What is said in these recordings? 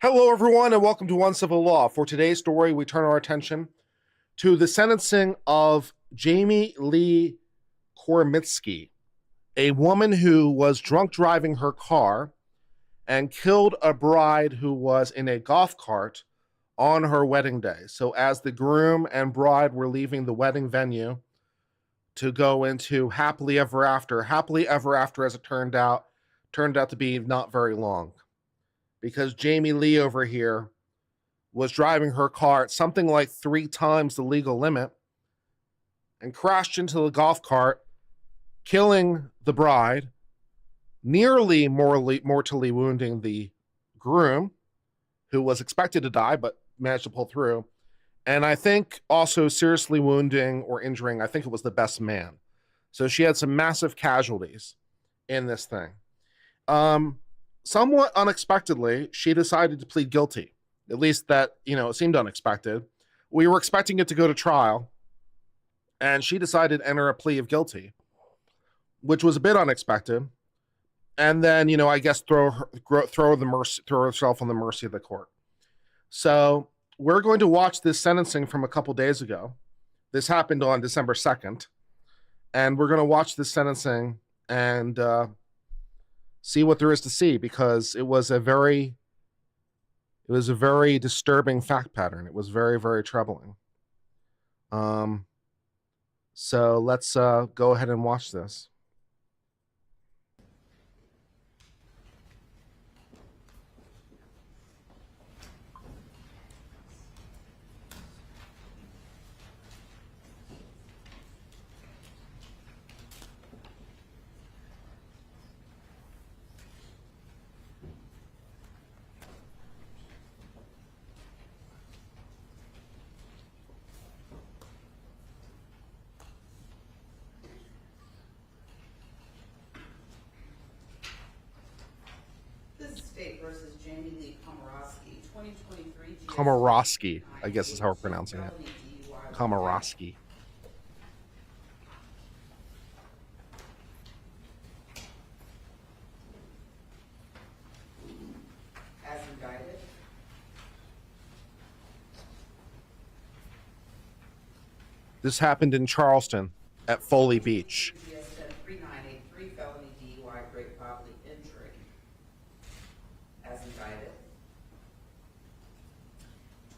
Hello, everyone, and welcome to One Civil Law. For today's story, we turn our attention to the sentencing of Jamie Lee Komoroski, a woman who was drunk driving her car and killed a bride who was in a golf cart on her wedding day. So as the groom and bride were leaving the wedding venue to go into happily ever after, as it turned out to be not very long, because Jamie Lee over here was driving her car at something like 3 times the legal limit and crashed into the golf cart, killing the bride, nearly mortally wounding the groom, who was expected to die but managed to pull through, and I think also seriously wounding or injuring, I think it was the best man. So she had some massive casualties in this thing. Somewhat unexpectedly, she decided to plead guilty. At least that, it seemed unexpected. We were expecting it to go to trial, and she decided to enter a plea of guilty, which was a bit unexpected. And then, I guess throw herself on the mercy of the court. So we're going to watch this sentencing from a couple days ago. This happened on December 2nd, and we're going to watch this sentencing and see what there is to see, because it was a very disturbing fact pattern. It was very, very troubling. So let's go ahead and watch this. State versus Jamie Lee Komoroski, 2023. Komoroski, I guess is how we're pronouncing it. Komoroski. As indicted. This happened in Charleston at Foley Beach. As indicted.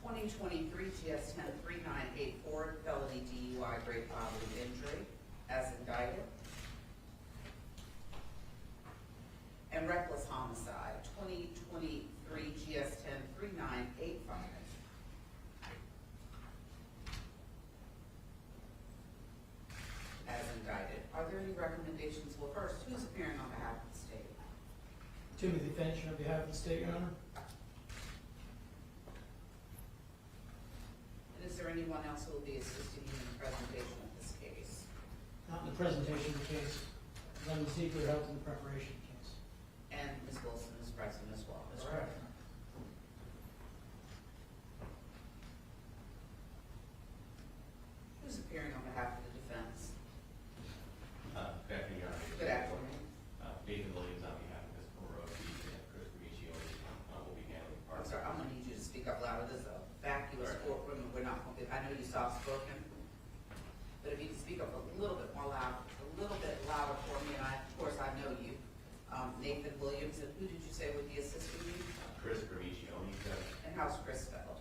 2023 GS 103984 felony DUI great bodily injury. As indicted. And reckless homicide. 2023 GS 103985. As indicted. Are there any recommendations? Well, first, who's appearing on behalf of the state? Timothy Finch on behalf of the state, Your Honor. And is there anyone else who will be assisting you in the presentation of this case? Not in the presentation of the case. Lemon Seeker helped in the preparation of the case. And Ms. Wilson is present as well. Ms. Correct. Griffin. Who's appearing on behalf of the defense? Good afternoon, Your Honor. Good afternoon. Nathan Williams on behalf of Ms. Komoroski and Chris Remiccio will be handling part. I'm sorry, I'm gonna need you to speak up louder. This is a vacuous courtroom, and we're not gonna get, I know you soft spoken, but if you can speak up a little bit more loud, a little bit louder for me, and of course, I know you. Nathan Williams, and who did you say would be assisting you? Chris Remiccio, And how's Chris spelled?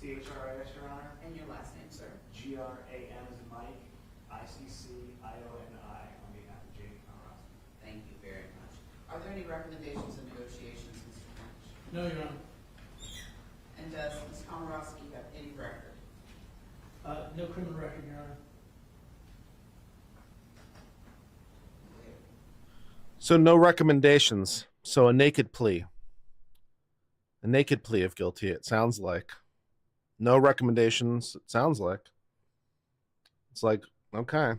C-H-R-I-S, Your Honor. And your last name, sir? G-R-A-M as in Mike, I-C-C-I-O-N-I on behalf of Jamie Komoroski. Thank you very much. Are there any recommendations and negotiations, Mr. Finch? No, Your Honor. And does Ms. Komoroski have any record? No criminal record, Your Honor. So no recommendations. So a naked plea. A naked plea of guilty, it sounds like. No recommendations, it sounds like. It's like, okay.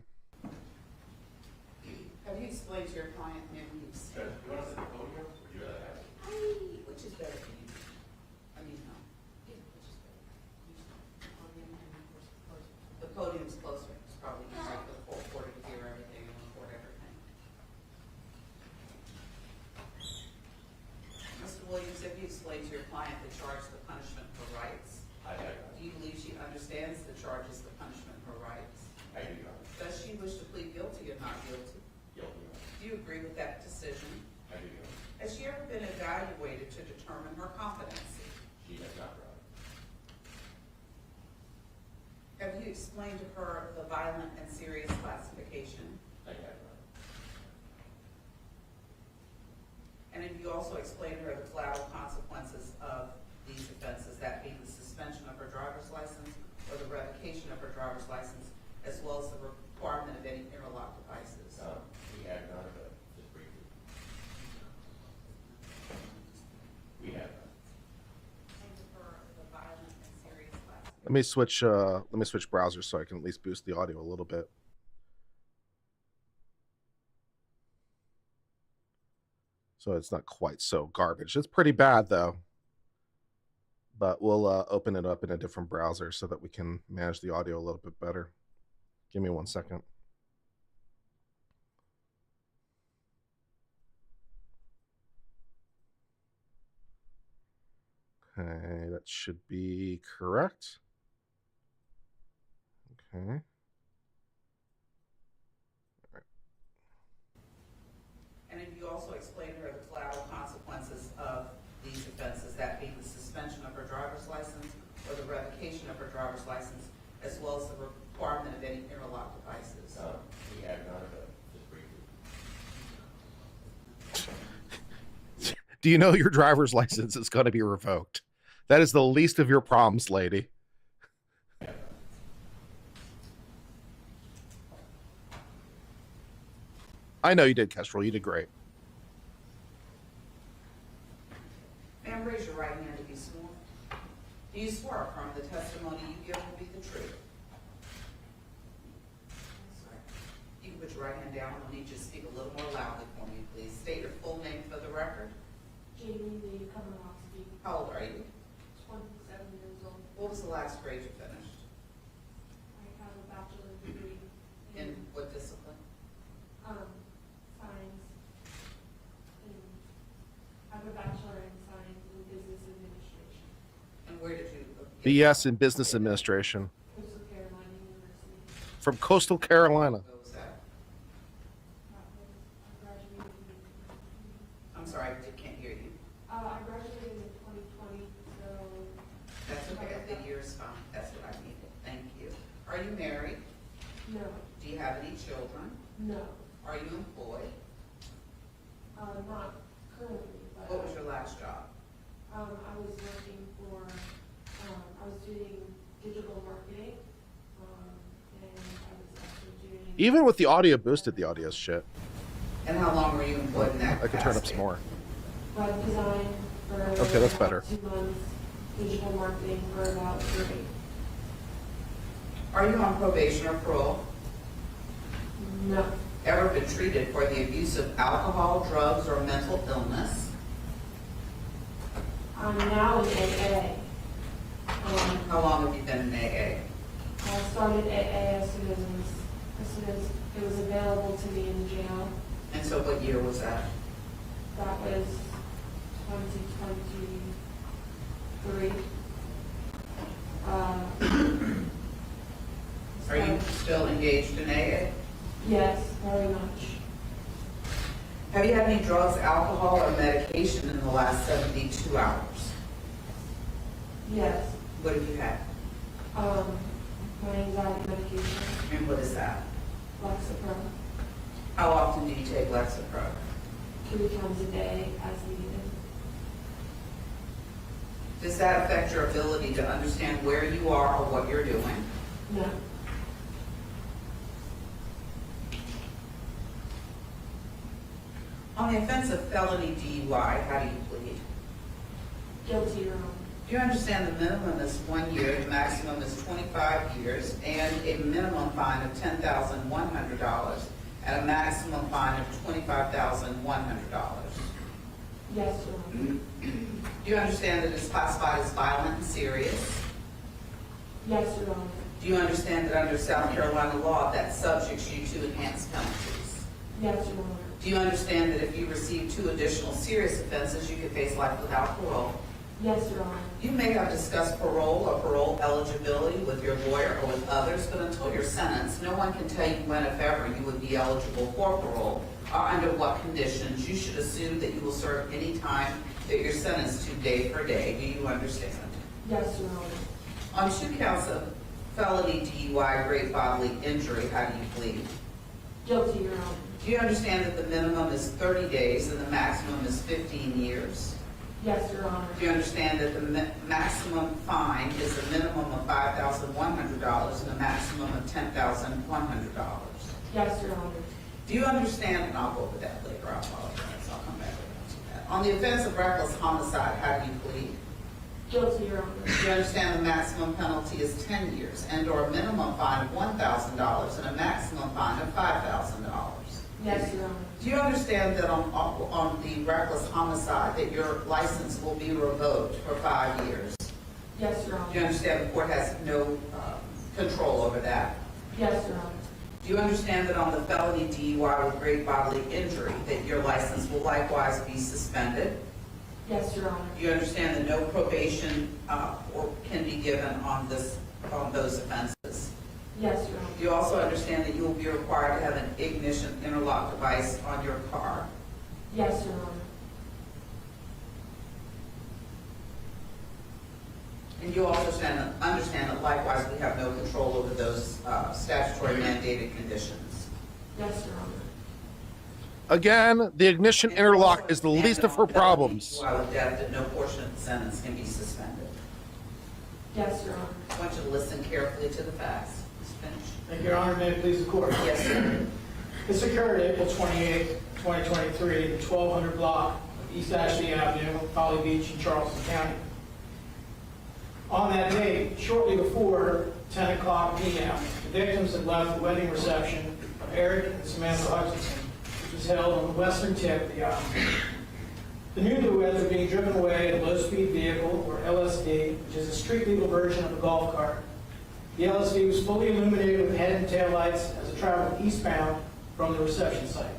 Have you explained to your client, maybe you've said, you want to sit at the podium? Would you rather have it? which is better for you? I mean, no. Yeah, which is better? The podium's closer. It's probably easier for the full quarter to hear everything and record everything. Mr. Williams, have you explained to your client the charge, the punishment, her rights? I have, Do you believe she understands the charges, the punishment, her rights? I do, Your Honor. Does she wish to plead guilty or not guilty? Guilty, Your Honor. Do you agree with that decision? I do, Your Honor. Has she ever been evaluated to determine her competency? She has not, Your Honor. Have you explained to her the violent and serious classification? I have, Your Honor. And have you also explained to her the collateral consequences of these offenses, that being the suspension of her driver's license or the revocation of her driver's license, as well as the requirement of any interlock devices? We have, Your Honor, but just briefly. We have, Your Honor. Explain to her the violent and serious classification. Let me switch browsers so I can at least boost the audio a little bit. So it's not quite so garbage. It's pretty bad though. But we'll open it up in a different browser so that we can manage the audio a little bit better. Give me 1 second. Okay, that should be correct. Okay. And have you also explained to her the collateral consequences of these offenses, that being the suspension of her driver's license or the revocation of her driver's license, as well as the requirement of any interlock devices? We have, Your Honor, but just briefly. Do you know your driver's license is going to be revoked? That is the least of your problems, lady. I know you did, Kestrel. You did great. Ma'am, raise your right hand to be sworn. Do you swear or affirm the testimony you give will be the truth? Sorry. You can put your right hand down. I'll need you to speak a little more loudly for me, please. State your full name for the record. Jamie Lee Komoroski, How old are you? 27 years old. What was the last grade you finished? I have a bachelor's degree In in what discipline? science. I have a bachelor in science in business administration, And where did you? BS in Business Administration Coastal Carolina University. from Coastal Carolina. What was that? I graduated in, I'm sorry, I can't hear you. I graduated in 2020, so That's okay, the year is fine. That's what I needed. Thank you. Are you married? no, Do you have any children? no, Are you employed? not currently, but. What was your last job? I was working for, I was doing digital marketing, and I was also doing. Even with the audio boosted, the audio is shit. And how long were you employed in that I could turn up capacity? some more. Web design for. Okay, that's better. about 2 months, digital marketing for about 3. Are you on probation or parole? No, Ever been treated for the abuse of alcohol, drugs, or mental illness? I'm now in AA. How long have you been in AA? I started AA as soon as it was available to me in jail. And so what year was that? That was 2023. Are you still engaged in AA? Yes, very much. Have you had any drugs, alcohol, or medication in the last 72 hours? Yes. What have you had? My anxiety medication, And what is that? Lexapro, How often do you take Lexapro? 3 times a day as needed. Does that affect your ability to understand where you are or what you're doing? No, On the offense of felony DUI, how do you plead? guilty, Your Honor. Do you understand the minimum is 1 year, the maximum is 25 years, and a minimum fine of $10,100 and a maximum fine of $25,100? Yes, Your Honor. Do you understand that it's classified as violent and serious? Yes, Your Honor. Do you understand that under South Carolina law, that subjects you to enhanced penalties? Yes, Your Honor. Do you understand that if you receive 2 additional serious offenses, you could face life without parole? Yes, Your Honor. You may have discussed parole or parole eligibility with your lawyer or with others, but until you're sentenced, no one can tell you when, if ever, you would be eligible for parole or under what conditions. You should assume that you will serve any time that you're sentenced to day for day. Do you understand? Yes, Your Honor. On 2 counts of felony DUI, great bodily injury, how do you plead? Guilty, Your Honor. Do you understand that the minimum is 30 days and the maximum is 15 years? Yes, Your Honor. Do you understand that the maximum fine is a minimum of $5,100 and a maximum of $10,100? Yes, Your Honor. Do you understand, and I'll go over that later, I apologize, I'll come back to that. On the offense of reckless homicide, how do you plead? Guilty, Your Honor. Do you understand the maximum penalty is 10 years and/or a minimum fine of $1,000 and a maximum fine of $5,000? Yes, Your Honor. Do you understand that on the reckless homicide that your license will be revoked for 5 years? Yes, Your Do you Honor. understand the court has no control over that? Yes, Your Honor. Do you understand that on the felony DUI with great bodily injury that your license will likewise be suspended? Yes, Your Honor. Do you understand that no probation or can be given on those offenses? Yes, Your Honor. Do you also understand that you will be required to have an ignition interlock device on your car? Yes, Your Honor. And you also understand that likewise we have no control over those statutory mandated conditions. Yes, Your Honor. Again, the ignition interlock is the least of her problems. While with death, that no portion of the sentence can be suspended. Yes, Your Honor. I want you to listen carefully to the facts. Please finish. Thank you, Your Honor. May it please the court. Yes, sir. This occurred April 28, 2023, the 1200 block of East Ashley Avenue, Folly Beach in Charleston County. On that date, shortly before 10 o'clock p.m., the victims had left the wedding reception of Eric and Samantha Hutchinson, which was held on the western tip of the island. The newlyweds were being driven away in a low-speed vehicle, or LSV, which is a street-legal version of a golf cart. The LSV was fully illuminated with head and tail lights as it traveled eastbound from the reception site.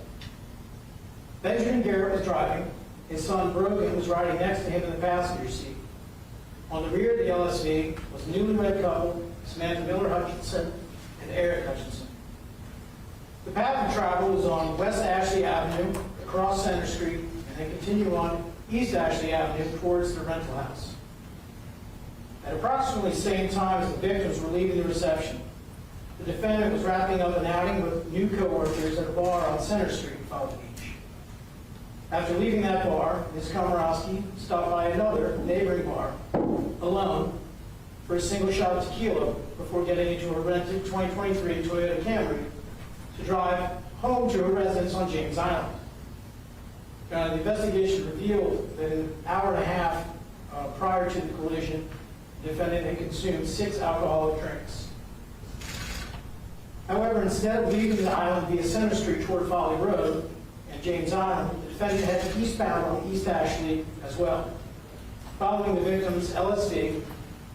Benjamin Garrett was driving. His son Brogan was riding next to him in the passenger seat. On the rear of the LSV was a newlywed couple, Samantha Miller Hutchinson and Eric Hutchinson. The path of travel was on West Ashley Avenue, across Center Street, and then continue on East Ashley Avenue towards the rental house. At approximately the same time as the victims were leaving the reception, the defendant was wrapping up an outing with new coworkers at a bar on Center Street in Folly Beach. After leaving that bar, Ms. Komoroski stopped by another neighboring bar, alone, for a single shot of tequila before getting into a rented 2023 Toyota Camry to drive home to her residence on James Island. The investigation revealed that an hour and a half prior to the collision, the defendant had consumed 6 alcoholic drinks. However, instead of leaving the island via Center Street toward Folly Road and James Island, the defendant headed eastbound on East Ashley as well, following the victim's LSV,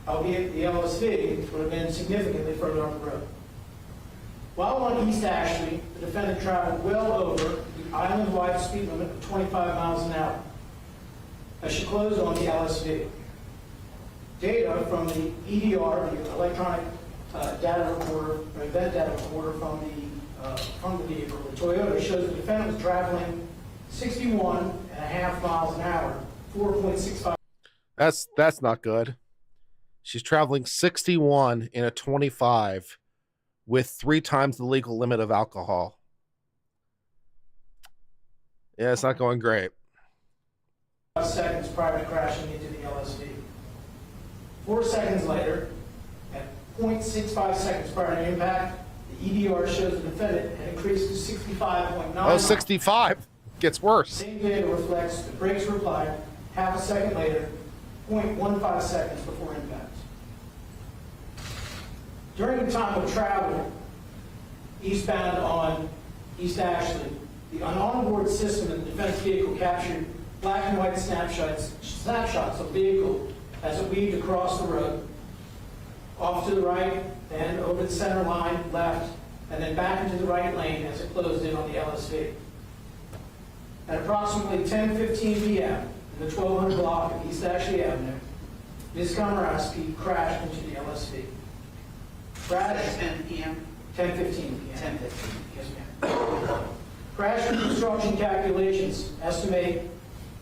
albeit the LSV would have been significantly further up the road. While on East Ashley, the defendant traveled well over the island-wide speed limit of 25 miles an hour as she closed on the LSV. Data from the EDR, the electronic data recorder, or event data recorder from the vehicle, the Toyota, shows the defendant was traveling 61.5 miles an hour, 4.65. That's not good. She's traveling 61 in a 25 with 3 times the legal limit of alcohol. Yeah, it's not going great. Seconds prior to crashing into the LSV. 4 seconds later, at 0.65 seconds prior to impact, the EDR shows the defendant had increased to 65.9. Oh, 65 gets worse. Same data reflects the brakes were applied half a second later, 0.15 seconds before impact. During the time of travel eastbound on East Ashley, the onboard system in the defense vehicle captured black and white snapshots of the vehicle as it weaved across the road, off to the right, then over the center line left, and then back into the right lane as it closed in on the LSV. At approximately 10:15 p.m. in the 1200 block of East Ashley Avenue, Ms. Komoroski crashed into the LSV. Crash 10 p.m., 10:15 p.m. 10:15. Yes, ma'am. Crash reconstruction calculations estimate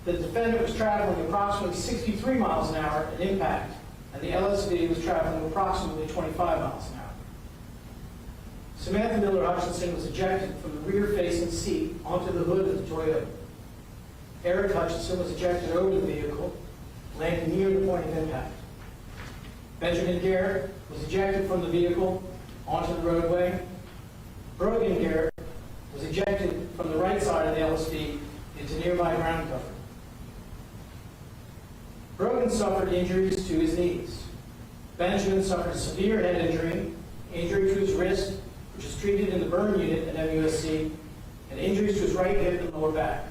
the defendant was traveling approximately 63 miles an hour at impact, and the LSV was traveling approximately 25 miles an hour. Samantha Miller Hutchinson was ejected from the rear-facing seat onto the hood of the Toyota. Eric Hutchinson was ejected over the vehicle, landing near the point of impact. Benjamin Garrett was ejected from the vehicle onto the roadway. Brogan Garrett was ejected from the right side of the LSV into nearby ground cover. Brogan suffered injuries to his knees. Benjamin suffered a severe head injury, injury to his wrist, which was treated in the burn unit at MUSC, and injuries to his right hip and lower back.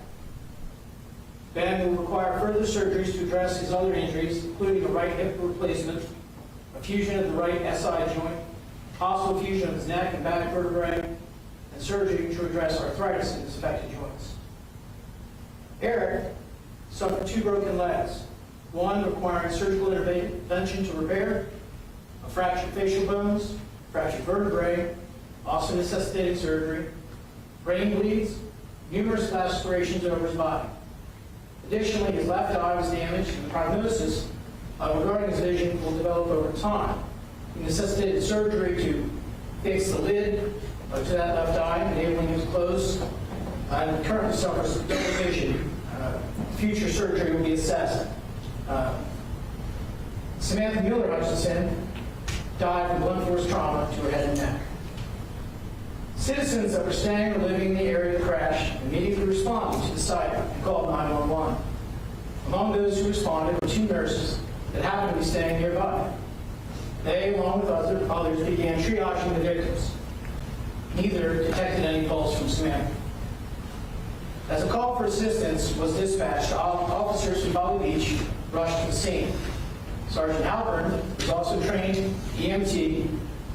Ben will require further surgeries to address his other injuries, including a right hip replacement, a fusion of the right SI joint, possible fusion of his neck and back vertebrae, and surgery to address arthritis in his affected joints. Eric suffered 2 broken legs, one requiring surgical intervention to repair, a fractured facial bones, fractured vertebrae, also necessitating surgery, brain bleeds, numerous lacerations over his body. Additionally, his left eye was damaged, and the prognosis regarding his vision will develop over time. He necessitated surgery to fix the lid to that left eye, enabling him to close, and currently suffers double vision. Future surgery will be assessed. Samantha Mueller Hutchinson died from blunt force trauma to her head and neck. Citizens that were staying or living in the area of the crash immediately responded to the site and called 911. Among those who responded were 2 nurses that happened to be staying nearby. They, along with others, began triaging the victims. Neither detected any pulse from Samantha. As a call for assistance was dispatched, officers from Valley Beach rushed to the scene. Sergeant Halpern, who was also trained EMT,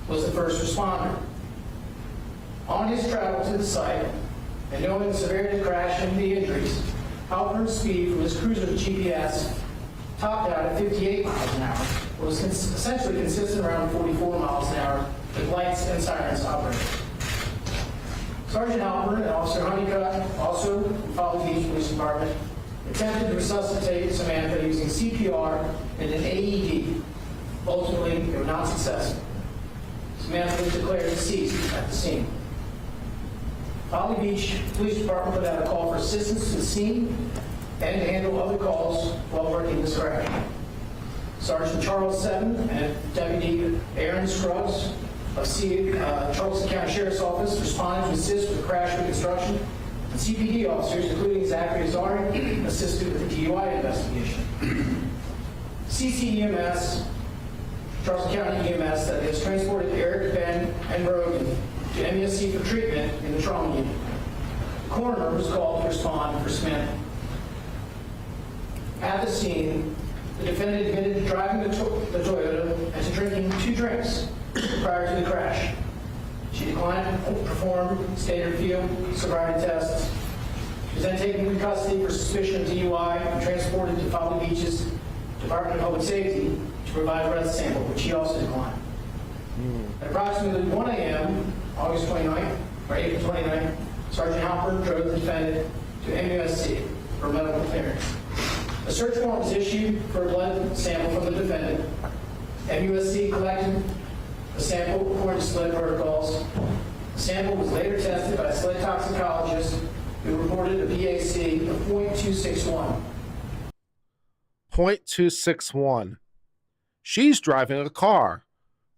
was the first responder. On his travel to the site, and knowing the severity of the crash and the injuries, Halpern's speed from his cruiser to GPS topped out at 58 miles an hour, but was essentially consistent around 44 miles an hour with lights and sirens operating. Sergeant Halpern and Officer Honeycutt, also from Valley Beach Police Department, attempted to resuscitate Samantha using CPR and an AED. Ultimately, they were not successful. Samantha was declared deceased at the scene. Valley Beach Police Department put out a call for assistance to the scene and to handle other calls while working this crash. Sergeant Charles Seven and Deputy Aaron Scruggs of Charleston County Sheriff's Office responded to assist with crash reconstruction, and CPD officers, including Zachary Azari, assisted with the DUI investigation. CCEMS, Charleston County EMS, that has transported Eric, Ben, and Brogan to MSC for treatment in the trauma unit. The coroner was called to respond for Samantha. At the scene, the defendant admitted to driving the Toyota and to drinking 2 drinks prior to the crash. She declined to perform standard field sobriety tests. She was then taken into custody for suspicion of DUI and transported to Valley Beach's Department of Public Safety to provide a breath sample, which she also declined. At approximately 1 a.m., August 29th, or April 29th, Sergeant Halpern drove the defendant to MUSC for medical clearance. A search warrant was issued for a blood sample from the defendant. MUSC collected the sample according to SLED protocols. The sample was later tested by a SLED toxicologist who reported a BAC of .261. .261. She's driving a car.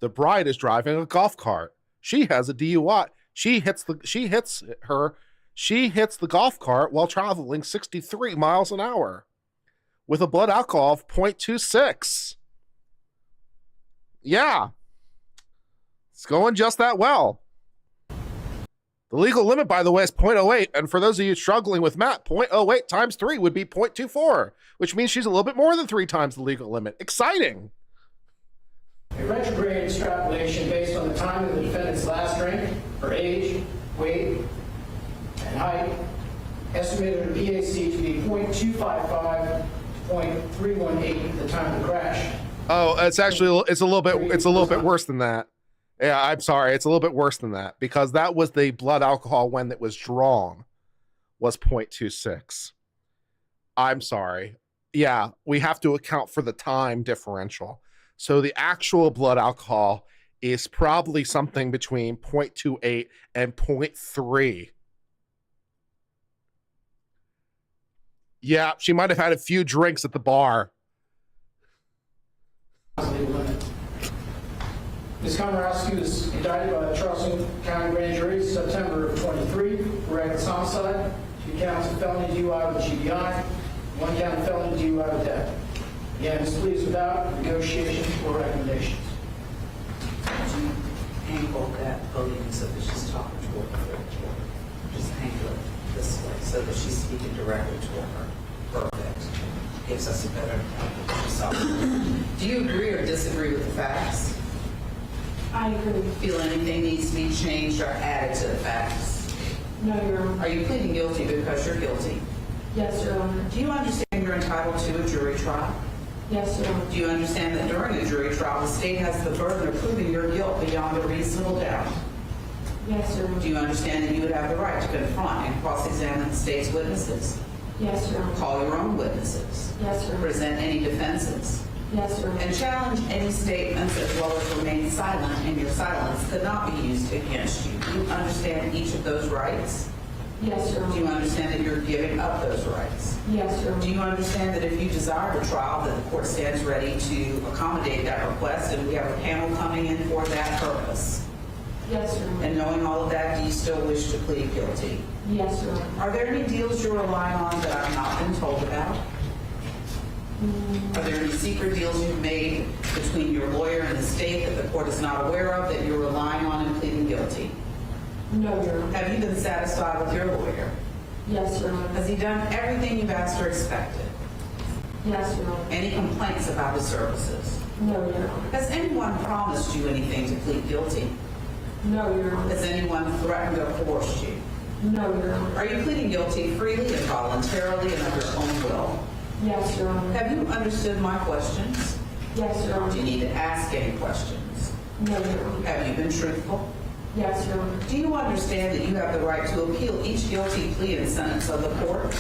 The bride is driving a golf cart. She has a DUI. She hits the golf cart while traveling 63 miles an hour with a blood alcohol of 0.26. Yeah. It's going just that well. The legal limit, by the way, is 0.08. And for those of you struggling with math, 0.08 times 3 would be 0.24, which means she's a little bit more than 3 times the legal limit. Exciting. A retrograde extrapolation based on the time of the defendant's last drink her age, weight, and height, estimated her PAC to be .255 to .318 at the time of the crash. Oh, it's actually it's a little bit worse than that. Yeah, I'm sorry, it's a little bit worse than that because that was the blood alcohol when it was drawn was 0.26. I'm sorry. Yeah, we have to account for the time differential. So the actual blood alcohol is probably something between 0.28 and 0.3. Yeah, she might have had a few drinks at the bar. Ms. Komoroski was indicted by the Charleston County Grand Jury September of 23 for reckless homicide, 2 counts of felony DUI with GBI, 1 count of felony DUI with death. Again, this plea is without negotiation or recommendations. Could you angle that podium so that she's talking to her? Just angle it this way so that she's speaking directly to her. Perfect. Gives us a better result. Do you agree or disagree with the facts? I agree. Feel anything needs to be changed or added to the facts? No, Your Honor. Are you pleading guilty because you're guilty? Yes, Your Honor. Do you understand you're entitled to a jury trial? Yes, Your Honor. Do you understand that during a jury trial, the state has the burden of proving your guilt beyond a reasonable doubt? Yes, Your Honor. Do you understand that you would have the right to confront and cross-examine the state's witnesses? Yes, Your Honor. Call your own witnesses? Yes, Your Honor. Present any defenses? Yes, Your Honor. And challenge any statements as well as remain silent, and your silence could not be used against you. Do you understand each of those rights? Yes, Your Do you Honor. understand that you're giving up those rights? Yes, Your Do Honor. you understand that if you desire the trial, that the court stands ready to accommodate that request, and we have a panel coming in for that purpose? Yes, Your Honor. And knowing all of that, do you still wish to plead guilty? Yes, Your Honor. Are there any deals you're relying on that I've not been told about? Are there any secret deals you've made between your lawyer and the state that the court is not aware of that you're relying on in pleading guilty? No, Your Honor. Have you been satisfied with your lawyer? Yes, Your Honor. Has he done everything you've asked or expected? Yes, Your Honor. Any complaints about his services? No, Your Honor. Has anyone promised you anything to plead guilty? No, Your Honor. Has anyone threatened or coerced you? No, Your Honor. Are you pleading guilty freely and voluntarily and of your own will? Yes, Your Honor. Have you understood my questions? Yes, Your Do you Honor. need to ask any questions? No, Your Honor. Have you been truthful? Yes, Your Honor. Do you understand that you have the right to appeal each guilty plea and sentence of the court?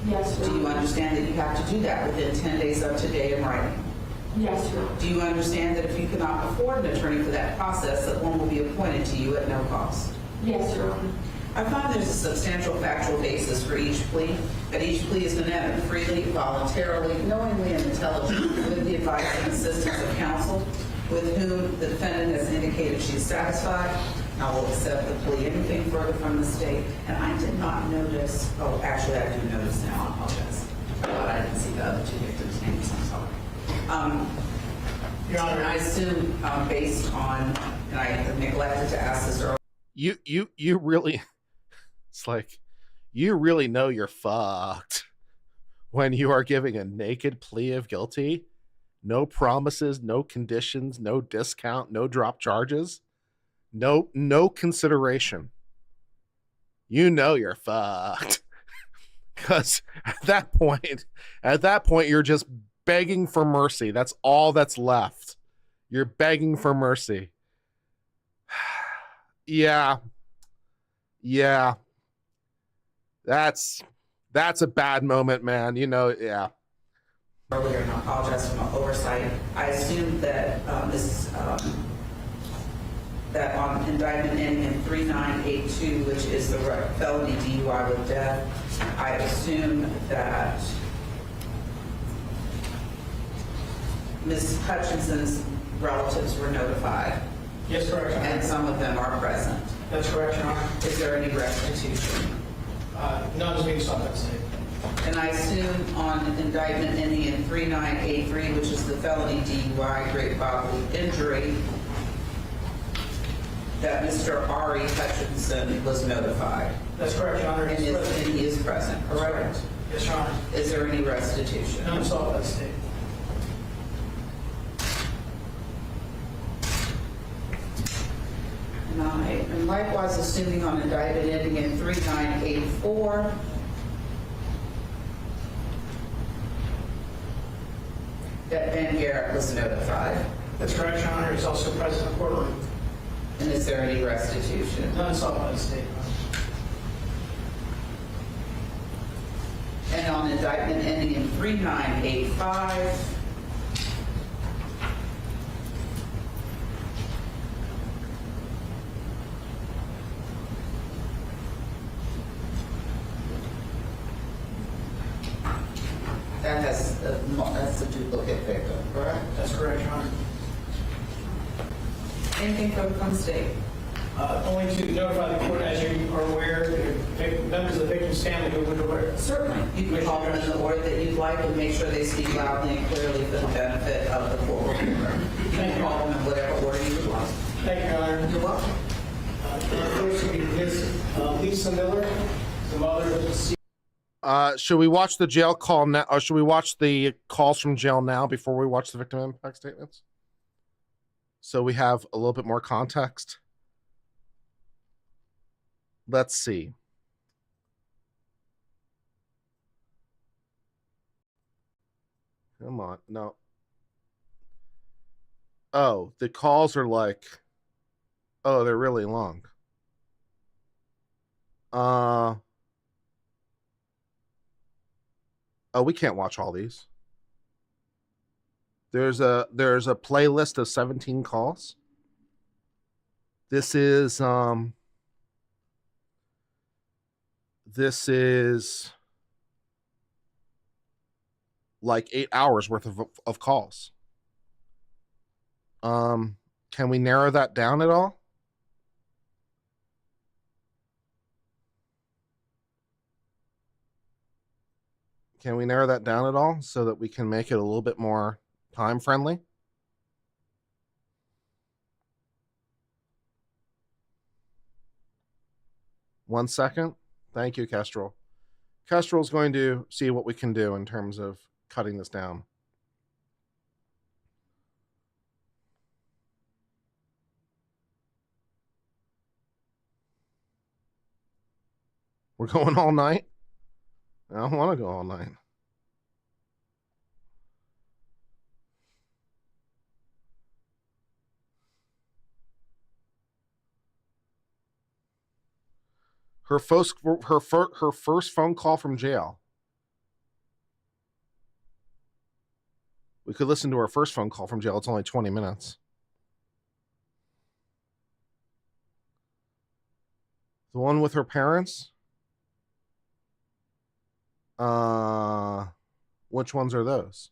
Yes, Your Do you Honor. understand that you have to do that within 10 days of today in writing? Yes, Your Honor. Do you understand that if you cannot afford an attorney for that process, that one will be appointed to you at no cost? Yes, Your Honor. I find there's a substantial factual basis for each plea, that each plea has been entered freely, voluntarily, knowingly, and intelligently with the advice and assistance of counsel, with whom the defendant has indicated she is satisfied. I will accept the plea. Anything further from the state? And I did not notice, oh, actually, I do notice now, I apologize. I thought I didn't see the other 2 victims' names, I'm sorry. Your Honor. And I assume, based on, and I neglected to ask this earlier, You really, it's like, you really know you're fucked when you are giving a naked plea of guilty. No promises, no conditions, no discount, no drop charges, no consideration. You know you're fucked. Because at that point, you're just begging for mercy. That's all that's left. You're begging for mercy. Yeah. That's a bad moment, man. You know, yeah. earlier, and I apologize for my oversight. I assumed that that on indictment ending in 3982, which is the felony DUI with death, I assume that Ms. Hutchinson's relatives were notified, Yes, correct, Your Honor. and some of them are present. That's correct, Your Honor. Is there any restitution? None is being sought by the state. And I assume on indictment ending in 3983, which is the felony DUI, great bodily injury, that Mr. Ari Hutchinson was notified. That's correct, Your Honor. And he is present, correct? Yes, Your Honor. Is there any restitution? None sought by the state. denied. And likewise, assuming on indictment ending in 3984, that Ben Garrett was notified. That's correct, Your Honor. He's also present in the courtroom. And is there any restitution? None sought by the state. And on indictment ending in 3985, that's a duplicate victim, correct? That's correct, Your Honor. Anything from the state? Only to notify the court, as you are aware, members of the victim's family who would aware. Certainly. You can call them in the order that you'd like and make sure they speak loudly and clearly for the benefit of the court reporter. You can call them in whatever order you would like. Thank you, Your Honor. You're welcome. First would be Ms. Lisa Miller, the mother of the Should we watch the jail call now, or should we watch the calls from jail now before we watch the victim impact statements? So we have a little bit more context. Let's see. Come on, no. Oh, the calls are like, oh, they're really long. Oh, we can't watch all these. There's a playlist of 17 calls. This is like 8 hours worth of calls. Can we narrow that down at all? Can we narrow that down at all so that we can make it a little bit more time friendly? One second. Thank you, Kestrel. Kestrel's going to see what we can do in terms of cutting this down. We're going all night? I don't want to go all night. Her first phone call from jail. We could listen to her first phone call from jail. It's only 20 minutes. The one with her parents? Which ones are those?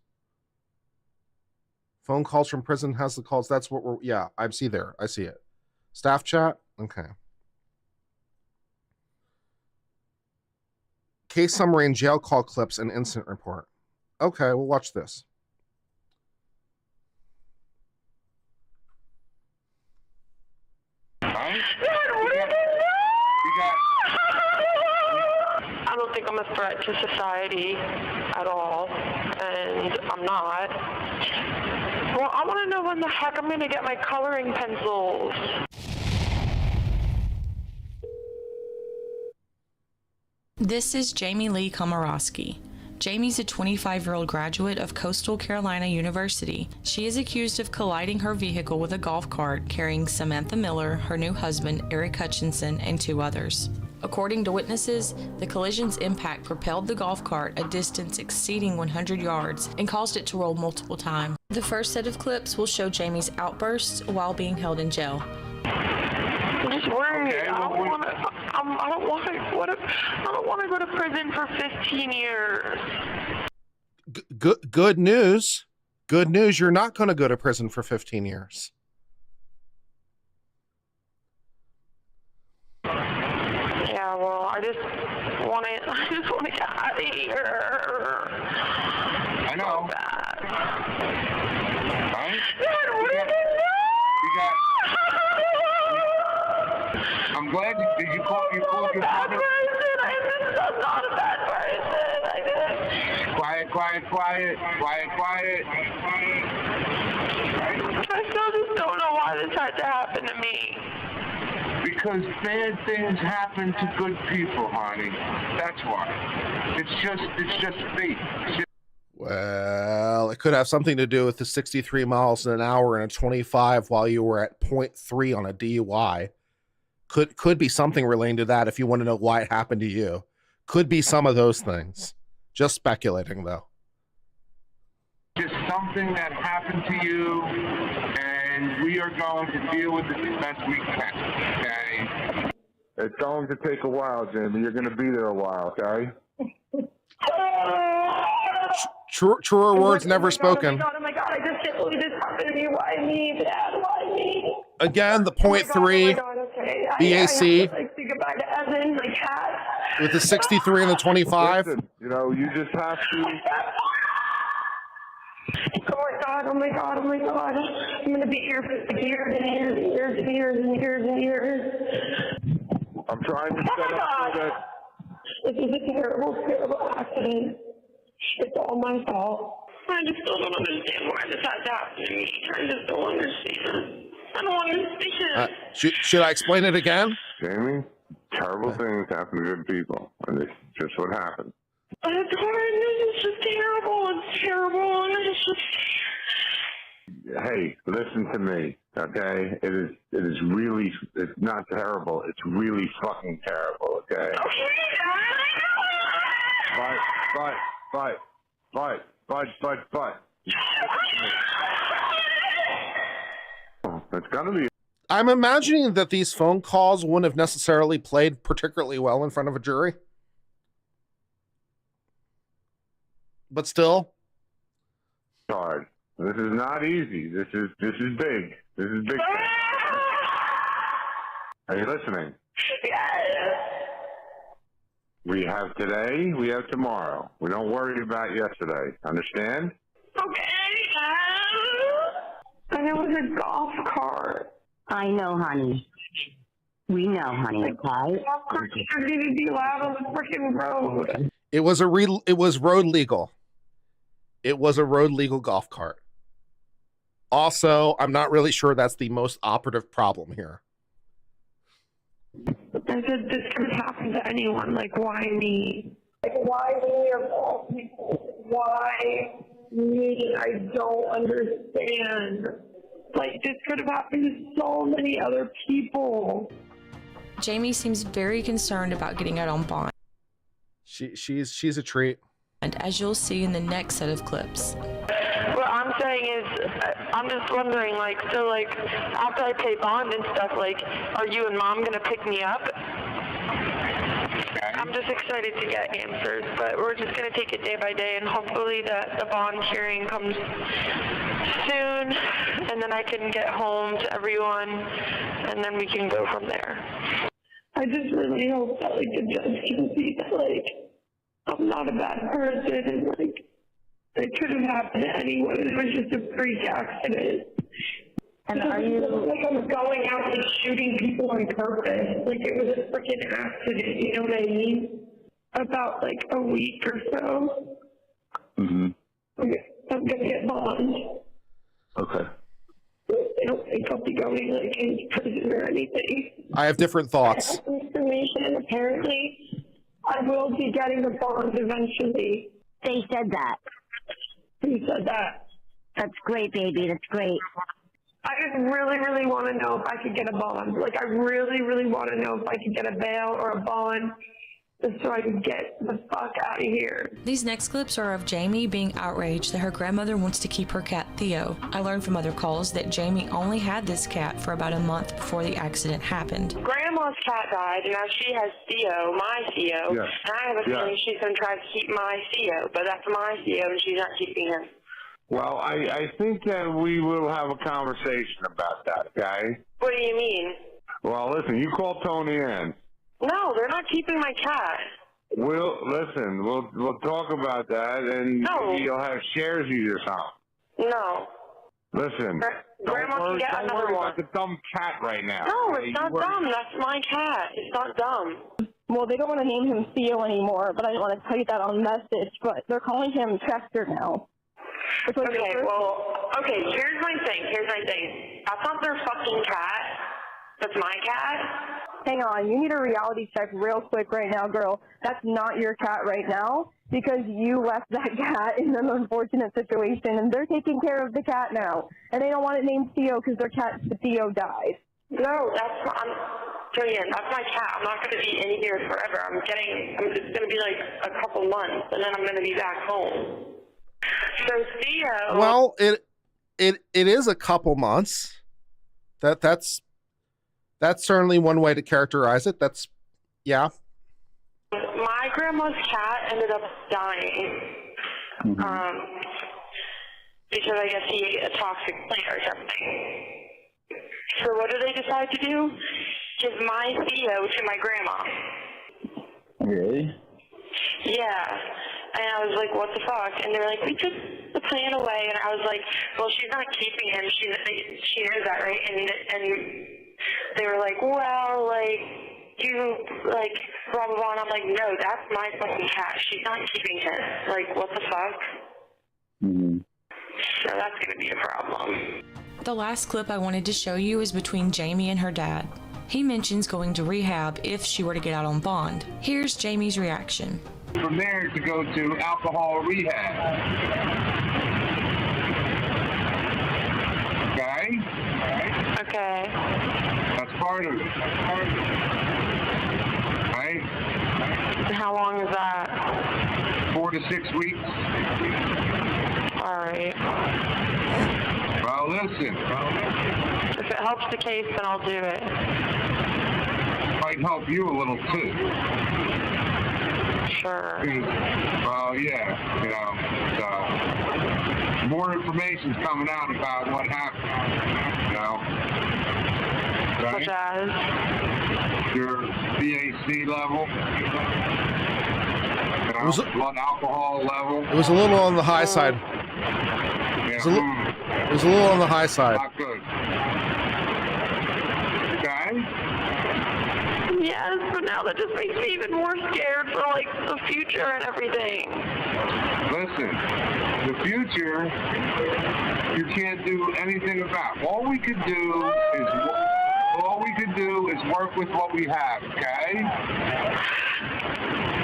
Phone calls from prison has the calls. That's what we're, yeah, I see there. I see it. Staff chat. Okay. Case summary and jail call clips and incident report. Okay, we'll watch this. I don't think I'm a threat to society at all, and I'm not. Well, I want to know when the heck I'm going to get my coloring pencils. This is Jamie Lee Komoroski. Jamie's a 25-year-old graduate of Coastal Carolina University. She is accused of colliding her vehicle with a golf cart carrying Samantha Miller, her new husband, Eric Hutchinson, and 2 others. According to witnesses, the collision's impact propelled the golf cart a distance exceeding 100 yards and caused it to roll multiple times. The first set of clips will show Jamie's outbursts while being held in jail. I'm just worried. Okay, I don't want to go to prison for 15 years. Good news. Good news. You're not going to go to prison for 15 years. Yeah, well, I just want to get out of here. I know. So bad. Right? Dad, what did You got. I'm glad you called your father. I'm not a bad person. I didn't. Quiet. I still just don't know why this had to happen to me. Because bad things happen to good people, honey. That's why. It's just fate. Well, it could have something to do with the 63 miles an hour and a 25 while you were at 0.3 on a DUI. Could be something relating to that if you want to know why it happened to you. Could be some of those things. Just speculating, though. Just something that happened to you, and we are going to deal with it as best we can, okay? It's going to take a while, Jamie. You're going to be there a while, okay? Truer words never spoken. Oh my God, I just can't believe this happened to me. Why me, Dad? Why me? Again, the 0.3 Okay. BAC I have to, say goodbye to Evan, my cat. with the 63 and the 25. Listen, you just have to... Oh my God. I'm going to be here for years and years and years. I'm trying to set up so that... This is a terrible accident. It's all my fault. I just still don't understand why this had to happen to me. I just don't understand. I don't understand. Should I explain it again? Jamie, terrible things happen to good people, and it's just what happened. It's hard. It's just terrible. It's terrible. And it's just... Hey, listen to me, okay? It is really, it's not terrible. It's really fucking terrible, okay? But. It's gonna be. I'm imagining that these phone calls wouldn't have necessarily played particularly well in front of a jury. But still. Hard. This is not easy. This is big. This is big. Are you listening? We have today, we have tomorrow. We don't worry about yesterday. Understand? Okay. And it was a golf cart. I know, honey. We know, honey, okay? Golf cart shouldn't even be allowed on the freaking road. It was road legal. It was a road legal golf cart. Also, I'm not really sure that's the most operative problem here. I said this could happen to anyone. Like, why me? Like, why me of all people? Why me? I don't understand. Like, this could have happened to so many other people. Jamie seems very concerned about getting out on bond. She's a treat. And as you'll see in the next set of clips. What I'm saying is, I'm just wondering, like, so, like, after I pay bond and stuff, like, are you and Mom gonna pick me up? I'm just excited to get answers, but we're just gonna take it day by day, and hopefully that the bond hearing comes soon, and then I can get home to everyone, and then we can go from there. I just really hope that, like, the judge can see that, like, I'm not a bad person, and, like, it could have happened to anyone. It was just a freak accident. And are you... Like, I was going out and shooting people on purpose. Like, it was a freaking accident, you know what I mean? About, like, a week or so. Mm-hmm. I'm gonna get bond. Okay. I don't think I'll be going, like, into prison or anything. I have different thoughts. I have information, apparently. I will be getting a bond eventually. They said that. Who said that? That's great, baby. That's great. I just really, really want to know if I could get a bond. Like, I really, really want to know if I could get a bail or a bond just so I could get the fuck out of here. These next clips are of Jamie being outraged that her grandmother wants to keep her cat Theo. I learned from other calls that Jamie only had this cat for about a month before the accident happened. Grandma's cat died, and now she has Theo, my Theo, Yes. and I have a feeling she's going to try to keep my Theo, but that's my Theo, and she's not keeping him. Well, I think that we will have a conversation about that, okay? What do you mean? Well, listen, you call Tony in. No, they're not keeping my cat. We'll talk about that, and No. you'll have shares of your something. No. Listen, Grandma can get don't another worry one. about the dumb cat right now. No, okay? it's not dumb. That's my cat. It's not dumb. Well, they don't want to name him Theo anymore, but I didn't want to tell you that on message, but they're calling him Chester now. Okay, well, okay, here's my thing. That's not their fucking cat. That's my cat? Hang on, you need a reality check real quick right now, girl. That's not your cat right now because you left that cat in an unfortunate situation, and they're taking care of the cat now. And they don't want it named Theo because their cat Theo died. No, that's not. Julian, that's my cat. I'm not going to be in here forever. It's going to be like a couple months, and then I'm going to be back home. So Theo. Well, it is a couple months. That's certainly one way to characterize it. That's, yeah. My grandma's cat ended up dying. Because I guess he ate a toxic plant or something. So what did they decide to do? Give my Theo to my grandma. Really? Yeah. And I was like, what the fuck? And they were like, we took the plan away. And I was like, well, she's not keeping him. She knows that, right? And they were like, well, like, you, like, blah, blah, blah. And I'm like, no, that's my fucking cat. She's not keeping him. Like, what the fuck? Mm-hmm. So that's going to be a problem. The last clip I wanted to show you is between Jamie and her dad. He mentions going to rehab if she were to get out on bond. Here's Jamie's reaction. From there to go to alcohol rehab. Okay? Okay. That's part of it. Right? And how long is that? 4 to 6 weeks. All right. Well, listen. If it helps the case, then I'll do it. Might help you a little too. Sure. Well, yeah, you know, so more information's coming out about what happened, you know. Right? Such as? Your BAC level, you know, blood alcohol level. It was a little on the high side. Yeah. It was a little on the high side. Not good. Okay? Yes, but now that just makes me even more scared for, like, the future and everything. Listen, the future, you can't do anything about. All we could do is work with what we have, okay?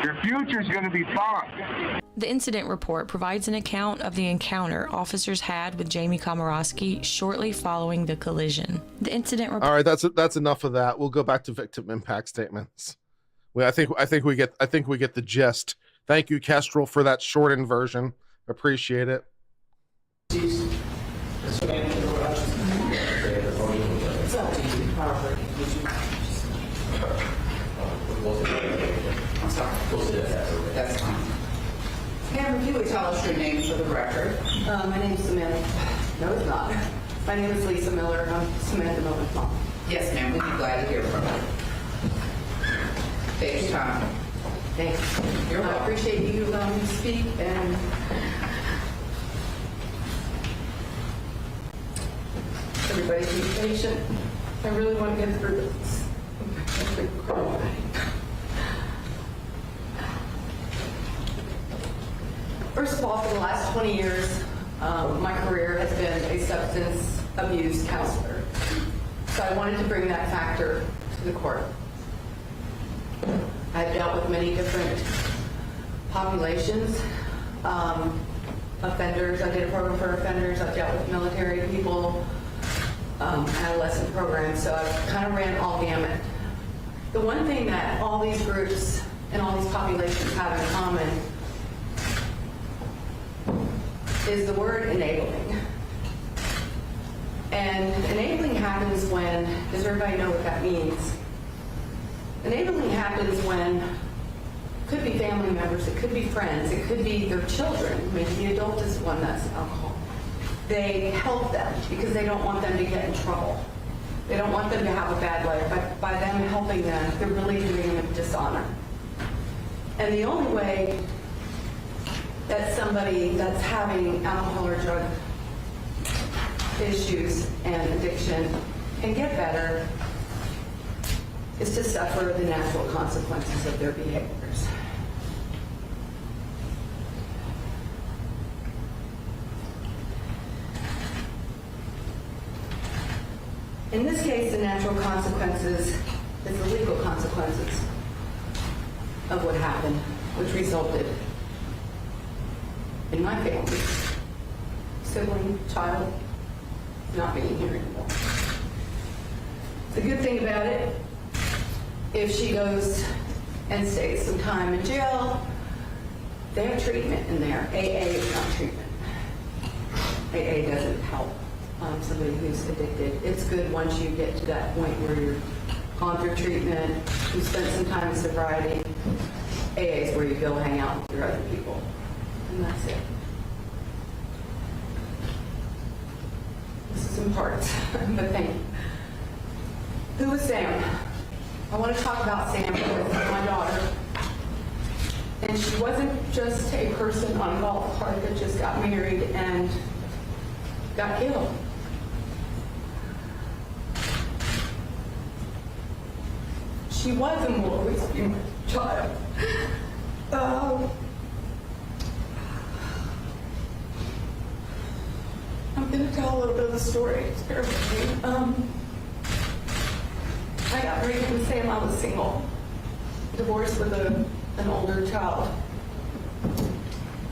Your future's going to be fine. The incident report provides an account of the encounter officers had with Jamie Komoroski shortly following the collision. The incident report. All right, that's enough of that. We'll go back to victim impact statements. I think we get the gist. Thank you, Kestrel, for that shortened version. Appreciate it. I'm sorry. That's fine. Ma'am, if you would tell us your name for the record. My name is Samantha. No, it's not. My name is Lisa Miller. I'm Samantha Miller's mom. Yes, ma'am. We'd be glad to hear from you. Take your time. Thanks. You're welcome. I appreciate you allowing me to speak, and everybody be patient. I really want to get through this. First of all, for the last 20 years, my career has been a substance abuse counselor. So I wanted to bring that factor to the court. I've dealt with many different populations, offenders. I did a program for offenders. I've dealt with military people, adolescent programs. So I've kind of ran all gamut. The one thing that all these groups and all these populations have in common is the word enabling. And enabling happens when, does everybody know what that means? Enabling happens when, it could be family members, it could be friends, it could be their children, maybe the adult is one that's alcohol. They help them because they don't want them to get in trouble. They don't want them to have a bad life. But by them helping them, they're really doing them a dishonor. And the only way that somebody that's having alcohol or drug issues and addiction can get better is to suffer the natural consequences of their behaviors. In this case, the natural consequences is the legal consequences of what happened, which resulted in my family, sibling, child, not being here anymore. The good thing about it, if she goes and stays some time in jail, they have treatment in there. AA is not treatment. AA doesn't help somebody who's addicted. It's good once you get to that point where you're gone through treatment, you spent some time in sobriety. AA is where you go hang out with your other people. And that's it. This is in parts, but thank you. Who was Sam? I want to talk about Sam with my daughter. And she wasn't just a person on a golf cart that just got married and got killed. She was and will always be my child. I'm going to tell a little bit of the story. Bear with me. I got pregnant with Sam. I was single, divorced with an older child.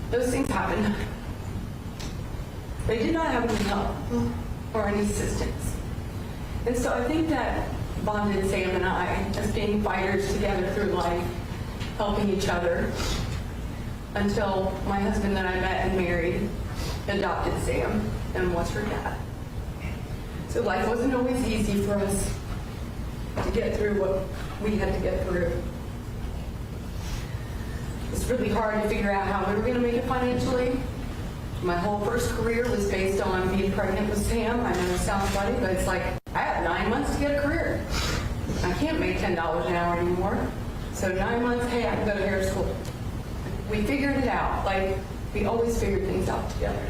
Those things happen. They did not have any help or any assistance. And so I think that bonded Sam and I as being fighters together through life, helping each other, until my husband that I met and married adopted Sam and was her dad. So life wasn't always easy for us to get through what we had to get through. It's really hard to figure out how we were going to make it financially. My whole first career was based on being pregnant with Sam. I know it sounds funny, but it's like, I have 9 months to get a career. I can't make $10 an hour anymore. So 9 months, hey, I can go to hair school. We figured it out. Like, we always figured things out together.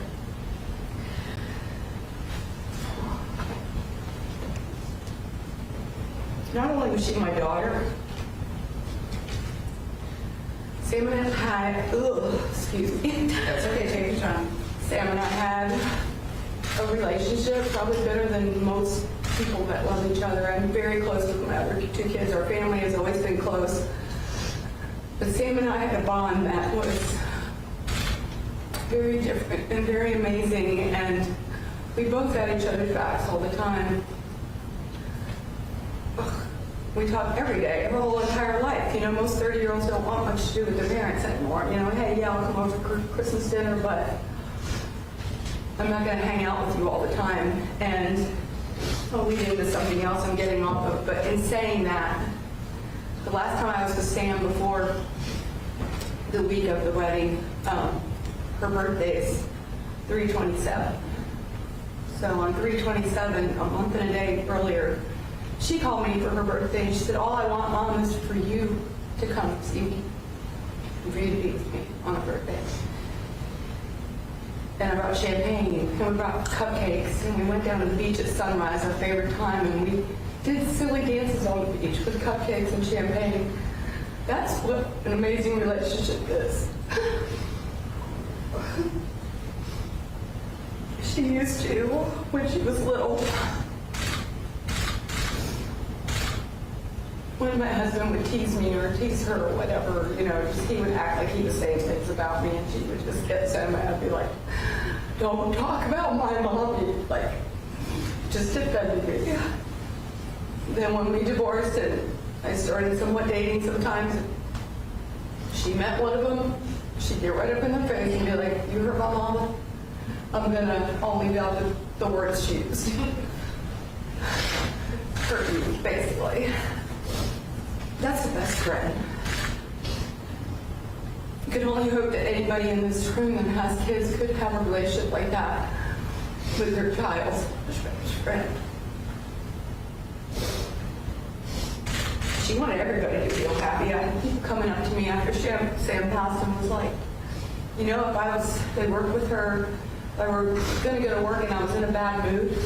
Not only was she my daughter, Sam and I had, excuse me. That's okay, take your time. Sam and I had a relationship probably better than most people that love each other. I'm very close with my other 2 kids. Our family has always been close. But Sam and I had a bond that was very different and very amazing, and we both had each other's backs all the time. We talk every day, our whole entire life. You know, most 30-year-olds don't want much to do with their parents anymore. You know, hey, yeah, I'll come over for Christmas dinner, but I'm not going to hang out with you all the time. And I'll lead into something else I'm getting off of. But in saying that, the last time I was with Sam before the week of the wedding, her birthday is 3/27. So on 3/27, a month and a day earlier, she called me for her birthday and she said, all I want, Mom, is for you to come see me and for you to be with me on her birthday. And I brought champagne and we brought cupcakes and we went down to the beach at sunrise, our favorite time, and we did silly dances on the beach with cupcakes and champagne. That's what an amazing relationship is. She used to, when she was little, when my husband would tease me or tease her or whatever, you know, just he would act like he was saying things about me, and she would just get so mad, be like, don't talk about my mommy, like, just defended me. Then when we divorced and I started somewhat dating sometimes, she met one of them, she'd get right up in the face and be like, you hurt my mama? I'm gonna only leave out the words she used. Hurt you, basically. That's the best friend. You can only hope that anybody in this room that has kids could have a relationship like that with their child's best friend. She wanted everybody to feel happy. I had people coming up to me after Sam passed and was like, you know, if they worked with her, if I were going to go to work and I was in a bad mood,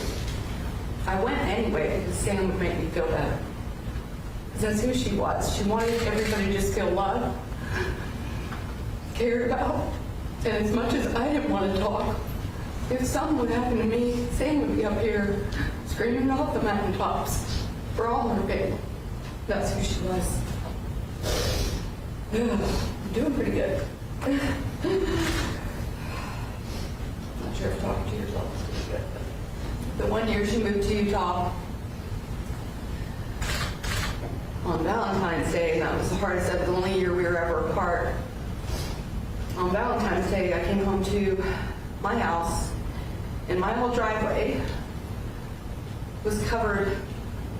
I went anyway because Sam would make me feel better. Because that's who she was. She wanted everybody to just feel loved, cared about. And as much as I didn't want to talk, if something would happen to me, Sam would be up here screaming off the mountaintops for all her family. That's who she was. I'm doing pretty good. Not sure if talking to yourself is pretty good. But the one year she moved to Utah on Valentine's Day, and that was the hardest, that was the only year we were ever apart. On Valentine's Day, I came home to my house, and my whole driveway was covered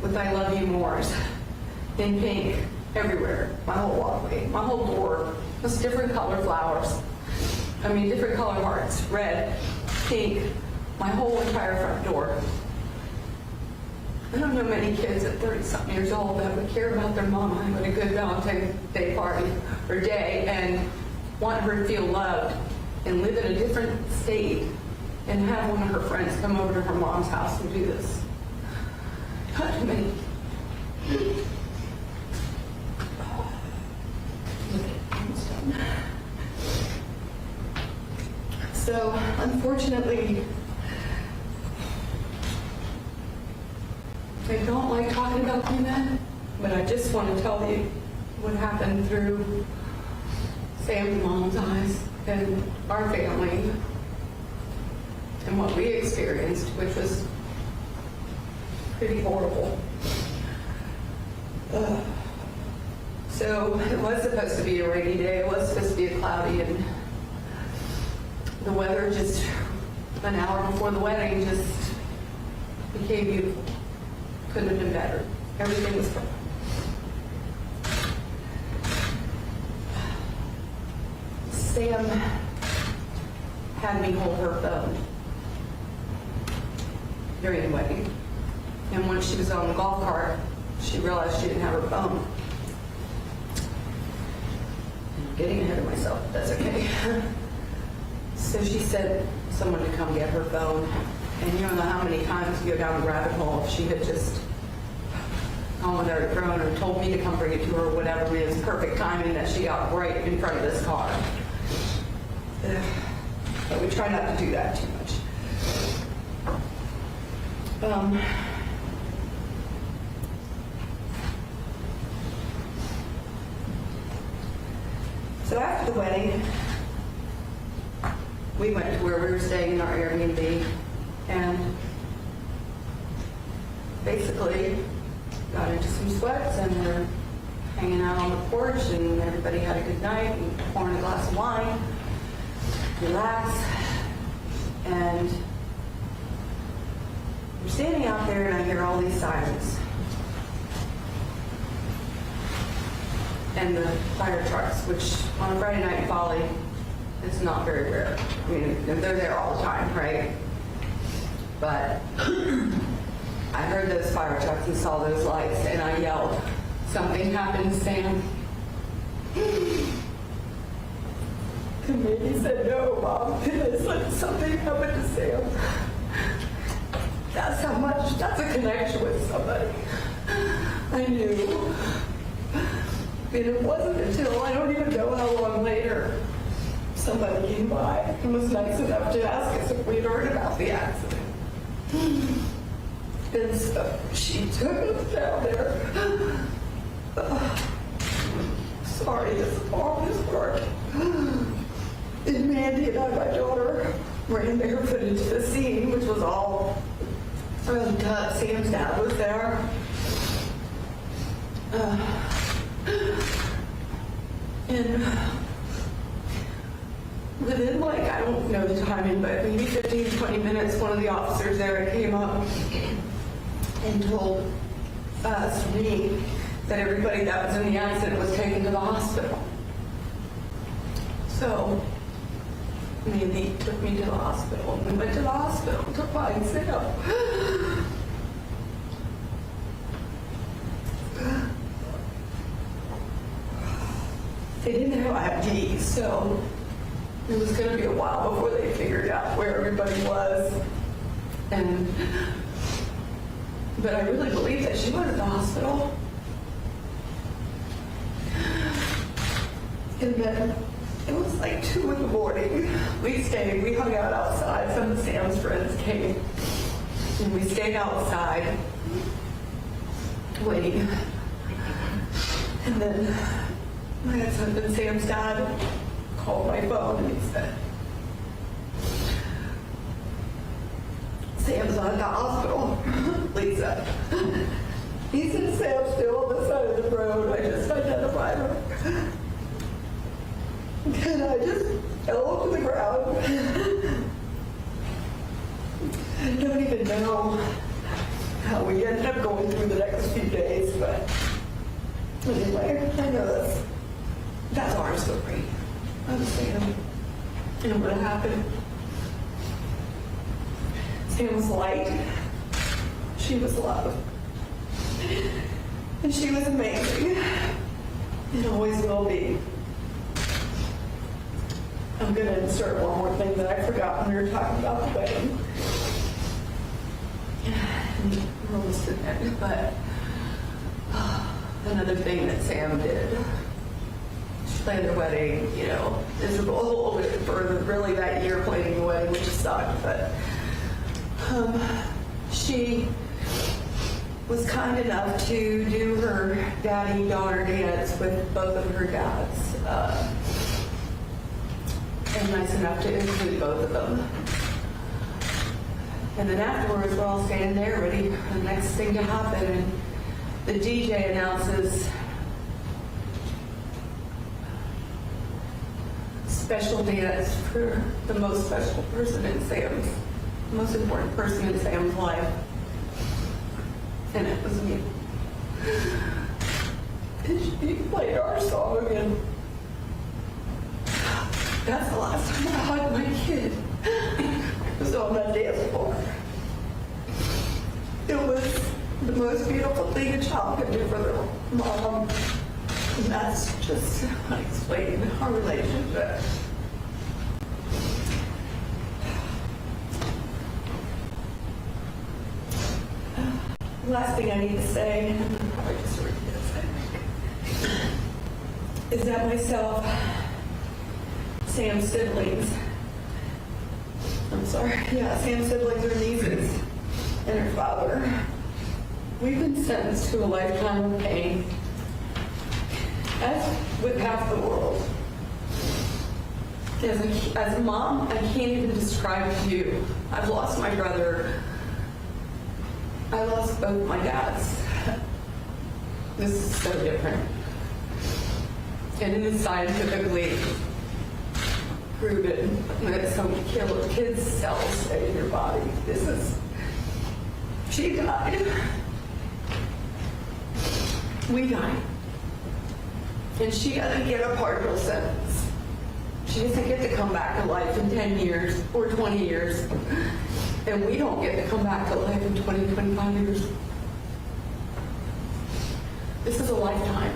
with I love you mores in pink everywhere. My whole walkway, my whole door was different color flowers. I mean, different color hearts, red, pink, my whole entire front door. I don't know many kids at 30-something years old that would care about their mama having a good Valentine's Day party or day and want her to feel loved and live in a different state and have one of her friends come over to her mom's house and do this. Not too many. So, unfortunately, I don't like talking about that, but I just want to tell you what happened through Sam's mom's eyes and our family and what we experienced, which was pretty horrible. So it was supposed to be a rainy day. It was supposed to be a cloudy, and the weather just an hour before the wedding just became beautiful. Couldn't have been better. Everything was perfect. Sam had me hold her phone during the wedding. And when she was on the golf cart, she realized she didn't have her phone. I'm getting ahead of myself, but that's okay. So she said someone to come get her phone. And you don't know how many times you go down the rabbit hole. If she had just gone with her phone or told me to come bring it to her or whatever, it was perfect timing that she got right in front of this car. But we try not to do that too much. So after the wedding, we went to where we were staying in our Airbnb and basically got into some sweats and we're hanging out on the porch and everybody had a good night and pouring a glass of wine, relax, and we're standing out there and I hear all these sirens. And the fire trucks, which on a Friday night in Folly, it's not very rare. I mean, they're there all the time, right? But I heard those fire trucks and saw those lights, and I yelled, "Something happened, Sam." And Mindy said, "No, Mom, something happened to Sam." That's how much, that's a connection with somebody. I knew. And it wasn't until, I don't even know how long later, somebody came by and was nice enough to ask us if we'd heard about the accident. And so she took us down there. Sorry, all this work. And Mandy and I, my daughter, ran barefoot into the scene, which was all cut. Sam's dad was there. And within, like, I don't know the timing, but maybe 15, 20 minutes, one of the officers there came up and told us, me, that everybody that was in the accident was taken to the hospital. So, Mandy took me to the hospital, and we went to the hospital to find Sam. They didn't have ID, so it was going to be a while before they figured out where everybody was. But I really believe that she was at the hospital. And then it was like 2 in the morning. We stayed, we hung out outside. Some of Sam's friends came. And we stayed outside waiting. And then my ex-husband Sam's dad called my phone and he said, Sam's not at the hospital, Lisa. He said Sam's still on the side of the road. I just identified her. And I just fell to the ground. I don't even know how we ended up going through the next few days, but anyway, I know that's our story. I'm Sam. And what happened? Sam was light. She was love. And she was amazing. And always will be. I'm going to insert one more thing that I forgot when we were talking about the wedding. We're almost at the end, but another thing that Sam did. She planned her wedding, you know, miserable a little bit further, really that year planning the wedding, which sucked, but she was kind enough to do her daddy-daughter dance with both of her dads, and nice enough to include both of them. And then afterwards, we're all standing there ready for the next thing to happen, and the DJ announces special dance for the most special person in Sam's, most important person in Sam's life. And it was me. And she played our song, and that's the last time I hugged my kid. It was on that dance floor. It was the most beautiful thing a child could do for their mom. And that's just unexplained, our relationship. The last thing I need to say, and I'm probably just read this, is that myself, Sam's siblings, Sam's siblings are nieces, and her father, we've been sentenced to a lifetime of pain, as with half the world. As a mom, I can't even describe to you. I've lost my brother. I lost both my dads. This is so different. And it is scientifically proven that some kids' cells stay in your body. She died. We died. And she doesn't get a partial sentence. She doesn't get to come back to life in 10 years or 20 years. And we don't get to come back to life in 20, 25 years. This is a lifetime.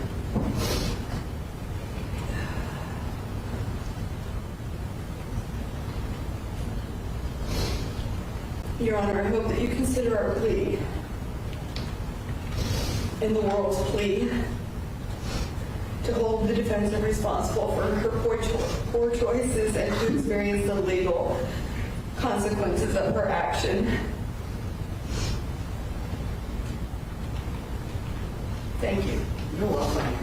Your Honor, I hope that you consider our plea and the world's plea to hold the defendant responsible for her poor choices and to experience the legal consequences of her action. Thank you. You're welcome.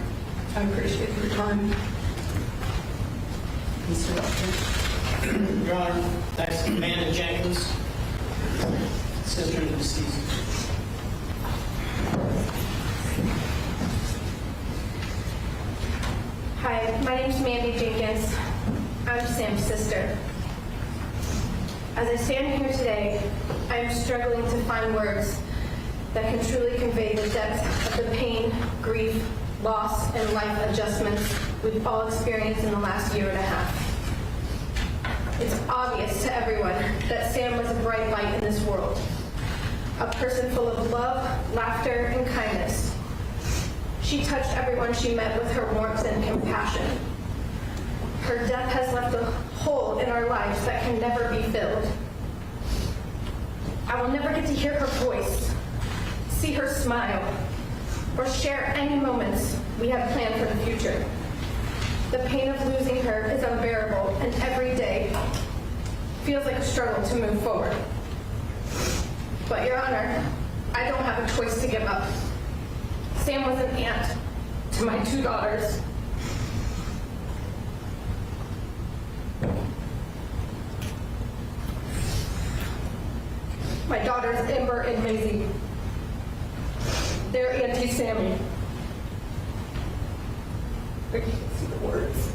I appreciate your time. Mr. Doctor. Your Honor, that's Amanda Jenkins, sister of the deceased. Hi, my name's Mandy Jenkins. I'm Sam's sister. As I stand here today, I am struggling to find words that can truly convey the depth of the pain, grief, loss, and life adjustments we've all experienced in the last year and a half. It's obvious to everyone that Sam was a bright light in this world, a person full of love, laughter, and kindness. She touched everyone she met with her warmth and compassion. Her death has left a hole in our lives that can never be filled. I will never get to hear her voice, see her smile, or share any moments we have planned for the future. The pain of losing her is unbearable, and every day feels like a struggle to move forward. But, Your Honor, I don't have a choice to give up. Sam was an aunt to my 2 daughters. My daughters, Amber and Maisie. They're Auntie Sammy. I can't see the words.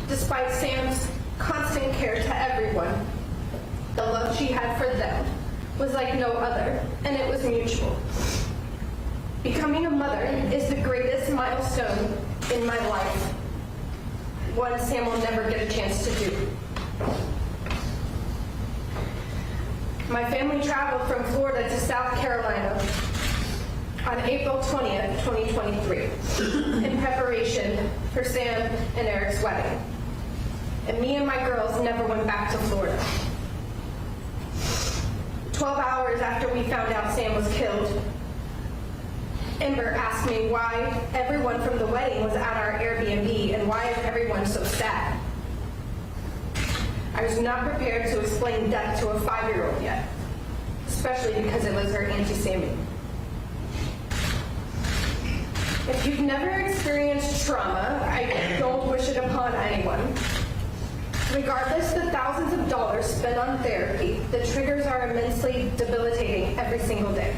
Despite Sam's constant care to everyone, the love she had for them was like no other, and it was mutual. Becoming a mother is the greatest milestone in my life, one Sam will never get a chance to do. My family traveled from Florida to South Carolina on April 20th, 2023, in preparation for Sam and Eric's wedding. And me and my girls never went back to Florida. 12 hours after we found out Sam was killed, Amber asked me why everyone from the wedding was at our Airbnb and why is everyone so sad. I was not prepared to explain death to a 5-year-old yet, especially because it was her Auntie Sammy. If you've never experienced trauma, I don't wish it upon anyone. Regardless the thousands of dollars spent on therapy, the triggers are immensely debilitating every single day.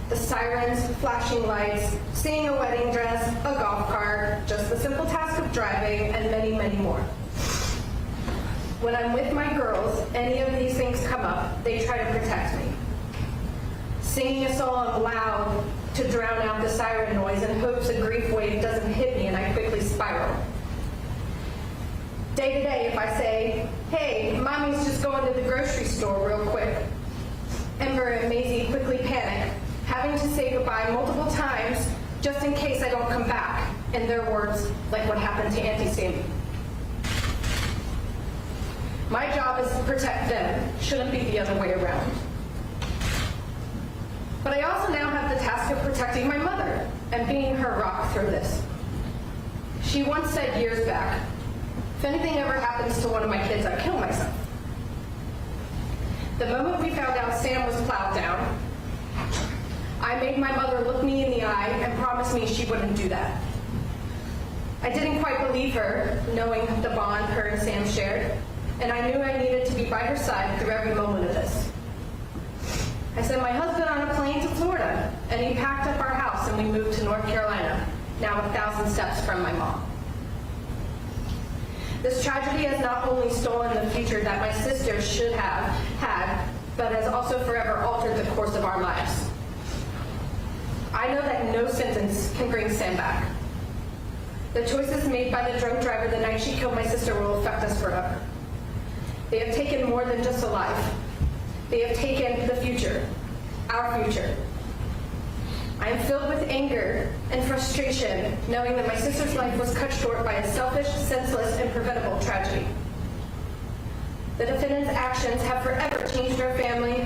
The sirens, flashing lights, seeing a wedding dress, a golf cart, just the simple task of driving, and many, many more. When I'm with my girls, any of these things come up, they try to protect me. Singing a song loud to drown out the siren noise in hopes a grief wave doesn't hit me and I quickly spiral. Day to day, if I say, hey, mommy's just going to the grocery store real quick, Amber and Maisie quickly panic, having to say goodbye multiple times just in case I don't come back, in their words, like what happened to Auntie Sammy. My job is to protect them, shouldn't be the other way around. But I also now have the task of protecting my mother and being her rock through this. She once said years back, if anything ever happens to one of my kids, I'd kill myself. The moment we found out Sam was plowed down, I made my mother look me in the eye and promise me she wouldn't do that. I didn't quite believe her, knowing the bond her and Sam shared, and I knew I needed to be by her side through every moment of this. I sent my husband on a plane to Florida, and he packed up our house and we moved to North Carolina, now 1,000 steps from my mom. This tragedy has not only stolen the future that my sister should have had, but has also forever altered the course of our lives. I know that no sentence can bring Sam back. The choices made by the drunk driver the night she killed my sister will affect us forever. They have taken more than just a life. They have taken the future, our future. I am filled with anger and frustration knowing that my sister's life was cut short by a selfish, senseless, and preventable tragedy. The defendant's actions have forever changed our family,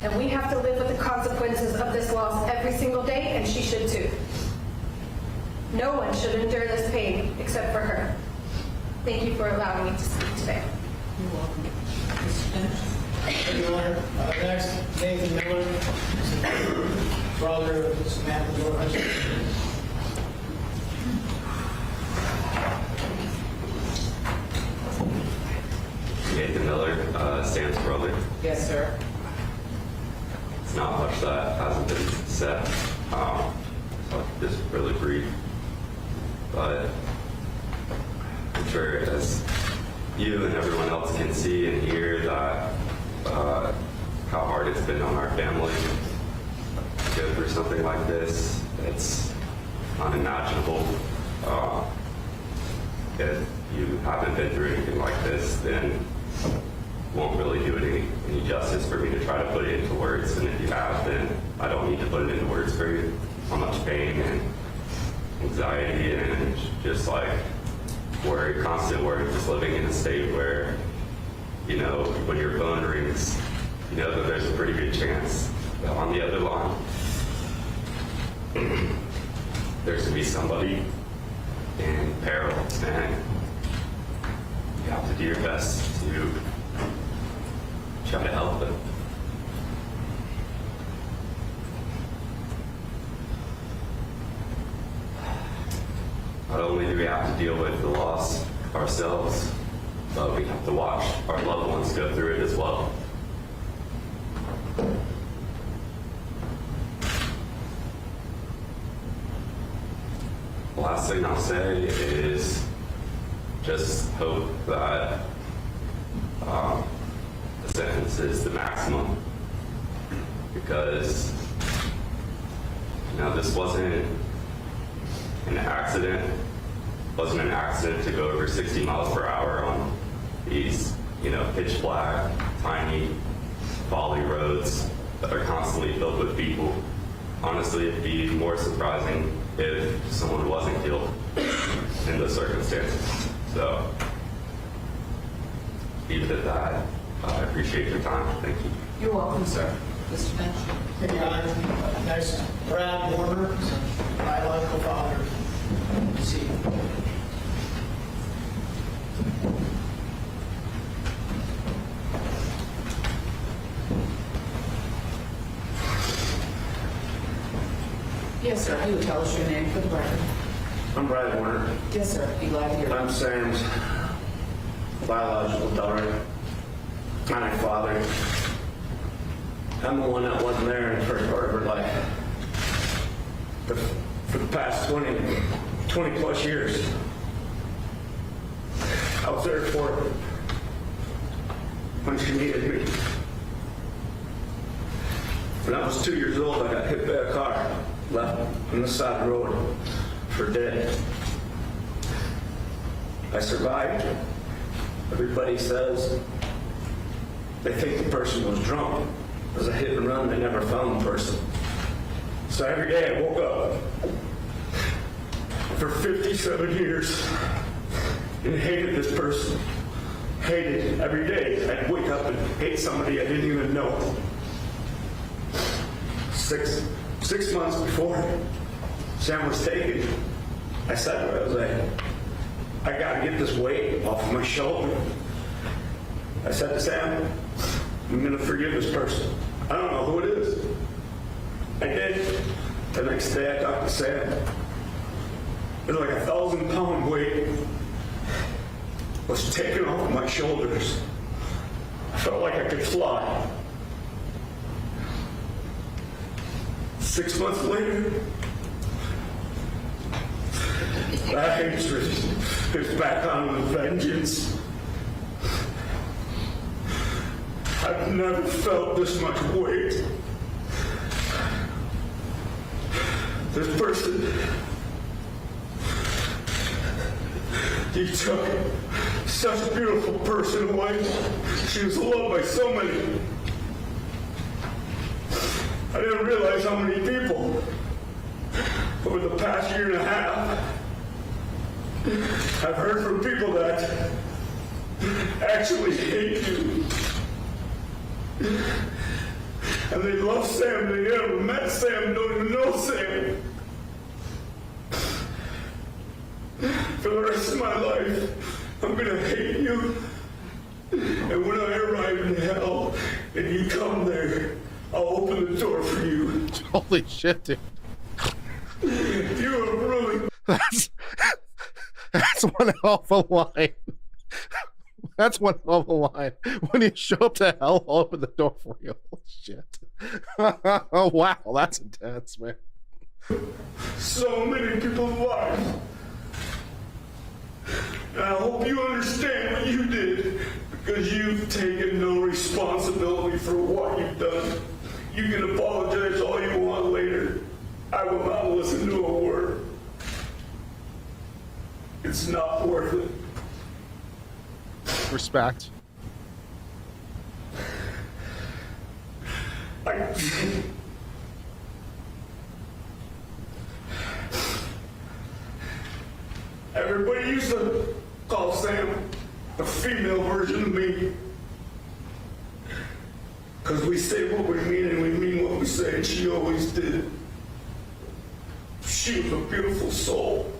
and we have to live with the consequences of this loss every single day, and she should too. No one should endure this pain except for her. Thank you for allowing me to speak today. You're welcome. Thank you, Your Honor. Next, Nathan Miller, brother of Samantha George. Nathan Miller, Sam's brother. Yes, sir. It's not much that hasn't been said, so I'll just really brief. But I'm sure as you and everyone else can see and hear that how hard it's been on our family to go through something like this. It's unimaginable. If you haven't been through anything like this, then it won't really do it any justice for me to try to put it into words. And if you have, then I don't need to put it into words for you. How much pain and anxiety and just like worry, constant worry, just living in a state where, you know, when your phone rings, you know that there's a pretty good chance that on the other line, there's going to be somebody in peril, and you have to do your best to try to help them. Not only do we have to deal with the loss ourselves, but we have to watch our loved ones go through it as well. The last thing I'll say is just hope that the sentence is the maximum, because this wasn't an accident. Wasn't an accident to go over 60 miles per hour on these, pitch black, tiny, folly roads that are constantly filled with people. Honestly, it'd be more surprising if someone wasn't killed in those circumstances. So, leave it at that. I appreciate your time. Thank you. You're welcome, sir. Mr. Bench. Hey, nice. Brad Warner, biological father. See. Yes, sir. You would tell us your name for the record. I'm Brad Warner. Yes, sir. Be glad to hear it. I'm Sam's biological daughter. I'm my father. I'm the one that wasn't there in the first part of her life. For the past 20 plus years, I was there for her when she needed me. When I was 2 years old, I got hit by a car, left on the side of the road for dead. I survived. Everybody says they think the person was drunk. It was a hit and run. They never found the person. So every day I woke up for 57 years and hated this person. Hated every day. I'd wake up and hate somebody I didn't even know. Six months before Sam was taken, I said to her, I was like, I gotta get this weight off of my shoulder. I said to Sam, I'm gonna forgive this person. I don't know who it is. I did. The next day I talked to Sam. It was like 1,000-pound weight was taken off of my shoulders. I felt like I could fly. 6 months later, that hatred is back on with vengeance. I've never felt this much weight. This person, he took such a beautiful person away. She was loved by so many. I didn't realize how many people over the past year and a half I've heard from people that actually hate you. And they love Sam, they never met Sam, don't even know Sam. For the rest of my life, I'm gonna hate you. And when I arrive in hell and you come there, I'll open the door for you. Holy shit, dude. You are really... That's one hell of a line. That's one hell of a line. When you show up to hell, I'll open the door for you. Holy shit. Oh, wow. That's intense, man. So many people's lives. And I hope you understand what you did, because you've taken no responsibility for what you've done. You can apologize all you want later. I will not listen to a word. It's not worth it. Respect. Everybody used to call Sam the female version of me. Because we say what we mean and we mean what we say, and she always did. She was a beautiful soul.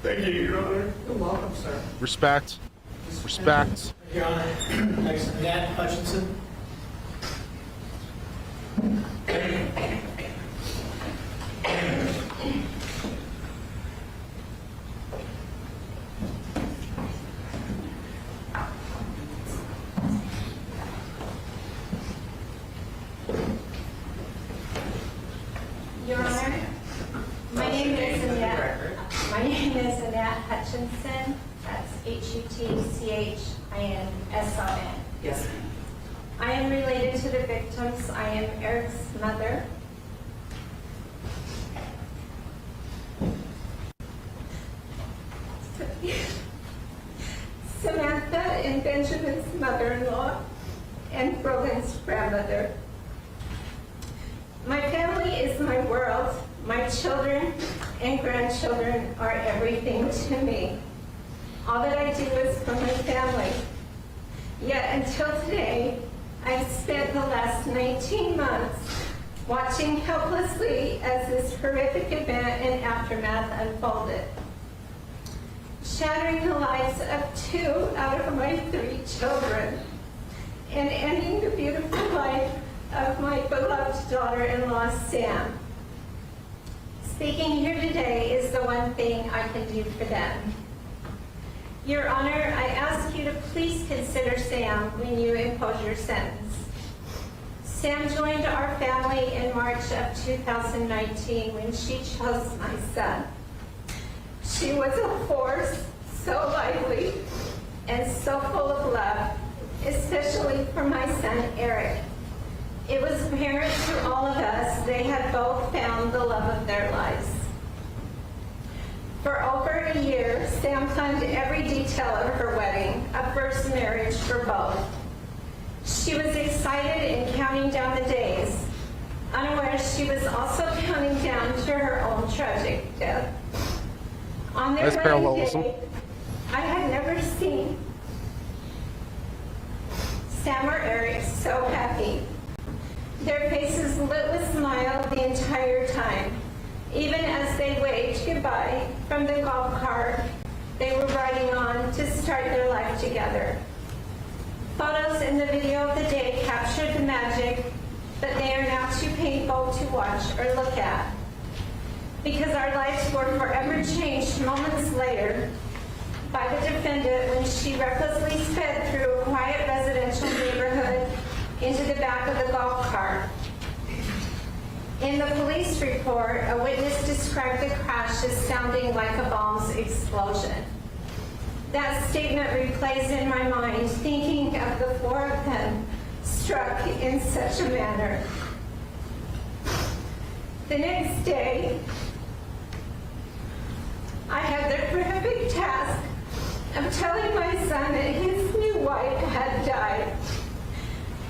Thank you, Your Honor. You're welcome, sir. Respect. Respect. Your Honor. Next, Annette Hutchinson. Your Honor, my name is Annette. My name is Annette Hutchinson. That's Hutchinson. Yes. I am related to the victims. I am Eric's mother. Samantha and Benjamin's mother-in-law and Roland's grandmother. My family is my world. My children and grandchildren are everything to me. All that I do is for my family. Yet until today, I've spent the last 19 months watching helplessly as this horrific event and aftermath unfolded, shattering the lives of 2 out of my 3 children and ending the beautiful life of my beloved daughter-in-law, Sam. Speaking here today is the one thing I can do for them. Your Honor, I ask you to please consider Sam when you impose your sentence. Sam joined our family in March of 2019 when she chose my son. She was a force, so lively and so full of love, especially for my son, Eric. It was apparent to all of us they had both found the love of their lives. For over a year, Sam planned every detail of her wedding, a first marriage for both. She was excited and counting down the days, unaware she was also counting down to her own tragic death. On their wedding day, I had never seen Sam or Eric so happy. Their faces lit with smiles the entire time. Even as they waved goodbye from the golf cart they were riding on to start their life together. Photos in the video of the day captured the magic, but they are now too painful to watch or look at. Because our lives were forever changed moments later by the defendant when she recklessly sped through a quiet residential neighborhood into the back of the golf cart. In the police report, a witness described the crash as sounding like a bomb's explosion. That statement replays in my mind, thinking of the 4 of them struck in such a manner. The next day, I had the horrific task of telling my son that his new wife had died.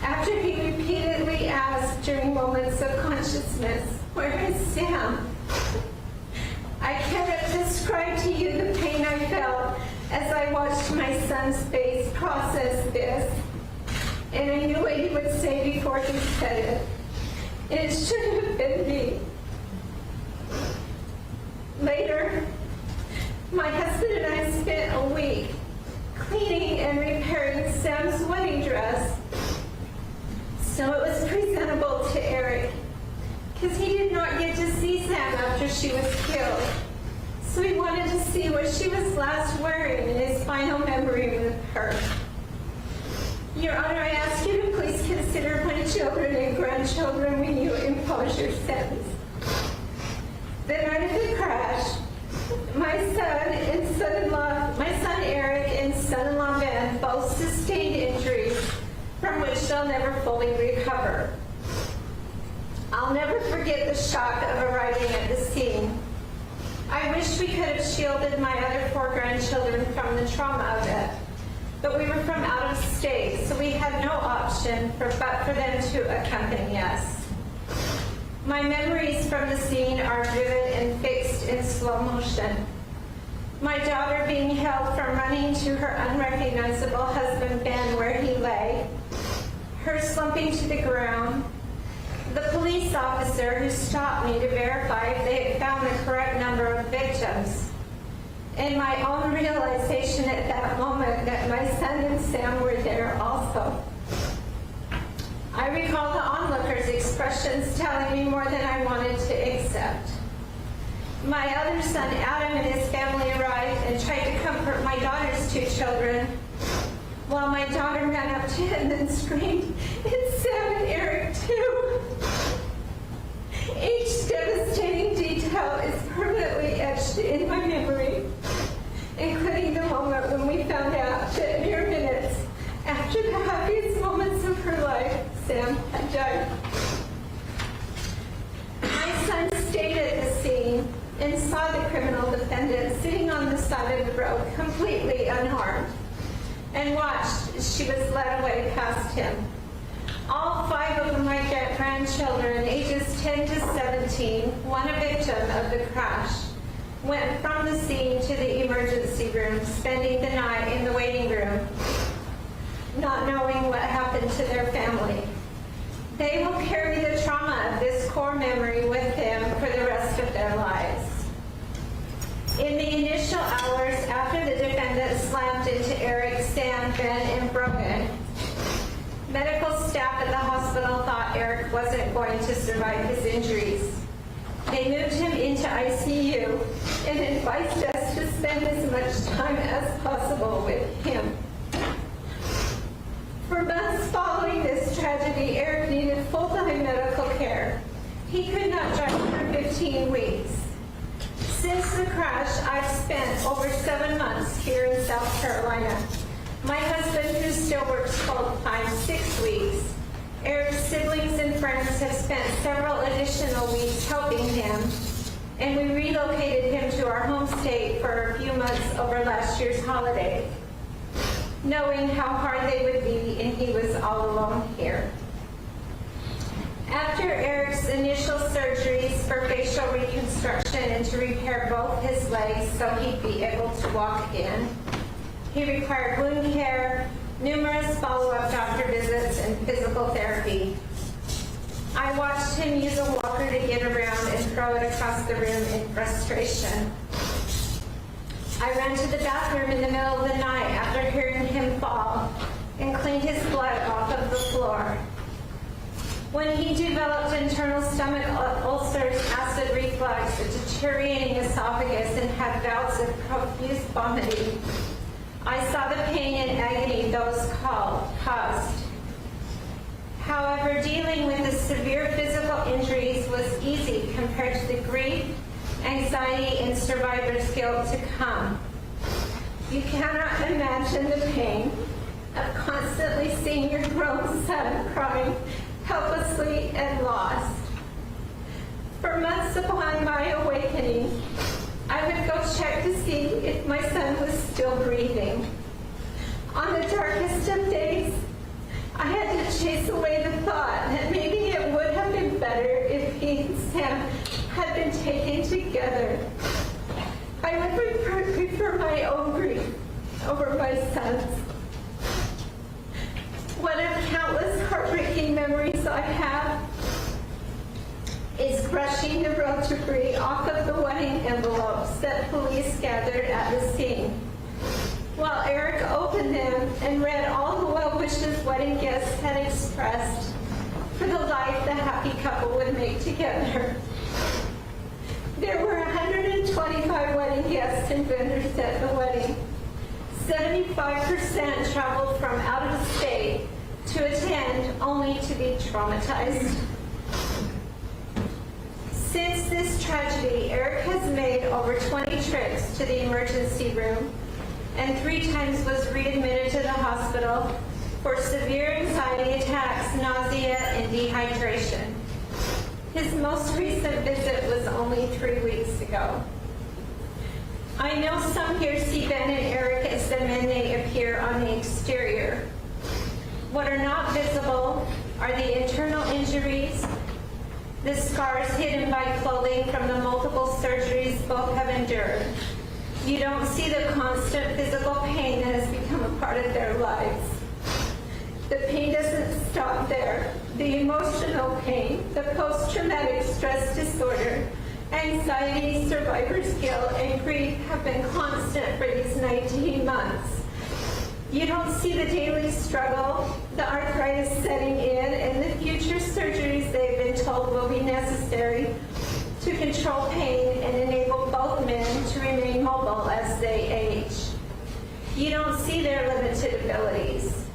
After he repeatedly asked during moments of consciousness, "Where is Sam?" I cannot describe to you the pain I felt as I watched my son's face process this. And I knew what he would say before he said it. It should have been me. Later, my husband and I spent a week cleaning and repairing Sam's wedding dress so it was presentable to Eric, because he did not get to see Sam after she was killed. So he wanted to see what she was last wearing in his final memory with her. Your Honor, I ask you to please consider my children and grandchildren when you impose your sentence. The night of the crash, my son Eric and son-in-law Ben both sustained injuries from which they'll never fully recover. I'll never forget the shock of arriving at the scene. I wish we could have shielded my other 4 grandchildren from the trauma of it, but we were from out of state, so we had no option but for them to accompany us. My memories from the scene are vivid and fixed in slow motion. My daughter being held from running to her unrecognizable husband Ben where he lay, her slumping to the ground, the police officer who stopped me to verify if they had found the correct number of victims, and my own realization at that moment that my son son and Sam were there also. I recall the onlookers' expressions telling me more than I wanted to accept. My other son, Adam, and his family arrived and tried to comfort my daughter's two children, while my daughter ran up to him and screamed, "It's Sam and Eric too." Each devastating detail is permanently etched in my memory, including the moment when we found out that mere minutes after the happiest moments of her life, Sam had died. My son stayed at the scene and saw the criminal defendant sitting on the side of the road completely unharmed, and watched as she was led away past him. All 5 of my grandchildren, ages 10 to 17, one a victim of the crash, went from the scene to the emergency room, spending the night in the waiting room, not knowing what happened to their family. They will carry the trauma of this core memory with them for the rest of their lives. In the initial hours after the defendant slammed into Eric, Sam, Ben, and Brogan, medical staff at the hospital thought Eric wasn't going to survive his injuries. They moved him into ICU and advised us to spend as much time as possible with him. For months following this tragedy, Eric needed full-time medical care. He could not drive for 15 weeks. Since the crash, I've spent over 7 months here in South Carolina. My husband, who still works full-time, 6 weeks. Eric's siblings and friends have spent several additional weeks helping him, and we relocated him to our home state for a few months over last year's holiday, knowing how hard they would be, and he was all alone here. After Eric's initial surgeries for facial reconstruction and to repair both his legs so he'd be able to walk again, he required wound care, numerous follow-up doctor visits, and physical therapy. I watched him use a walker to get around and throw it across the room in frustration. I ran to the bathroom in the middle of the night after hearing him fall and cleaned his blood off of the floor. When he developed internal stomach ulcers, acid reflux, a deteriorating esophagus, and had bouts of profuse vomiting, I saw the pain and agony those caused. However, dealing with the severe physical injuries was easy compared to the grief, anxiety, and survivor's guilt to come. You cannot imagine the pain of constantly seeing your grown son crying helplessly and lost. For months upon my awakening, I would go check to see if my son was still breathing. On the darkest of days, I had to chase away the thought that maybe it would have been better if he and Sam had been taken together. I would prefer my own grief over my son's. One of countless heartbreaking memories I have is brushing the road debris off of the wedding envelopes that police gathered at the scene. While Eric opened them and read all the well wishes wedding guests had expressed for the life the happy couple would make together. There were 125 wedding guests and vendors at the wedding. 75% traveled from out of state to attend only to be traumatized. Since this tragedy, Eric has made over 20 trips to the emergency room and 3 times was readmitted to the hospital for severe anxiety attacks, nausea, and dehydration. His most recent visit was only 3 weeks ago. I know some here see Ben and Eric as the men they appear on the exterior. What are not visible are the internal injuries, the scars hidden by clothing from the multiple surgeries both have endured. You don't see the constant physical pain that has become a part of their lives. The pain doesn't stop there. The emotional pain, the post-traumatic stress disorder, anxiety, survivor's guilt, and grief have been constant for these 19 months. You don't see the daily struggle, the arthritis setting in, and the future surgeries they've been told will be necessary to control pain and enable both men to remain mobile as they age. You don't see their limited abilities.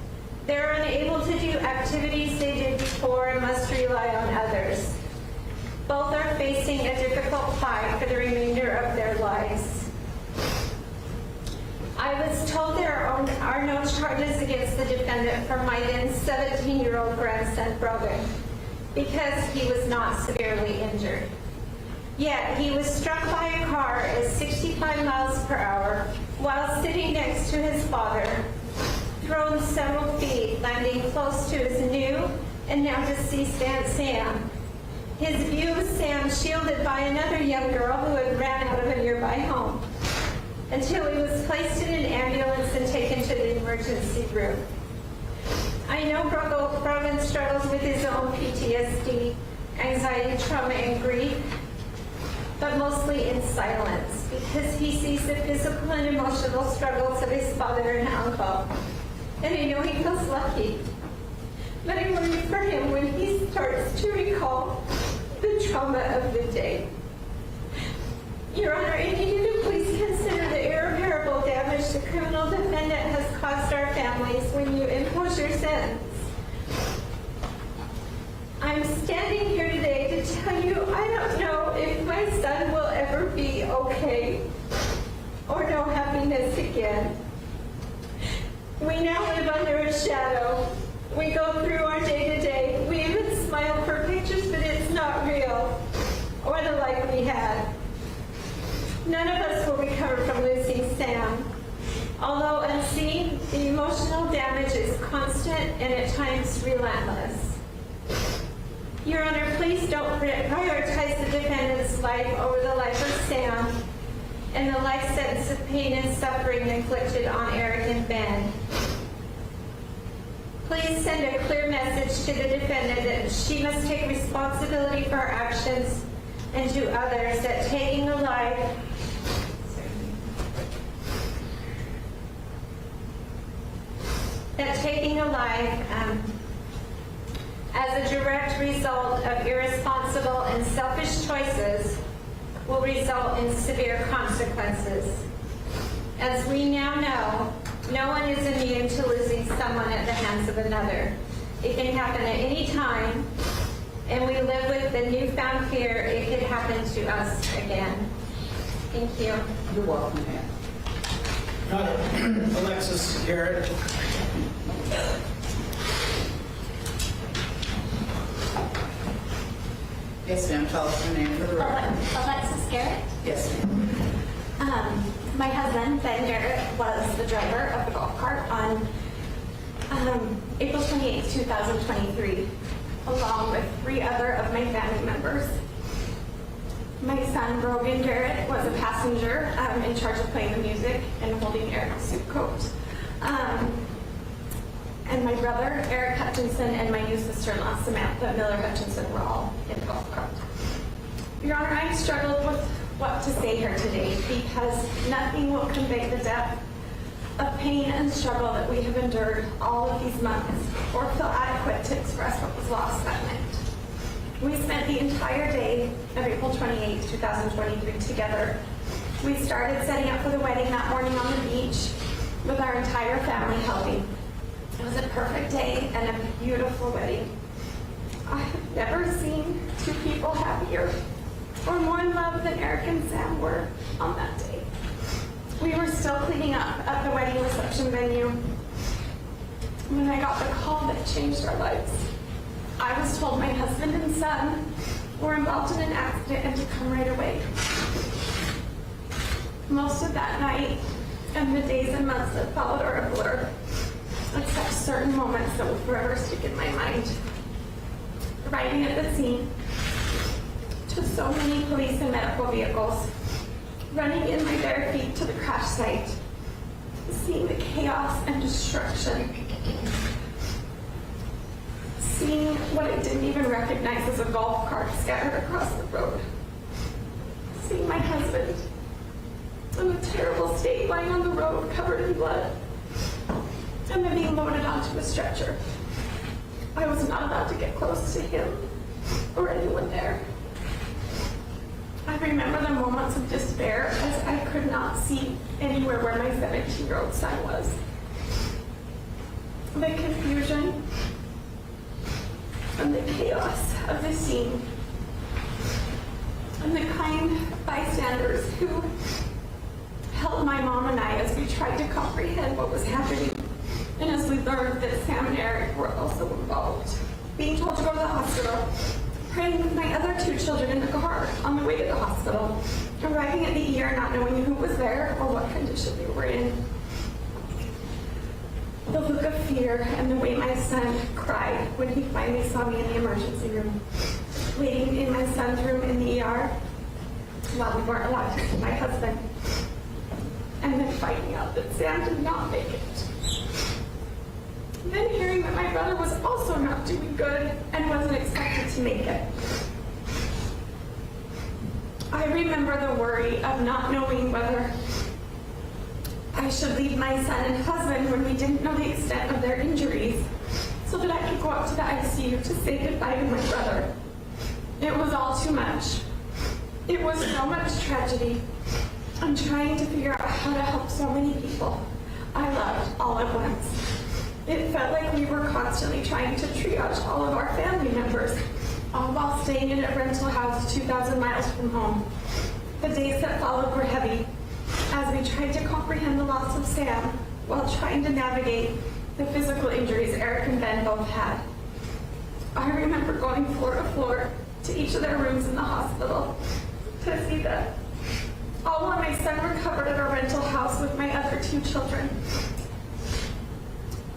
They're unable to do activities they did before and must rely on others. Both are facing a difficult fight for the remainder of their lives. I was told there are no charges against the defendant for my then 17-year-old grandson, Brogan, because he was not severely injured. Yet he was struck by a car at 65 miles per hour while sitting next to his father, thrown several feet, landing close to his new and now deceased Aunt Sam. His view of Sam shielded by another young girl who had ran out of a nearby home, until he was placed in an ambulance and taken to the emergency room. I know Brogan struggles with his own PTSD, anxiety, trauma, and grief, but mostly in silence, because he sees the physical and emotional struggles of his father and uncle. And I know he feels lucky. But I worry for him when he starts to recall the trauma of the day. Your Honor, I need you to please consider the irreparable damage the criminal defendant has caused our families when you impose your sentence. I'm standing here today to tell you I don't know if my son will ever be okay or know happiness again. We now live under a shadow. We go through our day-to-day. We even smile for pictures, but it's not real or the life we had. None of us will recover from losing Sam. Although unseen, the emotional damage is constant and at times relentless. Your Honor, please don't prioritize the defendant's life over the life of Sam and the life sentence of pain and suffering inflicted on Eric and Ben. Please send a clear message to the defendant that she must take responsibility for her actions, and to others that taking a life as a direct result of irresponsible and selfish choices will result in severe consequences. As we now know, no one is immune to losing someone at the hands of another. It can happen at any time, and we live with the newfound fear it could happen to us again. Thank you. You're welcome, ma'am. Alexis Garrett. Yes, ma'am. Tell us your name for the record. Alexis Garrett. Yes, ma'am. My husband, Ben Garrett, was the driver of the golf cart on April 28, 2023, along with 3 other of my family members. My son, Brogan Garrett, was a passenger in charge of playing the music and holding Eric's suit coat. And my brother, Eric Hutchinson, and my new sister-in-law, Samantha Miller Hutchinson, were all in the golf cart. Your Honor, I've struggled with what to say here today because nothing will convey the depth of pain and struggle that we have endured all of these months or feel adequate to express what was lost that night. We spent the entire day of April 28, 2023 together. We started setting up for the wedding that morning on the beach with our entire family helping. It was a perfect day and a beautiful wedding. I have never seen 2 people happier or more in love than Eric and Sam were on that day. We were still cleaning up at the wedding reception venue when I got the call that changed our lives. I was told my husband and son were involved in an accident and to come right away. Most of that night and the days and months that followed are a blur, except certain moments that will forever stick in my mind. Arriving at the scene, to so many police and medical vehicles, running in my bare feet to the crash site, seeing the chaos and destruction, seeing what I didn't even recognize as a golf cart scattered across the road, seeing my husband in a terrible state lying on the road covered in blood, and then being loaded onto a stretcher. I was not allowed to get close to him or anyone there. I remember the moments of despair as I could not see anywhere where my 17-year-old son was. The confusion and the chaos of the scene, and the kind bystanders who held my mom and I as we tried to comprehend what was happening, and as we learned that Sam and Eric were also involved. Being told to go to the hospital, praying with my other 2 children in the car on the way to the hospital, arriving at the ER not knowing who was there or what condition they were in. The look of fear and the way my son cried when he finally saw me in the emergency room, waiting in my son's room in the ER while we weren't allowed to see my husband, and then finding out that Sam did not make it. Then hearing that my brother was also not doing good and wasn't expected to make it. I remember the worry of not knowing whether I should leave my son and husband when we didn't know the extent of their injuries so that I could go up to the ICU to say goodbye to my brother. It was all too much. It was so much tragedy. I'm trying to figure out how to help so many people I loved all at once. It felt like we were constantly trying to triage all of our family members, all while staying in a rental house 2,000 miles from home. The days that followed were heavy, as we tried to comprehend the loss of Sam while trying to navigate the physical injuries Eric and Ben both had. I remember going floor to floor to each of their rooms in the hospital to see them, all while my son recovered at our rental house with my other 2 children.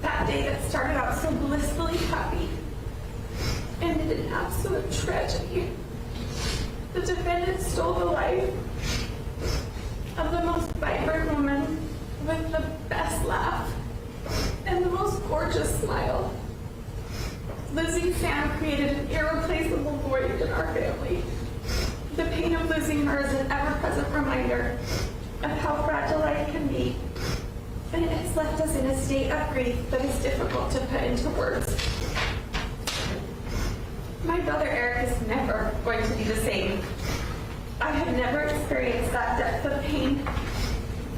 That day that started out so blissfully happy ended in absolute tragedy. The defendant stole the life of the most vibrant woman with the best laugh and the most gorgeous smile. Losing Sam created an irreplaceable void in our family. The pain of losing her is an ever-present reminder of how fragile life can be, and it has left us in a state of grief that is difficult to put into words. My brother Eric is never going to be the same. I have never experienced that depth of pain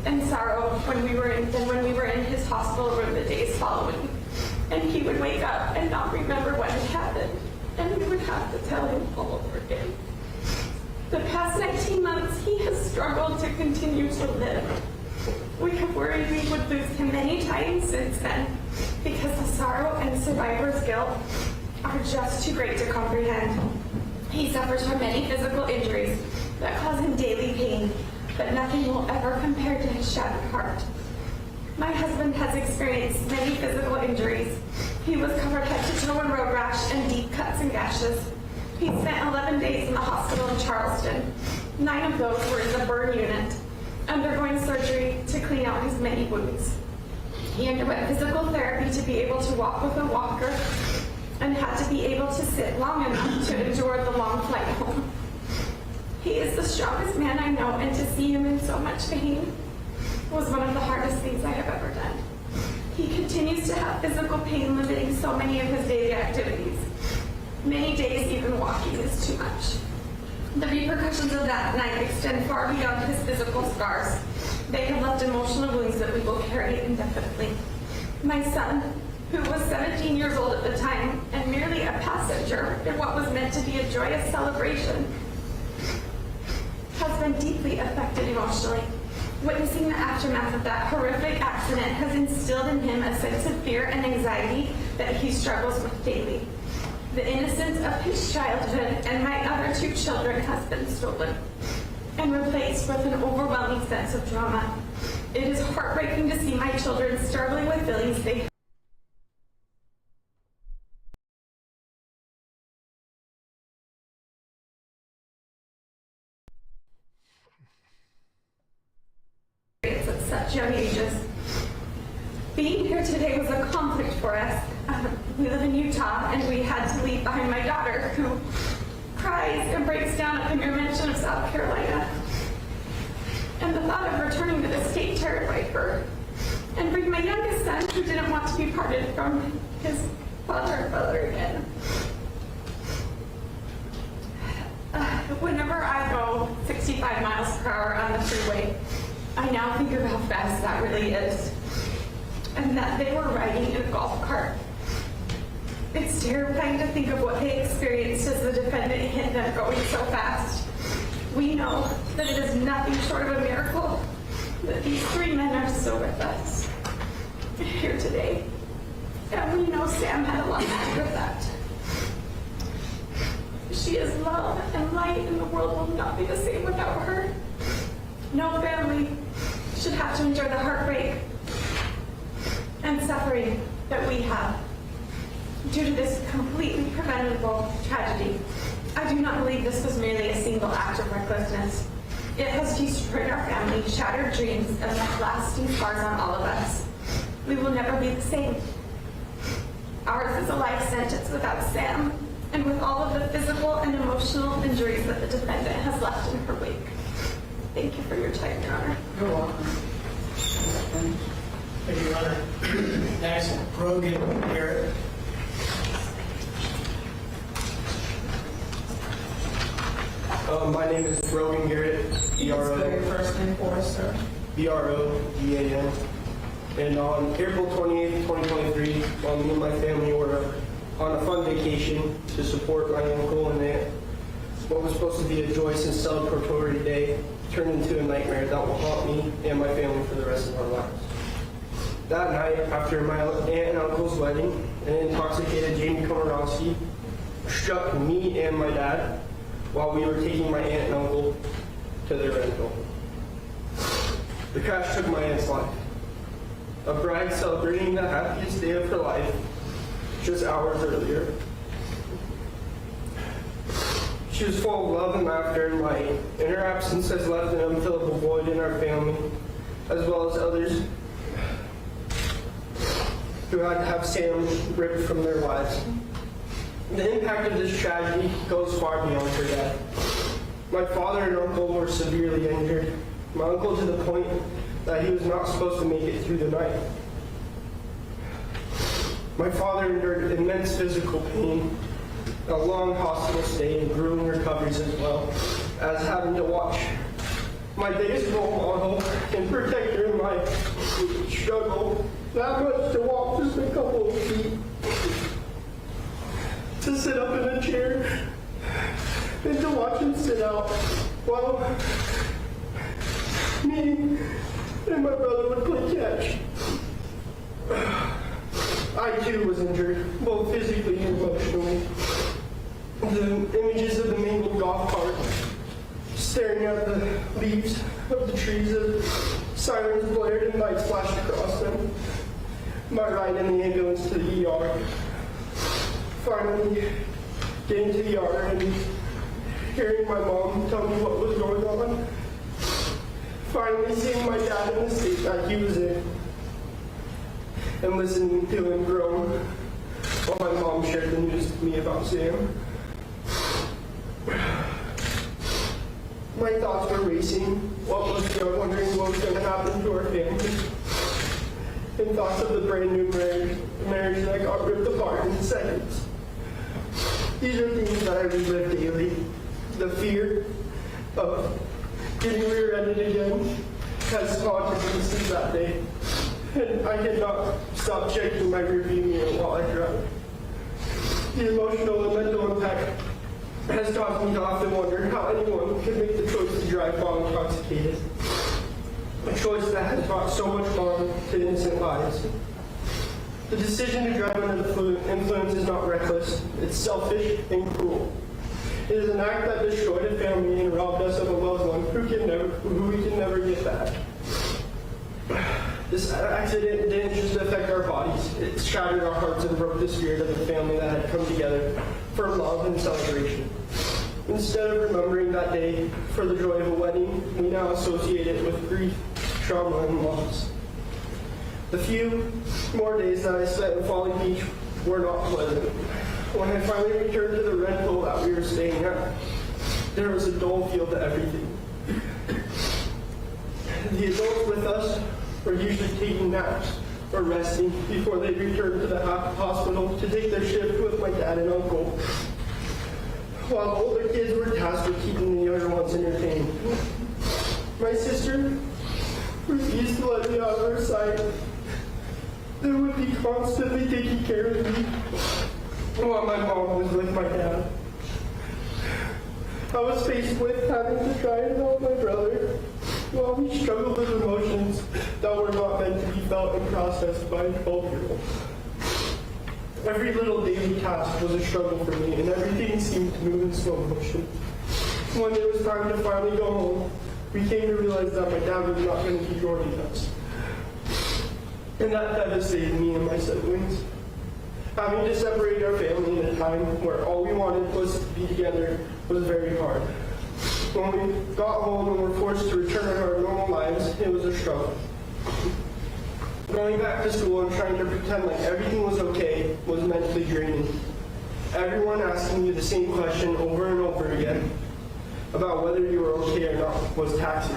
and sorrow when we were in his hospital room the days following. And he would wake up and not remember what had happened, and we would have to tell him all over again. The past 19 months, he has struggled to continue to live. We have worried we would lose him many times since then, because the sorrow and survivor's guilt are just too great to comprehend. He suffers from many physical injuries that cause him daily pain, but nothing will ever compare to his shattered heart. My husband has experienced many physical injuries. He was covered head to toe in road rash and deep cuts and gashes. He spent 11 days in the hospital in Charleston. 9 of those were in the burn unit, undergoing surgery to clean out his many wounds. He underwent physical therapy to be able to walk with a walker and had to be able to sit long enough to endure the long flight home. He is the strongest man I know, and to see him in so much pain was one of the hardest things I have ever done. He continues to have physical pain limiting so many of his daily activities. Many days even walking is too much. The repercussions of that night extend far beyond his physical scars. They have left emotional wounds that we will carry indefinitely. My son, who was 17 years old at the time and merely a passenger in what was meant to be a joyous celebration, has been deeply affected emotionally. Witnessing the aftermath of that horrific accident has instilled in him a sense of fear and anxiety that he struggles with daily. The innocence of his childhood and my other 2 children has been stolen and replaced with an overwhelming sense of trauma. It is heartbreaking to see my children struggling with feelings they at such young ages. Being here today was a conflict for us. We live in Utah, and we had to leave behind my daughter, who cries and breaks down at the mere mention of South Carolina. And the thought of returning to the state terrified her. and bring my youngest son, who didn't want to be parted from his father and brother again. Whenever I go 65 miles per hour on the freeway, I now think of how fast that really is, and that they were riding in a golf cart. It's terrifying to think of what they experienced as the defendant hit them going so fast. We know that it is nothing short of a miracle that these three men are still with us here today. And we know Sam had a lot to do with that. She is love and light, and the world will not be the same without her. No family should have to endure the heartbreak and suffering that we have due to this completely preventable tragedy. I do not believe this was merely a single act of recklessness. It has destroyed our family, shattered dreams, and left lasting scars on all of us. We will never be the same. Ours is a life sentence without Sam, and with all of the physical and emotional injuries that the defendant has left in her wake. Thank you for your time, Your Honor. You're welcome. Thank you, Your Honor. Next, Brogan Garrett. My name is Brogan Garrett, First name for us, sir. B-R-O-G-A-N. And on April 28th, 2023, while me and my family were on a fun vacation to support my uncle and aunt, what was supposed to be a joyous and celebratory day turned into a nightmare that will haunt me and my family for the rest of our lives. That night, after my aunt and uncle's wedding, an intoxicated Jamie Komoroski struck me and my dad while we were taking my aunt and uncle to their rental. The crash took my aunt's life. A bride celebrating the happiest day of her life just hours earlier. She was full of love and laughter and light, and her absence has left an unfillable void in our family, as well as others who had to have Sam ripped from their lives. The impact of this tragedy goes far beyond her death. My father and uncle were severely injured, my uncle to the point that he was not supposed to make it through the night. My father endured immense physical pain, a long hospital stay, and grueling recoveries as well as having to watch my biggest role model and protector in my struggle that much to walk just a couple of feet, to sit up in a chair, and to watch him sit out while me and my brother would play catch. I too was injured, both physically and emotionally. The images of the mangled golf cart, staring at the leaves of the trees as sirens blared and lights flashed across them. My ride in the ambulance to the ER. Finally getting to the ER and hearing my mom tell me what was going on. Finally seeing my dad in the state that he was in, and listening to him groan while my mom shared the news with me about Sam. My thoughts were racing. Wondering what was going to happen to our family. And thoughts of the brand new marriage that got ripped apart in seconds. These are things that I relive daily. The fear of getting rear-ended again has haunted me since that day. And I did not stop checking my rearview mirror while I drive. The emotional and mental impact has caused me to often wonder how anyone could make the choice to drive while intoxicated. A choice that has brought so much harm to innocent lives. The decision to drive under the influence is not reckless, it's selfish and cruel. It is an act that destroyed a family and robbed us of a loved one who we can never get back. This accident didn't just affect our bodies, it shattered our hearts and broke the spirit of the family that had come together for love and celebration. Instead of remembering that day for the joy of a wedding, we now associate it with grief, trauma, and loss. The few more days that I spent in Folly Beach were not pleasant. When I finally returned to the rental that we were staying at, there was a dull feel to everything. The adults with us were usually taking naps or resting before they returned to the hospital to take their shift with my dad and uncle, while the older kids were tasked with keeping the younger ones entertained. My sister refused to let me out of her sight. They would be constantly taking care of me while my mom was with my dad. I was faced with having to try and help my brother while he struggled with emotions that were not meant to be felt and processed by a 12-year-old. Every little daily task was a struggle for me, and everything seemed to move in slow motion. When it was time to finally go home, we came to realize that my dad was not going to be joining us. And that devastated me and my siblings. Having to separate our family in a time where all we wanted was to be together was very hard. When we got home and were forced to return to our normal lives, it was a struggle. Going back to school and trying to pretend like everything was okay was mentally draining. Everyone asking you the same question over and over again about whether you were okay or not was taxing.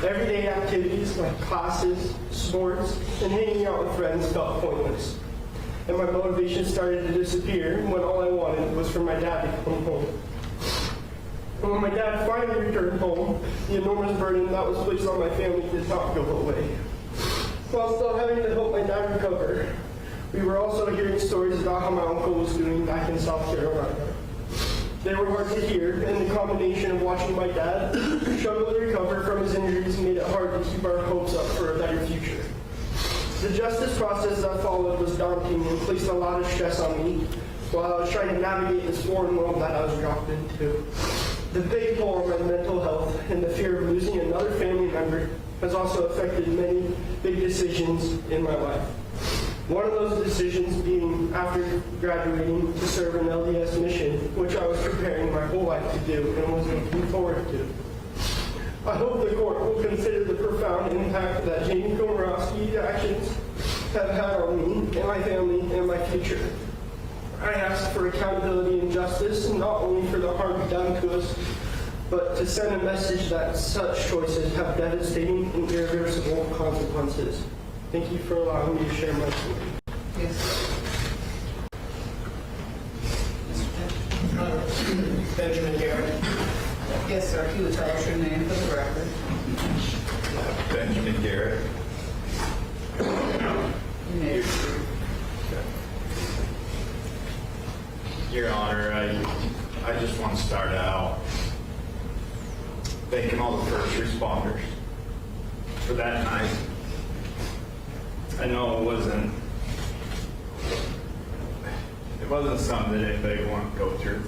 Everyday activities like classes, sports, and hanging out with friends felt pointless. And my motivation started to disappear when all I wanted was for my dad to come home. And when my dad finally returned home, the enormous burden that was placed on my family did not go away. While still having to help my dad recover, we were also hearing stories about how my uncle was doing back in South Carolina. They were hard to hear, and the combination of watching my dad struggle to recover from his injuries made it hard to keep our hopes up for a better future. The justice process that followed was daunting and placed a lot of stress on me while I was trying to navigate this foreign world that I was dropped into. The big toll on my mental health and the fear of losing another family member has also affected many big decisions in my life. One of those decisions being after graduating to serve an LDS mission, which I was preparing my whole life to do and was looking forward to. I hope the court will consider the profound impact that Jamie Komoroski's actions have had on me and my family and my future. I ask for accountability and justice, not only for the harm done to us, but to send a message that such choices have devastating and irreversible consequences. Thank you for allowing me to share my story. Yes. Benjamin Garrett. Yes, sir. If you would tell us your name for the record. Benjamin Garrett. You may proceed. Your Honor, I just want to start out thanking all the first responders for that night. I know it wasn't something that anybody wanted to go through.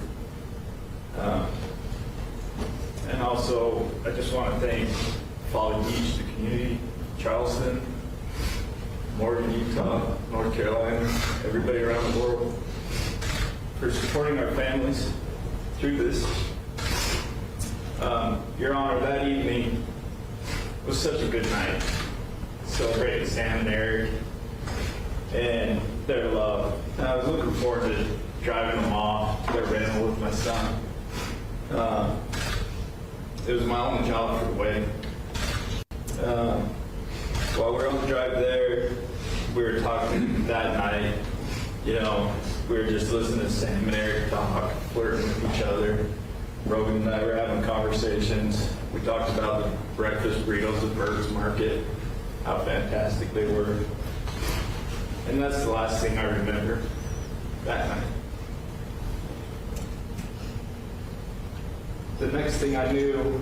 And also, I just want to thank Folly Beach, the community, Charleston, Morgan, Utah, North Carolina, everybody around the world for supporting our families through this. Your Honor, that evening was such a good night. Celebrating Sam and Eric and their love. And I was looking forward to driving them off to their rental with my son. It was my only job for the wedding. While we were on the drive there, we were talking that night. You know, we were just listening to Sam and Eric talk, flirting with each other. Rogan and I were having conversations. We talked about the breakfast burritos at Bird's Market, how fantastic they were. And that's the last thing I remember that night. The next thing I knew,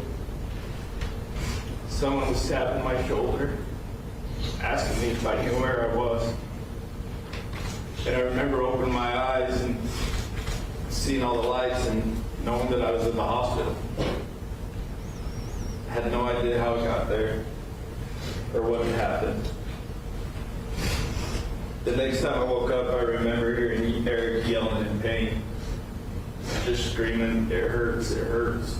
someone was tapping my shoulder, asking me if I knew where I was. And I remember opening my eyes and seeing all the lights and knowing that I was in the hospital. I had no idea how I got there or what had happened. The next time I woke up, I remember hearing Eric yelling in pain, just screaming, "It hurts, it hurts."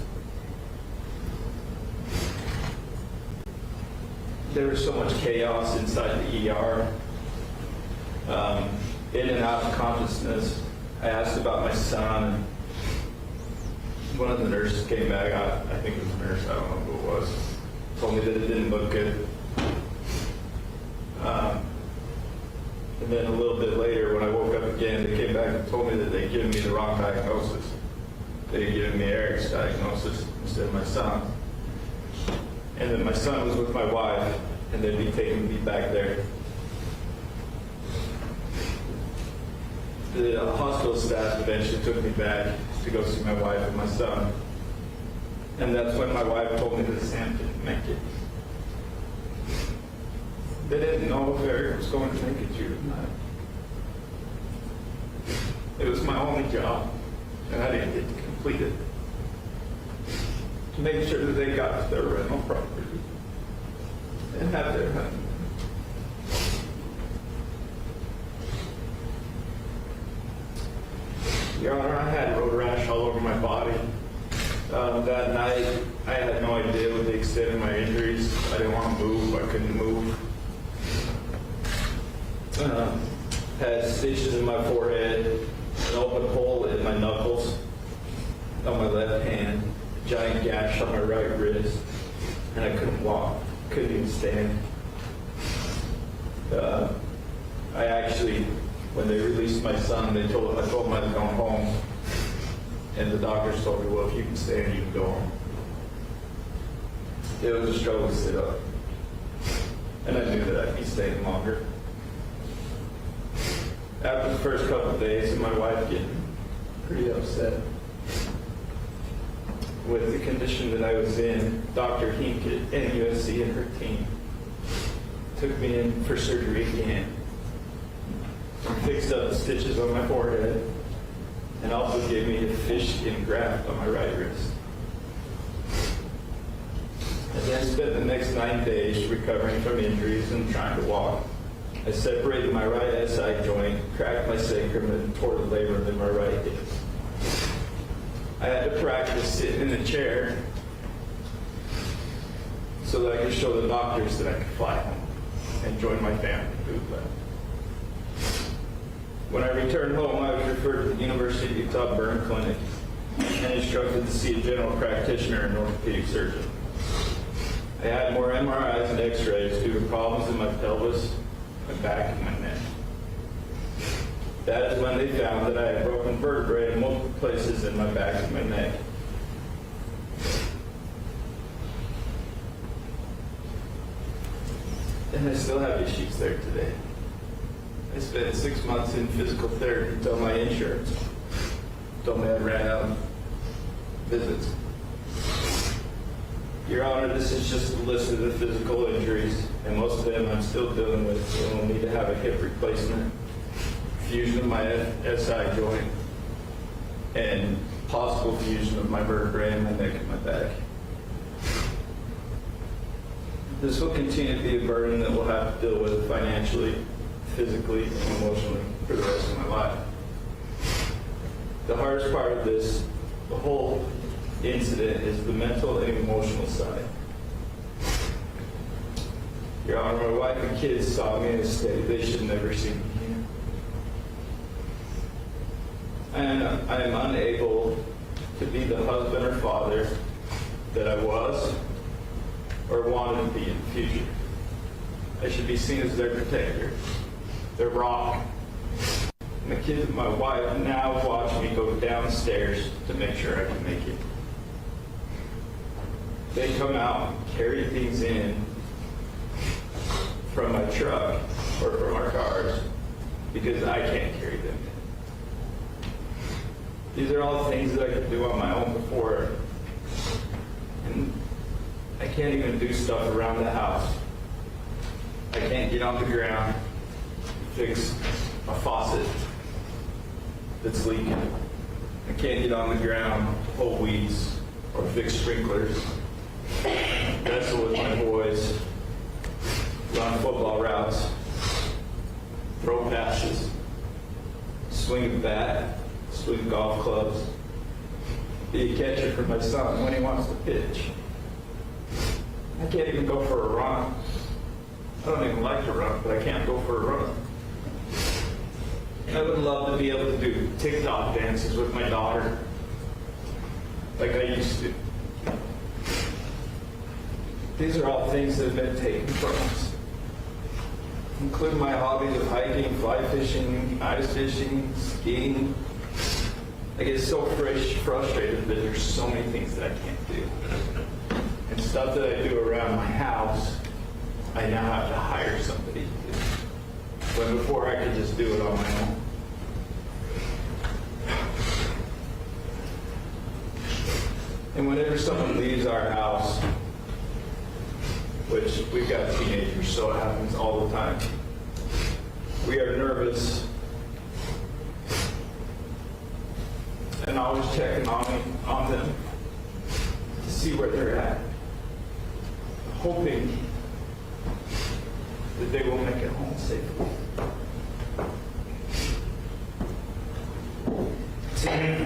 There was so much chaos inside the ER. In and out of consciousness. I asked about my son, and one of the nurses came back, I think it was a nurse, I don't know who it was, told me that it didn't look good. And then a little bit later, when I woke up again, they came back and told me that they'd given me the wrong diagnosis. They had given me Eric's diagnosis instead of my son. And that my son was with my wife, and they'd be taking me back there. The hospital staff eventually took me back to go see my wife and my son. And that's when my wife told me that Sam didn't make it. They didn't know if Eric was going to make it through tonight. It was my only job, and I didn't get to complete it. To make sure that they got to their rental property and have their honeymoon. Your Honor, I had road rash all over my body. That night, I had no idea what the extent of my injuries. I didn't want to move. I couldn't move. Had stitches in my forehead, an open hole in my knuckles, on my left hand, a giant gash on my right wrist, and I couldn't walk, couldn't even stand. I actually, when they released my son, I told them I was going home, and the doctors told me, well, if you can stand, you can go home. It was a struggle to sit up, and I knew that I'd be staying longer. After the first couple of days, and my wife getting pretty upset with the condition that I was in, Dr. Hink at NUSC and her team took me in for surgery again. Fixed up the stitches on my forehead and also gave me a fish skin graft on my right wrist. I then spent the next 9 days recovering from injuries and trying to walk. I separated my right SI joint, cracked my sacrum, and tore the labrum in my right hip. I had to practice sitting in the chair so that I could show the doctors that I could fly home and join my family who left. When I returned home, I was referred to the University of Utah Burn Clinic and instructed to see a general practitioner and orthopedic surgeon. I had more MRIs and x-rays due to problems in my pelvis, my back, and my neck. That is when they found that I had broken vertebrae in multiple places in my back and my neck. And I still have issues there today. I spent 6 months in physical therapy until my insurance told me I ran out of visits. Your Honor, this is just a list of the physical injuries, and most of them I'm still dealing with. So I'll need to have a hip replacement, fusion of my SI joint, and possible fusion of my vertebrae in my neck and my back. This will continue to be a burden that we'll have to deal with financially, physically, and emotionally for the rest of my life. The hardest part of this, the whole incident, is the mental and emotional side. Your Honor, my wife and kids saw me in a state they should never see me in. And I am unable to be the husband or father that I was or wanted to be in the future. I should be seen as their protector, their rock. And the kids and my wife now watch me go downstairs to make sure I can make it. They come out and carry things in from my truck or from our cars because I can't carry them in. These are all things that I could do on my own before. And I can't even do stuff around the house. I can't get on the ground, fix a faucet that's leaking. I can't get on the ground, pull weeds, or fix sprinklers. Wrestle with my boys, run football routes, throw passes, swing a bat, swing golf clubs, be a catcher for my son when he wants to pitch. I can't even go for a run. I don't even like to run, but I can't go for a run. I would love to be able to do TikTok dances with my daughter like I used to. These are all things that have been taken from us. including my hobbies of hiking, fly fishing, ice fishing, skiing. I get so frustrated that there's so many things that I can't do. And stuff that I do around my house, I now have to hire somebody to do. When before I could just do it on my own. And whenever someone leaves our house, which we've got teenagers, so it happens all the time, we are nervous and always checking on them to see where they're at, hoping that they will make it home safely.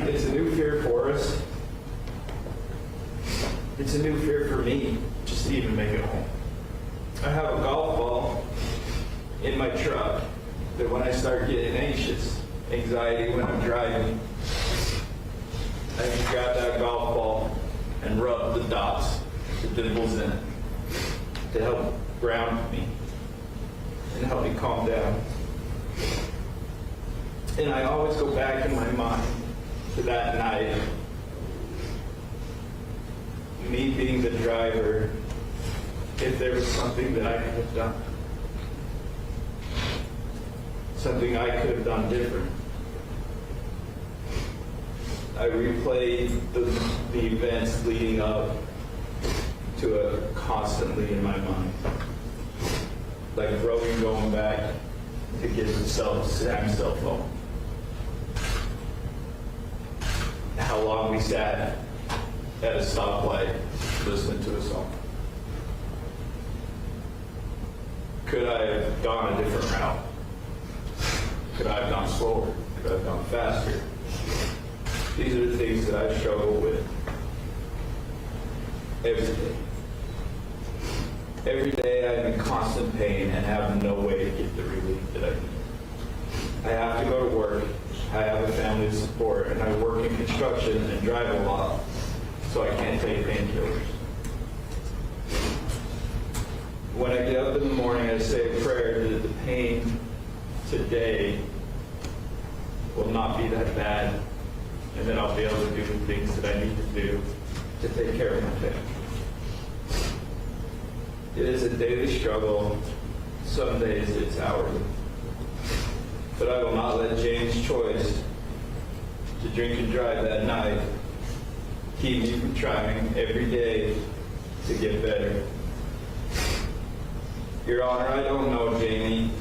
It's a new fear for us. It's a new fear for me, just to even make it home. I have a golf ball in my truck that when I start getting anxious, anxiety when I'm driving, I can grab that golf ball and rub the dots, the dimples in it, to help ground me and help me calm down. And I always go back in my mind to that night, me being the driver, if there was something that I could have done. Something I could have done different. I replayed the events leading up to it constantly in my mind. Like Rogan going back to get Sam's cell phone. How long we sat at a stoplight listening to a song. Could I have gone a different route? Could I have gone slower? Could I have gone faster? These are the things that I struggle with every day. Every day I'm in constant pain and have no way to get the relief that I need. I have to go to work. I have a family to support, and I work in construction and drive a lot, so I can't take painkillers. When I get up in the morning, I say a prayer that the pain today will not be that bad, and then I'll be able to do the things that I need to do to take care of my family. It is a daily struggle. Some days it's hourly. But I will not let James' choice to drink and drive that night keep me from trying every day to get better. Your Honor, I don't know Jamie.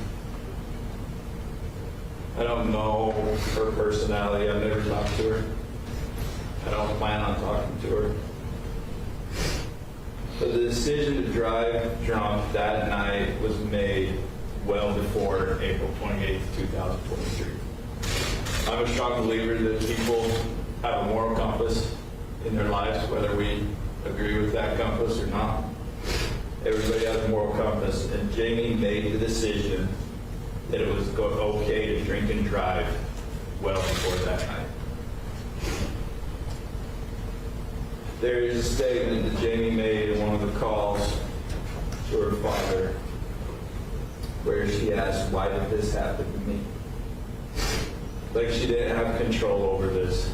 I don't know her personality. I've never talked to her. I don't plan on talking to her. But the decision to drive drunk that night was made well before April 28, 2023. I'm a strong believer that people have a moral compass in their lives, whether we agree with that compass or not. Everybody has a moral compass, and Jamie made the decision that it was okay to drink and drive well before that night. There is a statement that Jamie made in one of the calls to her father where she asked, "Why did this happen to me?" Like she didn't have control over this.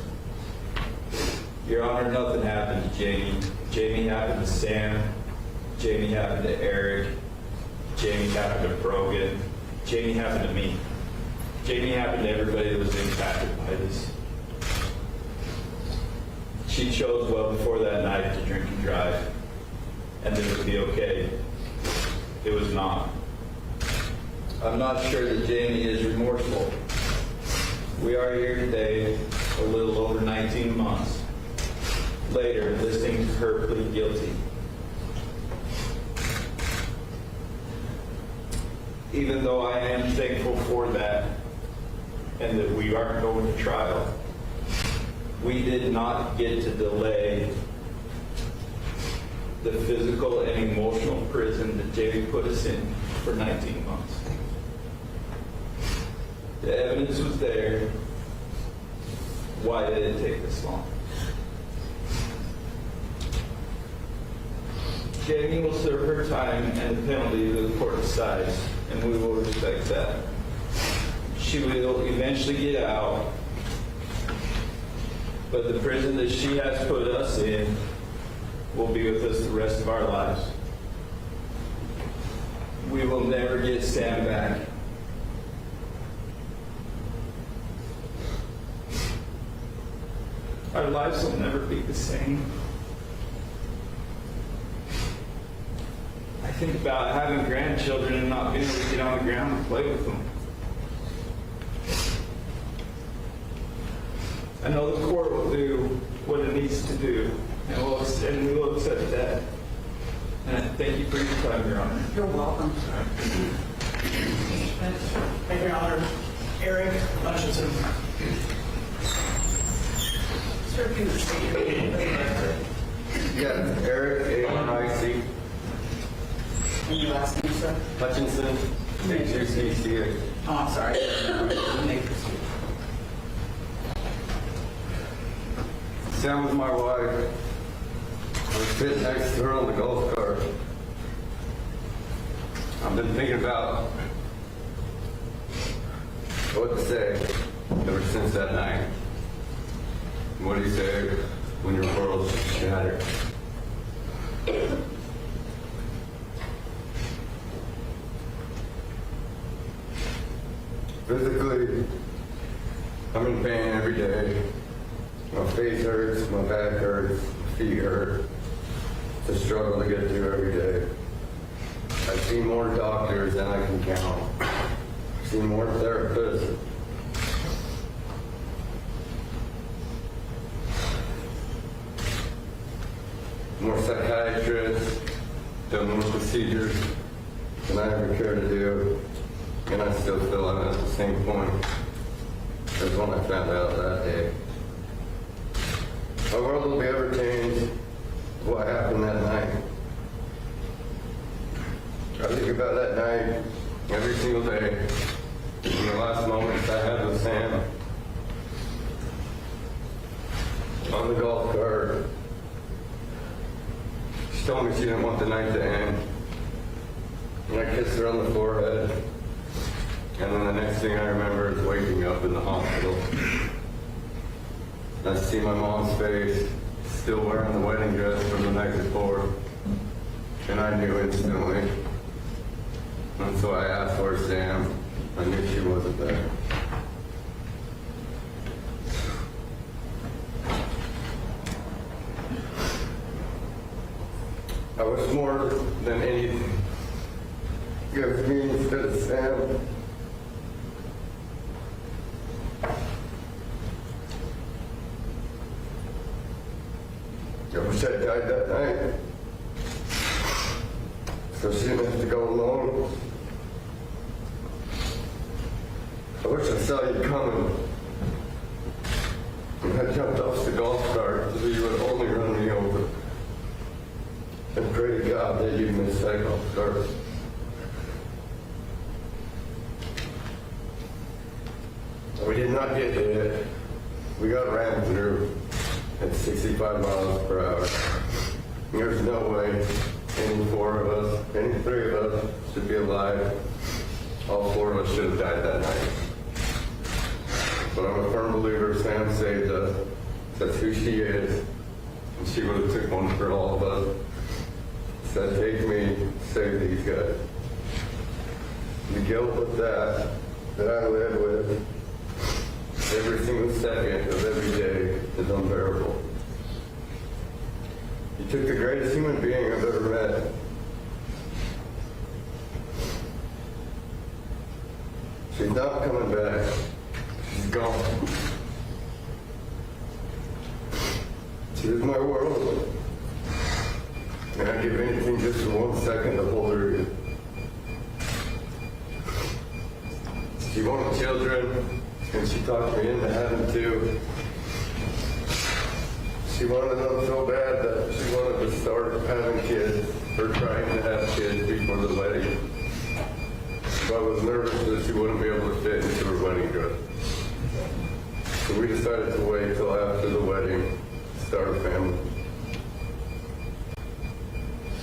Your Honor, nothing happened to Jamie. Jamie happened to Sam. Jamie happened to Eric. Jamie happened to Brogan. Jamie happened to me. Jamie happened to everybody that was impacted by this. She chose well before that night to drink and drive, and that it would be okay. It was not. I'm not sure that Jamie is remorseful. We are here today, a little over 19 months later, listening to her plead guilty. Even though I am thankful for that, and that we aren't going to trial, we did not get to delay the physical and emotional prison that Jamie put us in for 19 months. The evidence was there. Why did it take this long? Jamie will serve her time and the penalty that the court decides, and we will respect that. She will eventually get out, but the prison that she has put us in will be with us the rest of our lives. We will never get Sam back. Our lives will never be the same. I think about having grandchildren and not being able to get on the ground and play with them. I know the court will do what it needs to do, and we will accept that. And I thank you for your time, Your Honor. You're welcome. Thank you, Your Honor. Eric Hutchinson. Sir, can you state your name? Yeah, Eric, A-N-I-C. And your last name, sir? Hutchinson, H-U-C-C-A. Oh, I'm sorry. You may proceed. Sam was my wife. I was sitting next to her on the golf cart. I've been thinking about what to say ever since that night. What do you say when your world's shattered? Physically, I'm in pain every day. My face hurts, my back hurts, my feet hurt. It's a struggle to get through every day. I've seen more doctors than I can count. I've seen more therapists. More psychiatrists, done more procedures than I ever care to do. And I still feel I'm at the same point as when I found out that day. My world will be ever changed what happened that night. I think about that night every single day. In the last moments I had with Sam on the golf cart. She told me she didn't want the night to end. And I kissed her on the forehead. And then the next thing I remember is waking up in the hospital. I see my mom's face, still wearing the wedding dress from the night before. And I knew instantly. And so I asked for Sam. I knew she wasn't there. I was more than anything. It was me instead of Sam. I wish I died that night, so she didn't have to go alone. I wish I saw you coming. And I jumped off the golf cart so you would only run me over. And pray to God that you'd miss that golf cart. We did not get hit. We got rammed through at 65 miles per hour. There's no way any four of us, any three of us should be alive. All four of us should have died that night. But I'm a firm believer Sam saved us. That's who she is. And she would have took one for all of us. Said, take me, save these guys. The guilt of that I live with every single second of every day is unbearable. You took the greatest human being I've ever met. She's not coming back. She's gone. She was my world. And I'd give anything just for 1 second to hold her again. She wanted children. And she talked me into having two. She wanted them so bad that she wanted to start having kids, or trying to have kids before the wedding. So I was nervous that she wouldn't be able to fit into her wedding dress. So we decided to wait till after the wedding to start a family.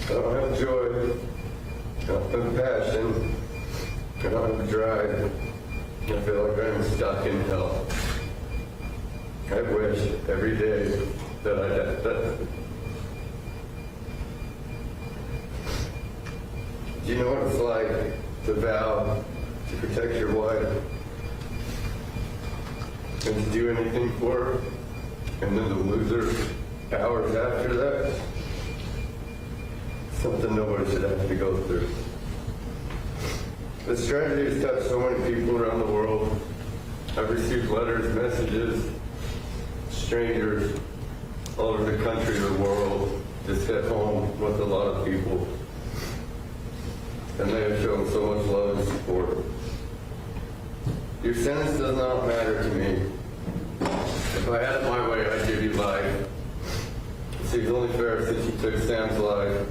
I don't have joy, I don't have passion, And on the drive, I feel like I'm stuck in hell. I wish every day that I had that. Do you know what it's like to vow to protect your wife and to do anything for her, and then to lose her hours after that? Something nobody should have to go through. This tragedy has touched so many people around the world. I've received letters, messages, strangers all over the country or world just hit home with a lot of people. And they have shown so much love and support. Your sentence does not matter to me. If I had it my way, I'd give you life. It seems only fair since you took Sam's life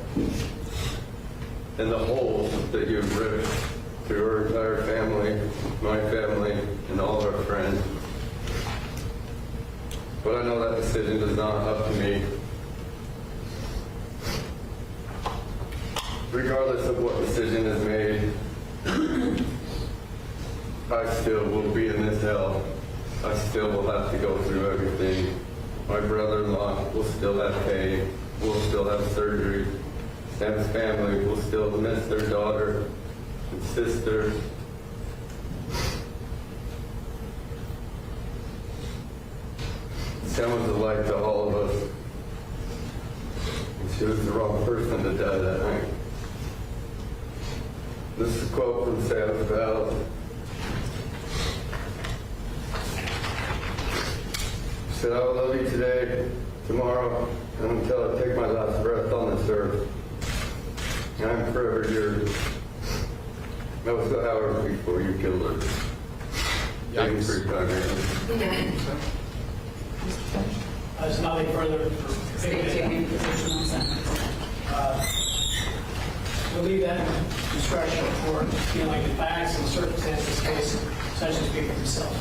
and the holes that you've ripped through her entire family, my family, and all of our friends. But I know that decision is not up to me. Regardless of what decision is made, I still will be in this hell. I still will have to go through everything. My brother-in-law will still have pain, will still have surgery. Sam's family will still miss their daughter and sister. Sam was a light to all of us. And she was the wrong person to die that night. This is a quote from Sam's vows. She said, I will love you today, tomorrow, and until I take my last breath on this earth. And I'm forever yours. That was the hours before you killed her. Thank you for your time, man. There's nothing further. We'll leave that discretion for dealing with facts and circumstances, case such as speak for himself.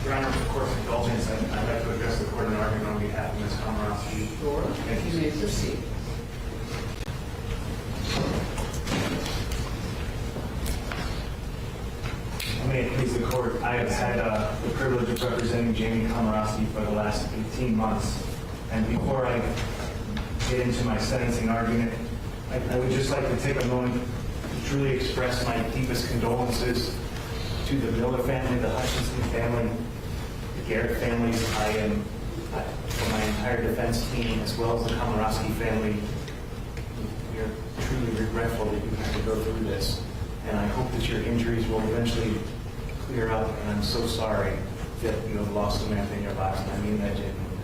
Your Honor, of course, indulgence, I'd like to address the court in argument on behalf of Ms. Komoroski. Sure, you may proceed. May it please the court, I have had the privilege of representing Jamie Komoroski for the last 18 months. And before I get into my sentencing argument, I would just like to take a moment to truly express my deepest condolences to the Miller family, the Hutchinson family, the Garrett families. For my entire defense team, as well as the Komoroski family, we are truly regretful that you have to go through this. And I hope that your injuries will eventually clear up, and I'm so sorry that you have lost Samantha in your lives, and I mean that genuinely.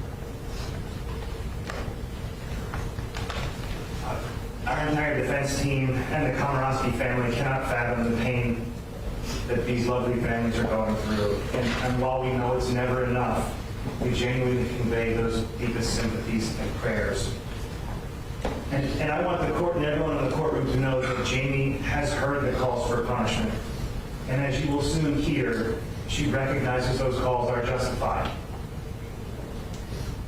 Our entire defense team and the Komoroski family cannot fathom the pain that these lovely families are going through. And while we know it's never enough, we genuinely convey those deepest sympathies and prayers. And I want the court and everyone in the courtroom to know that Jamie has heard the calls for punishment. And as you will soon hear, she recognizes those calls are justified.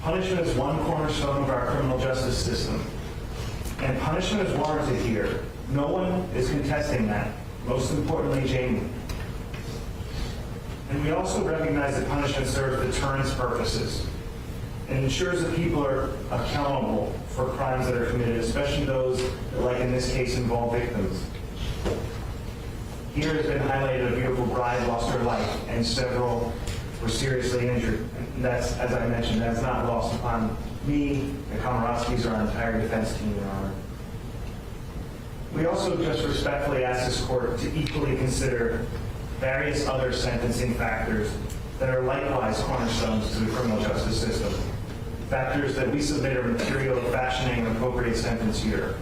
Punishment is one cornerstone of our criminal justice system. And punishment is warranted here. No one is contesting that. Most importantly, Jamie. And we also recognize that punishment serves deterrence purposes and ensures that people are accountable for crimes that are committed, especially those that, like in this case, involve victims. Here has been highlighted a beautiful bride lost her life, and several were seriously injured. And that's, as I mentioned, that's not lost upon me, the Komoroskis, or our entire defense team, Your Honor. We also just respectfully ask this court to equally consider various other sentencing factors that are likewise cornerstones to the criminal justice system. Factors that we submit are material of fashioning an appropriate sentence here.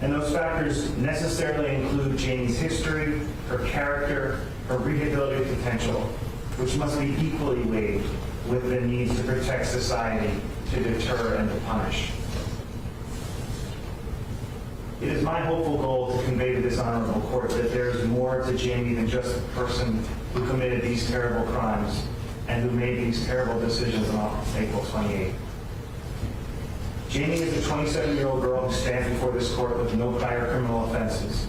And those factors necessarily include Jamie's history, her character, her rehabilitative potential, which must be equally weighed with the needs to protect society, to deter and to punish. It is my hopeful goal to convey to this honorable court that there is more to Jamie than just the person who committed these terrible crimes and who made these terrible decisions on April 28th. Jamie is a 27-year-old girl who stands before this court with no prior criminal offenses.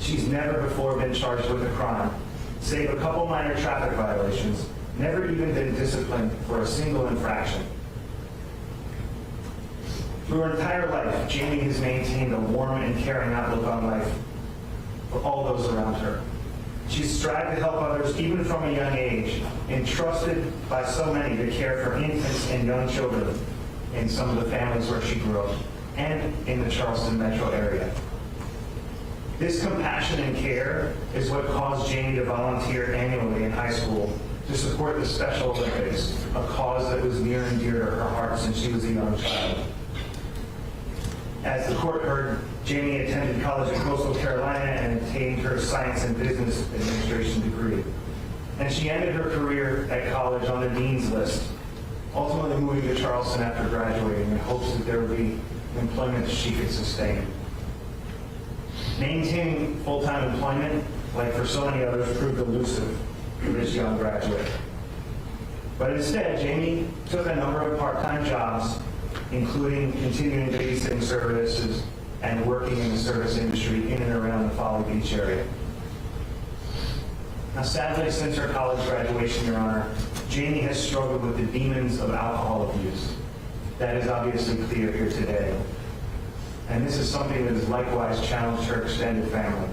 She's never before been charged with a crime, save a couple minor traffic violations, never even been disciplined for a single infraction. Through her entire life, Jamie has maintained a warm and caring outlook on life for all those around her. She's strived to help others even from a young age, entrusted by so many to care for infants and young children in some of the families where she grew up and in the Charleston metro area. This compassion and care is what caused Jamie to volunteer annually in high school to support the Special Olympics, a cause that was near and dear to her heart since she was a young child. As the court heard, Jamie attended college in coastal Carolina and obtained her science and business administration degree. And she ended her career at college on the dean's list, ultimately moving to Charleston after graduating in hopes that there would be employment she could sustain. Maintaining full-time employment, like for so many others, proved elusive for this young graduate. But instead, Jamie took a number of part-time jobs, including continuing babysitting services and working in the service industry in and around the Folly Beach area. Now, sadly, since her college graduation, Your Honor, Jamie has struggled with the demons of alcohol abuse. That is obviously clear here today. And this is something that has likewise challenged her extended family.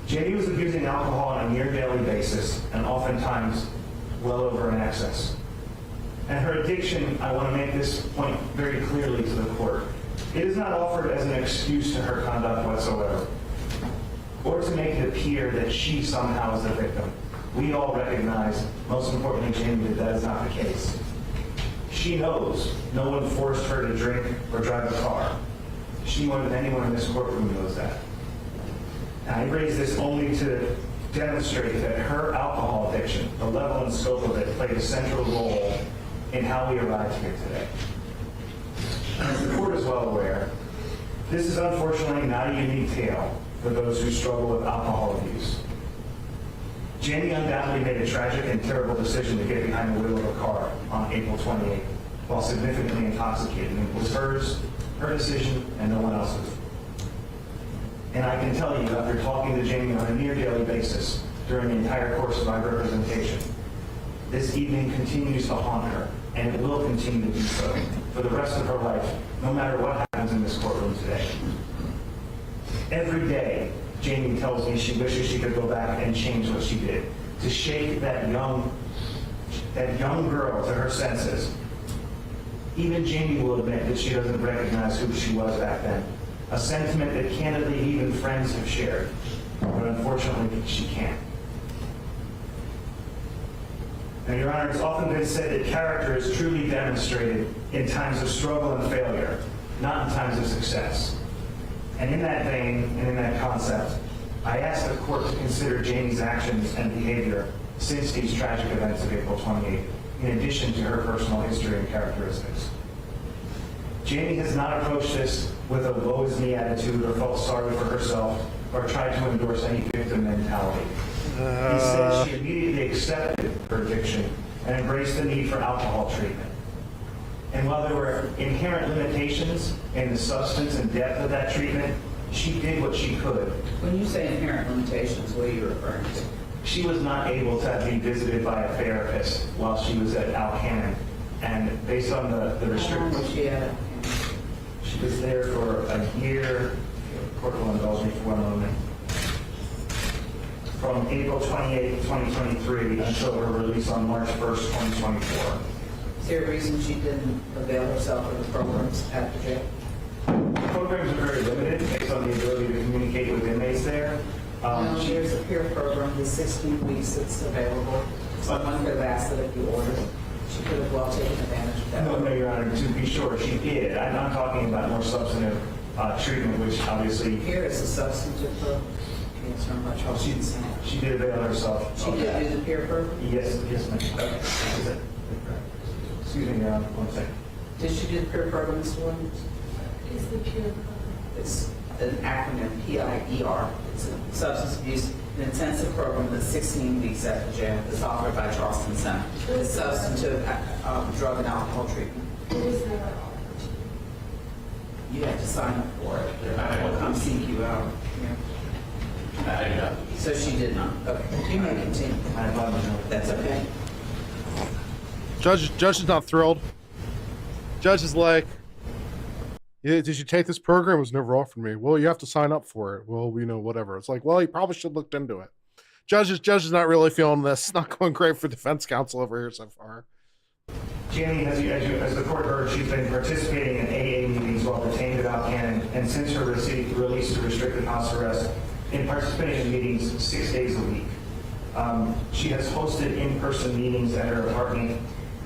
Jamie was abusing alcohol on a near daily basis, and oftentimes well over in excess. And her addiction, I want to make this point very clearly to the court, it is not offered as an excuse to her conduct whatsoever, or to make it appear that she somehow is the victim. We all recognize, most importantly Jamie, that is not the case. She knows no one forced her to drink or drive a car. She, more than anyone in this courtroom, knows that. And I raise this only to demonstrate that her alcohol addiction, the level and scope of it, played a central role in how we arrived here today. As the court is well aware, this is unfortunately not a unique tale for those who struggle with alcohol abuse. Jamie undoubtedly made a tragic and terrible decision to get behind the wheel of a car on April 28th while significantly intoxicated. And it was hers, her decision, and no one else's. And I can tell you, after talking to Jamie on a near daily basis during the entire course of my representation, this evening continues to haunt her, and it will continue to do so for the rest of her life, no matter what happens in this courtroom today. Every day, Jamie tells me she wishes she could go back and change what she did, to shake that young girl to her senses. Even Jamie will admit that she doesn't recognize who she was back then, a sentiment that candidly even friends have shared, but unfortunately she can't. Now, Your Honor, it's often been said that character is truly demonstrated in times of struggle and failure, not in times of success. And in that vein, and in that concept, I ask the court to consider Jamie's actions and behavior since these tragic events of April 28th, in addition to her personal history and characteristics. Jamie has not approached this with a woe is me attitude or felt sorry for herself or tried to endorse any victim mentality. Instead, she immediately accepted her addiction and embraced the need for alcohol treatment. And while there were inherent limitations in the substance and depth of that treatment, she did what she could. When you say inherent limitations, what are you referring to? She was not able to be visited by a therapist while she was at Alcannon. And based on the restrictions... How long was she at Alcannon? She was there for a year. The court will indulge me for one moment. From April 28, 2023 until her release on March 1st, 2024. Is there a reason she didn't avail herself of the programs at the jail? The programs are very limited based on the ability to communicate with inmates there. There's a peer program, the 16 weeks that's available. Someone could have asked that if you ordered. She could have well taken advantage of that. No, Your Honor, to be sure, she did. I'm not talking about more substantive treatment, which obviously... Here is a substantive program. It's not much help. She did avail herself. She did do the peer program? Yes, ma'am. Okay. Excuse me, Your Honor, one second. Did she do the peer program, Mr. Williams? Is the peer program? It's an acronym, PIER. It's a substance abuse and intensive program that's 16 weeks at the jail. It's offered by Charleston Center. It's substantive drug and alcohol treatment. You have to sign up for it. We'll come seek you out. I do not. So she did not. Okay. You may continue. That's okay. Judge is not thrilled. Judge is like, yeah, did you take this program? It was never offered me. Well, you have to sign up for it. Well, whatever. It's like, well, you probably should have looked into it. Judge is not really feeling this. It's not going great for defense counsel over here so far. Jamie, as the court heard, she's been participating in AA meetings while detained without canon, and since her release to restricted house arrest, in participating in meetings 6 days a week. She has hosted in-person meetings at her apartment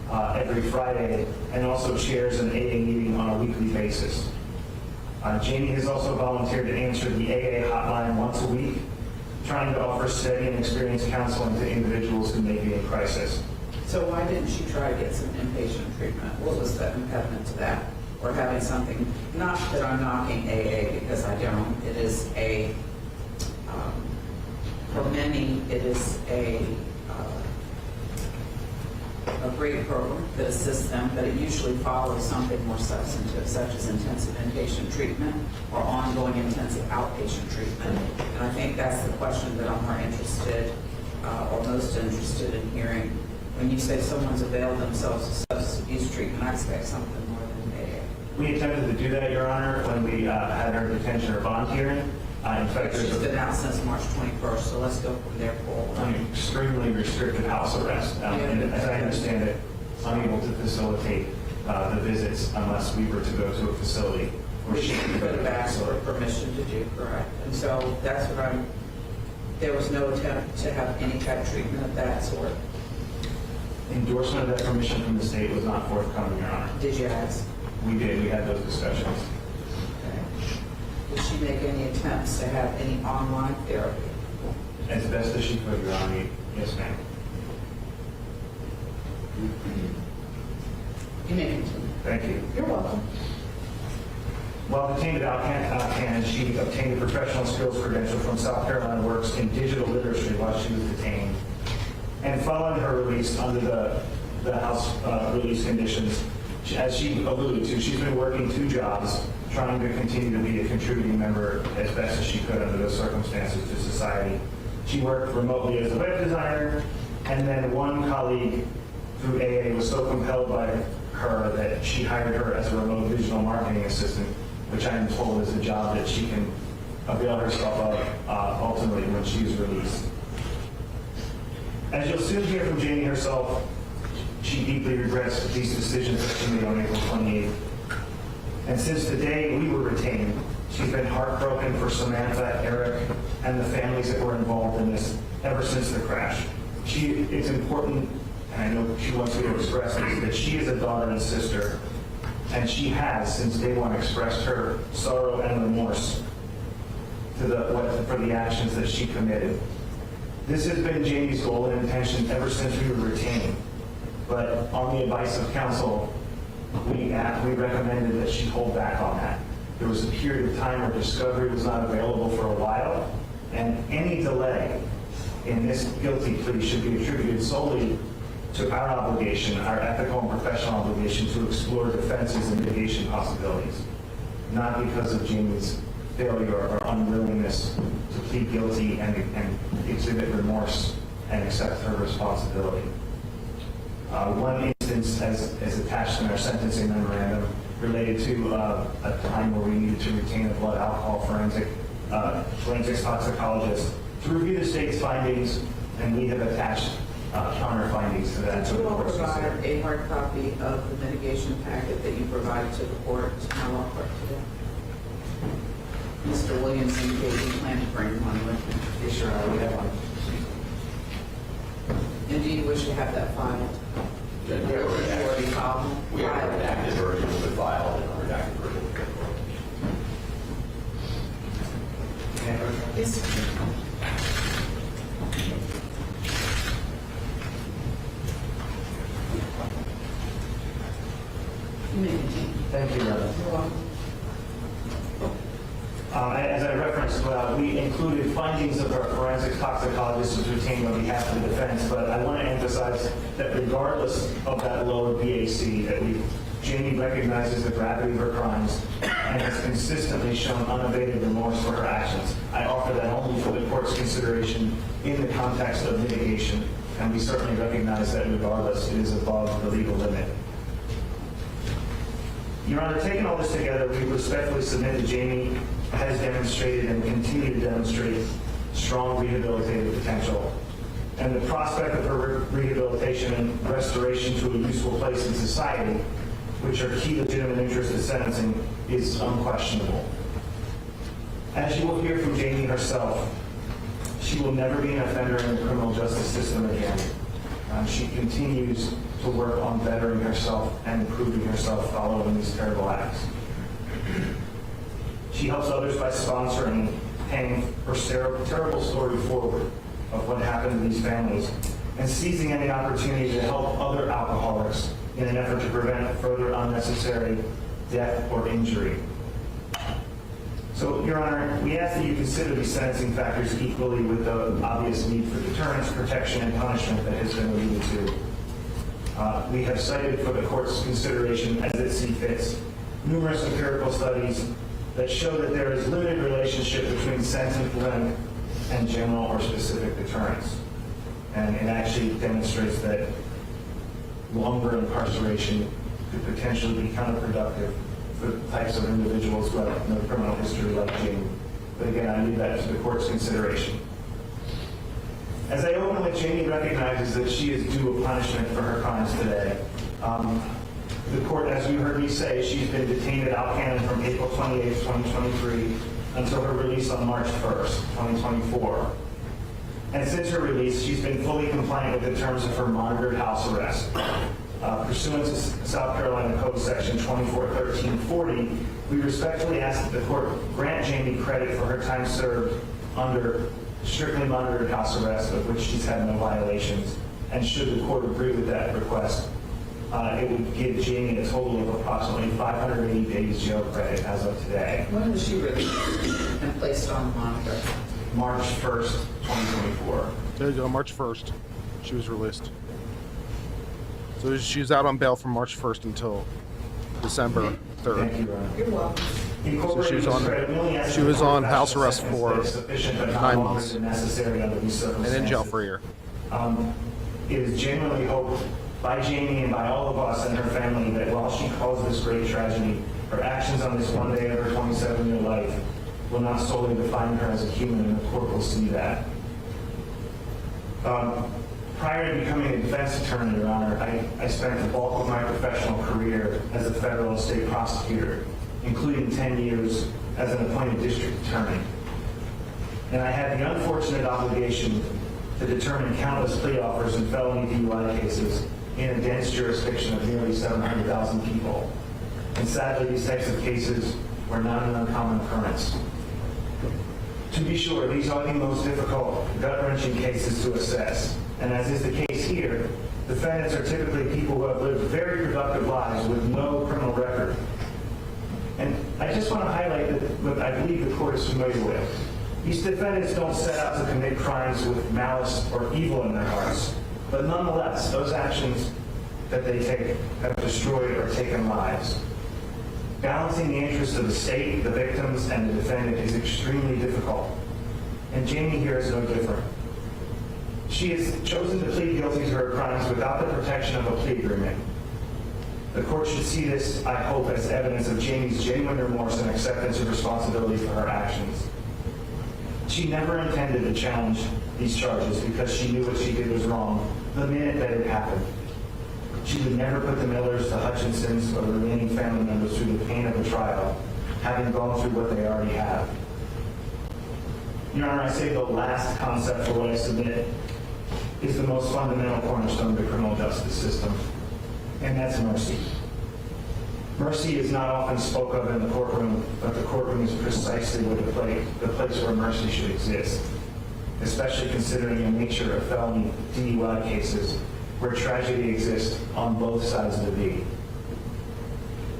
every Friday, and also chairs an AA meeting on a weekly basis. Jamie has also volunteered to answer the AA hotline once a week, trying to offer steady and experienced counseling to individuals who may be in crisis. So why didn't she try to get some inpatient treatment? What was the impediment to that? Or having something, not that I'm knocking AA because I don't, it is for many, it is a great program that assists them, but it usually follows something more substantive, such as intensive inpatient treatment or ongoing intensive outpatient treatment. And I think that's the question that I'm more interested or most interested in hearing. When you say someone's availed themselves of substance abuse treatment, I expect something more than AA. We attempted to do that, Your Honor, when we had her detention or bond hearing. In fact, She's been out since March 21st, so let's go from there forward. An extremely restricted house arrest, and as I understand it, unable to facilitate the visits unless we were to go to a facility where she could Put it back for permission to do, correct? And so that's what there was no attempt to have any type of treatment of that sort. Endorsement of that permission from the state was not forthcoming, Your Honor. Did you ask? We did. We had those discussions. Did she make any attempts to have any online therapy? As best as she could, Your Honor. Yes, ma'am. You may continue. Thank you. You're welcome. While detained at Alcan, she obtained a professional skills credential from South Carolina Works in digital literacy while she was detained. And following her release under the House release conditions, as she alluded to, she's been working 2 jobs, trying to continue to be a contributing member as best as she could under those circumstances to society. She worked remotely as a web designer, and then one colleague through AA was so compelled by her that she hired her as a remote digital marketing assistant, which I am told is a job that she can avail herself of ultimately when she is released. As you'll soon hear from Jamie herself, she deeply regrets these decisions that she made on April 28th. And since the day we were retained, she's been heartbroken for Samantha, Eric, and the families that were involved in this ever since the crash. It's important, and I know she wants me to express this, that she is a daughter and sister, and she has, since day one, expressed her sorrow and remorse for the actions that she committed. This has been Jamie's goal and intention ever since we were retained. But on the advice of counsel, we recommended that she hold back on that. There was a period of time where discovery was not available for a while, and any delay in this guilty plea should be attributed solely to our obligation, our ethical and professional obligation to explore defenses and mitigation possibilities, not because of Jamie's failure or unwillingness to plead guilty and exhibit remorse and accept her responsibility. One instance, as attached in our sentencing memorandum, related to a time where we needed to retain a blood alcohol forensics toxicologist to review the state's findings, and we have attached counter findings to that. Did you all provide a hard copy of the mitigation packet that you provided to the court, to my law clerk today? Mr. Williams indicated he planned to bring one with him. Yes, sure, we have one. And do you wish to have that filed? We already filed them? We have an redacted version of the file and a redacted version of the Yes. You may continue. Thank you, Your Honor. You're welcome. As I referenced, we included findings of our forensic toxicologist who was retained on behalf of the defense, but I want to emphasize that regardless of that lower BAC, that Jamie recognizes the gravity of her crimes and has consistently shown unabated remorse for her actions. I offer that only for the court's consideration in the context of mitigation, and we certainly recognize that regardless, it is above the legal limit. Your Honor, taking all this together, we respectfully submit that Jamie has demonstrated and continue to demonstrate strong rehabilitative potential. And the prospect of her rehabilitation and restoration to a useful place in society, which are key legitimate interests of sentencing, is unquestionable. As you will hear from Jamie herself, she will never be an offender in the criminal justice system again. She continues to work on bettering herself and improving herself following these terrible acts. She helps others by sponsoring, paying her terrible story forward of what happened to these families, and seizing any opportunity to help other alcoholics in an effort to prevent further unnecessary death or injury. So, Your Honor, we ask that you consider these sentencing factors equally with the obvious need for deterrence, protection, and punishment that has been alluded to. We have cited for the court's consideration, as it sees fit, numerous empirical studies that show that there is limited relationship between sentence length and general or specific deterrence. And it actually demonstrates that longer incarceration could potentially be counterproductive for the types of individuals who have no criminal history like Jamie. But again, I leave that to the court's consideration. As I open with, Jamie recognizes that she is due a punishment for her crimes today. The court, as you heard me say, she's been detained at Alcannon from April 28, 2023 until her release on March 1st, 2024. And since her release, she's been fully compliant with the terms of her monitored house arrest. Pursuant to South Carolina Code Section 241340, we respectfully ask that the court grant Jamie credit for her time served under strictly monitored house arrest, of which she's had no violations. And should the court agree with that request, it would give Jamie a total of approximately 580 days jail credit as of today. When was she released and placed on monitor? March 1st, 2024. There you go, March 1st. She was released. So she's out on bail from March 1st until December 3rd. Thank you, Ron. You're welcome. So she was on house arrest for 9 months and in jail for a year. It is genuinely hoped by Jamie and by all of us and her family that while she caused this great tragedy, her actions on this one day of her 27-year life will not solely define her as a human, and the court will see that. Prior to becoming a defense attorney, Your Honor, I spent the bulk of my professional career as a federal and state prosecutor, including 10 years as an appointed district attorney. And I had the unfortunate obligation to determine countless plea offers in felony DUI cases in a dense jurisdiction of nearly 700,000 people. And sadly, these types of cases were not an uncommon occurrence. To be sure, these are the most difficult, gut-wrenching cases to assess. And as is the case here, defendants are typically people who have lived very productive lives with no criminal record. And I just want to highlight what I believe the court is familiar with. These defendants don't set out to commit crimes with malice or evil in their hearts. But nonetheless, those actions that they take have destroyed or taken lives. Balancing the interests of the state, the victims, and the defendant is extremely difficult. And Jamie here is no different. She has chosen to plead guilty to her crimes without the protection of a plea agreement. The court should see this, I hope, as evidence of Jamie's genuine remorse and acceptance of responsibility for her actions. She never intended to challenge these charges because she knew what she did was wrong the minute that it happened. She would never put the Millers, the Hutchinsons, or the remaining family members through the pain of a trial, having gone through what they already have. Your Honor, I say the last concept for what I submit is the most fundamental cornerstone of the criminal justice system, and that's mercy. Mercy is not often spoke of in the courtroom, but the courtroom is precisely the place where mercy should exist, especially considering the nature of felony DUI cases where tragedy exists on both sides of the V.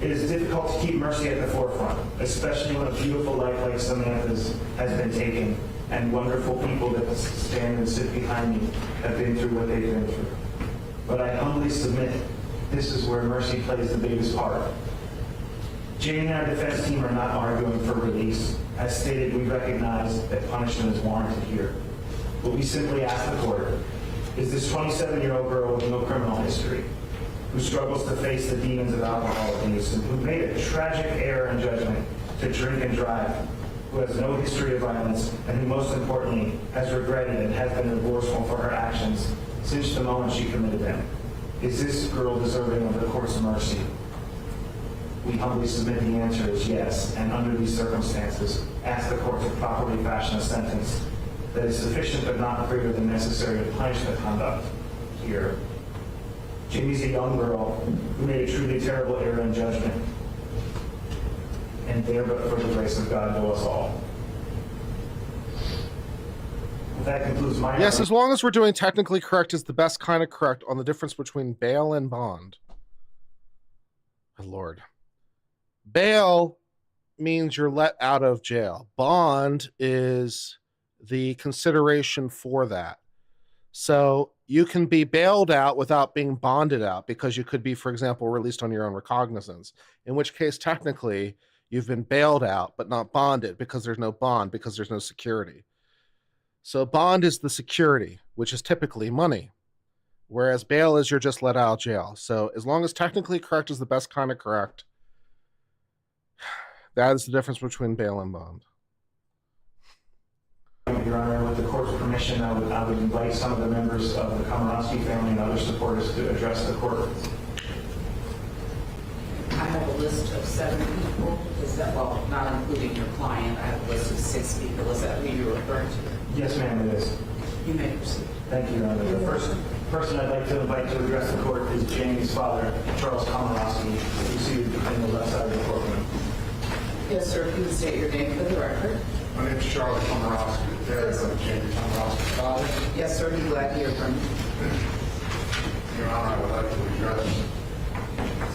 It is difficult to keep mercy at the forefront, especially when a beautiful life like Samantha's has been taken, and wonderful people that stand and sit behind me have been through what they've been through. But I humbly submit, this is where mercy plays the biggest part. Jamie and our defense team are not arguing for release. As stated, we recognize that punishment is warranted here. But we simply ask the court, is this 27-year-old girl with no criminal history, who struggles to face the demons of alcohol abuse, and who made a tragic error in judgment to drink and drive, who has no history of violence, and who most importantly has regretted and has been remorseful for her actions since the moment she committed them, is this girl deserving of the court's mercy? We humbly submit the answer is yes, and under these circumstances, ask the court to properly fashion a sentence that is sufficient but not greater than necessary to punish the conduct here. Jamie's a young girl who made a truly terrible error in judgment, and there but for the grace of God to us all. That concludes my... Yes, as long as we're doing technically correct is the best kind of correct on the difference between bail and bond. My Lord. Bail means you're let out of jail. Bond is the consideration for that. So you can be bailed out without being bonded out because you could be, for example, released on your own recognizance, in which case technically you've been bailed out but not bonded because there's no bond, because there's no security. So bond is the security, which is typically money, whereas bail is you're just let out of jail. So as long as technically correct is the best kind of correct, that is the difference between bail and bond. Your Honor, with the court's permission, I would invite some of the members of the Komoroski family and other supporters to address the court. I have a list of 7 people. Is that, well, not including your client, I have a list of 6 people. Is that who you're referring to? Yes, ma'am, it is. You may proceed. Thank you, Your Honor. The first person I'd like to invite to address the court is Jamie's father, Charles Komoroski, who's seated in the left side of the courtroom. Yes, sir. If you would state your name for the record. My name is Charles Komoroski, the dad of Jamie Komoroski's father. Yes, sir. Be glad to hear from you. Your Honor, I would like to address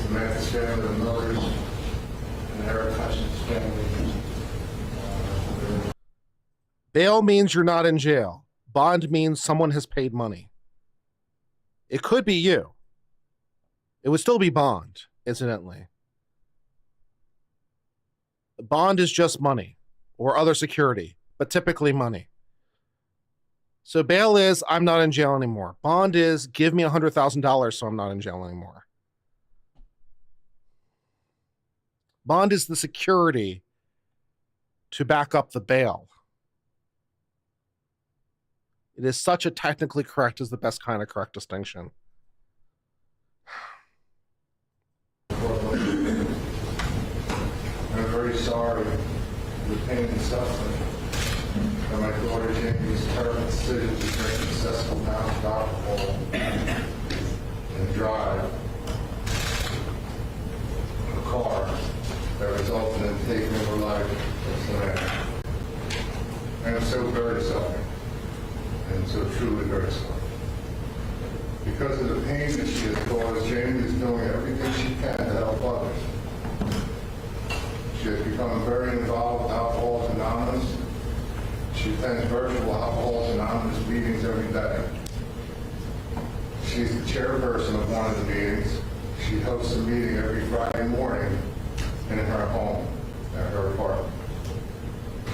Samantha's family, the Millers, and Eric Hutchins' family. Bail means you're not in jail. Bond means someone has paid money. It could be you. It would still be bond, incidentally. Bond is just money or other security, but typically money. So bail is, I'm not in jail anymore. Bond is, give me $100,000 so I'm not in jail anymore. Bond is the security to back up the bail. It is such a technically correct is the best kind of correct distinction. I'm very sorry for the pain and suffering that my daughter Jamie's terrible decision to drink excessive amounts of alcohol and drive a car that resulted in taking her life of Samantha. I am so very sorry, and so truly very sorry. Because of the pain that she has caused, Jamie is doing everything she can to help others. She has become very involved with Alcoholics Anonymous. She attends virtual Alcoholics Anonymous meetings every day. She's the chairperson of one of the meetings. She hosts a meeting every Friday morning in her home, at her apartment.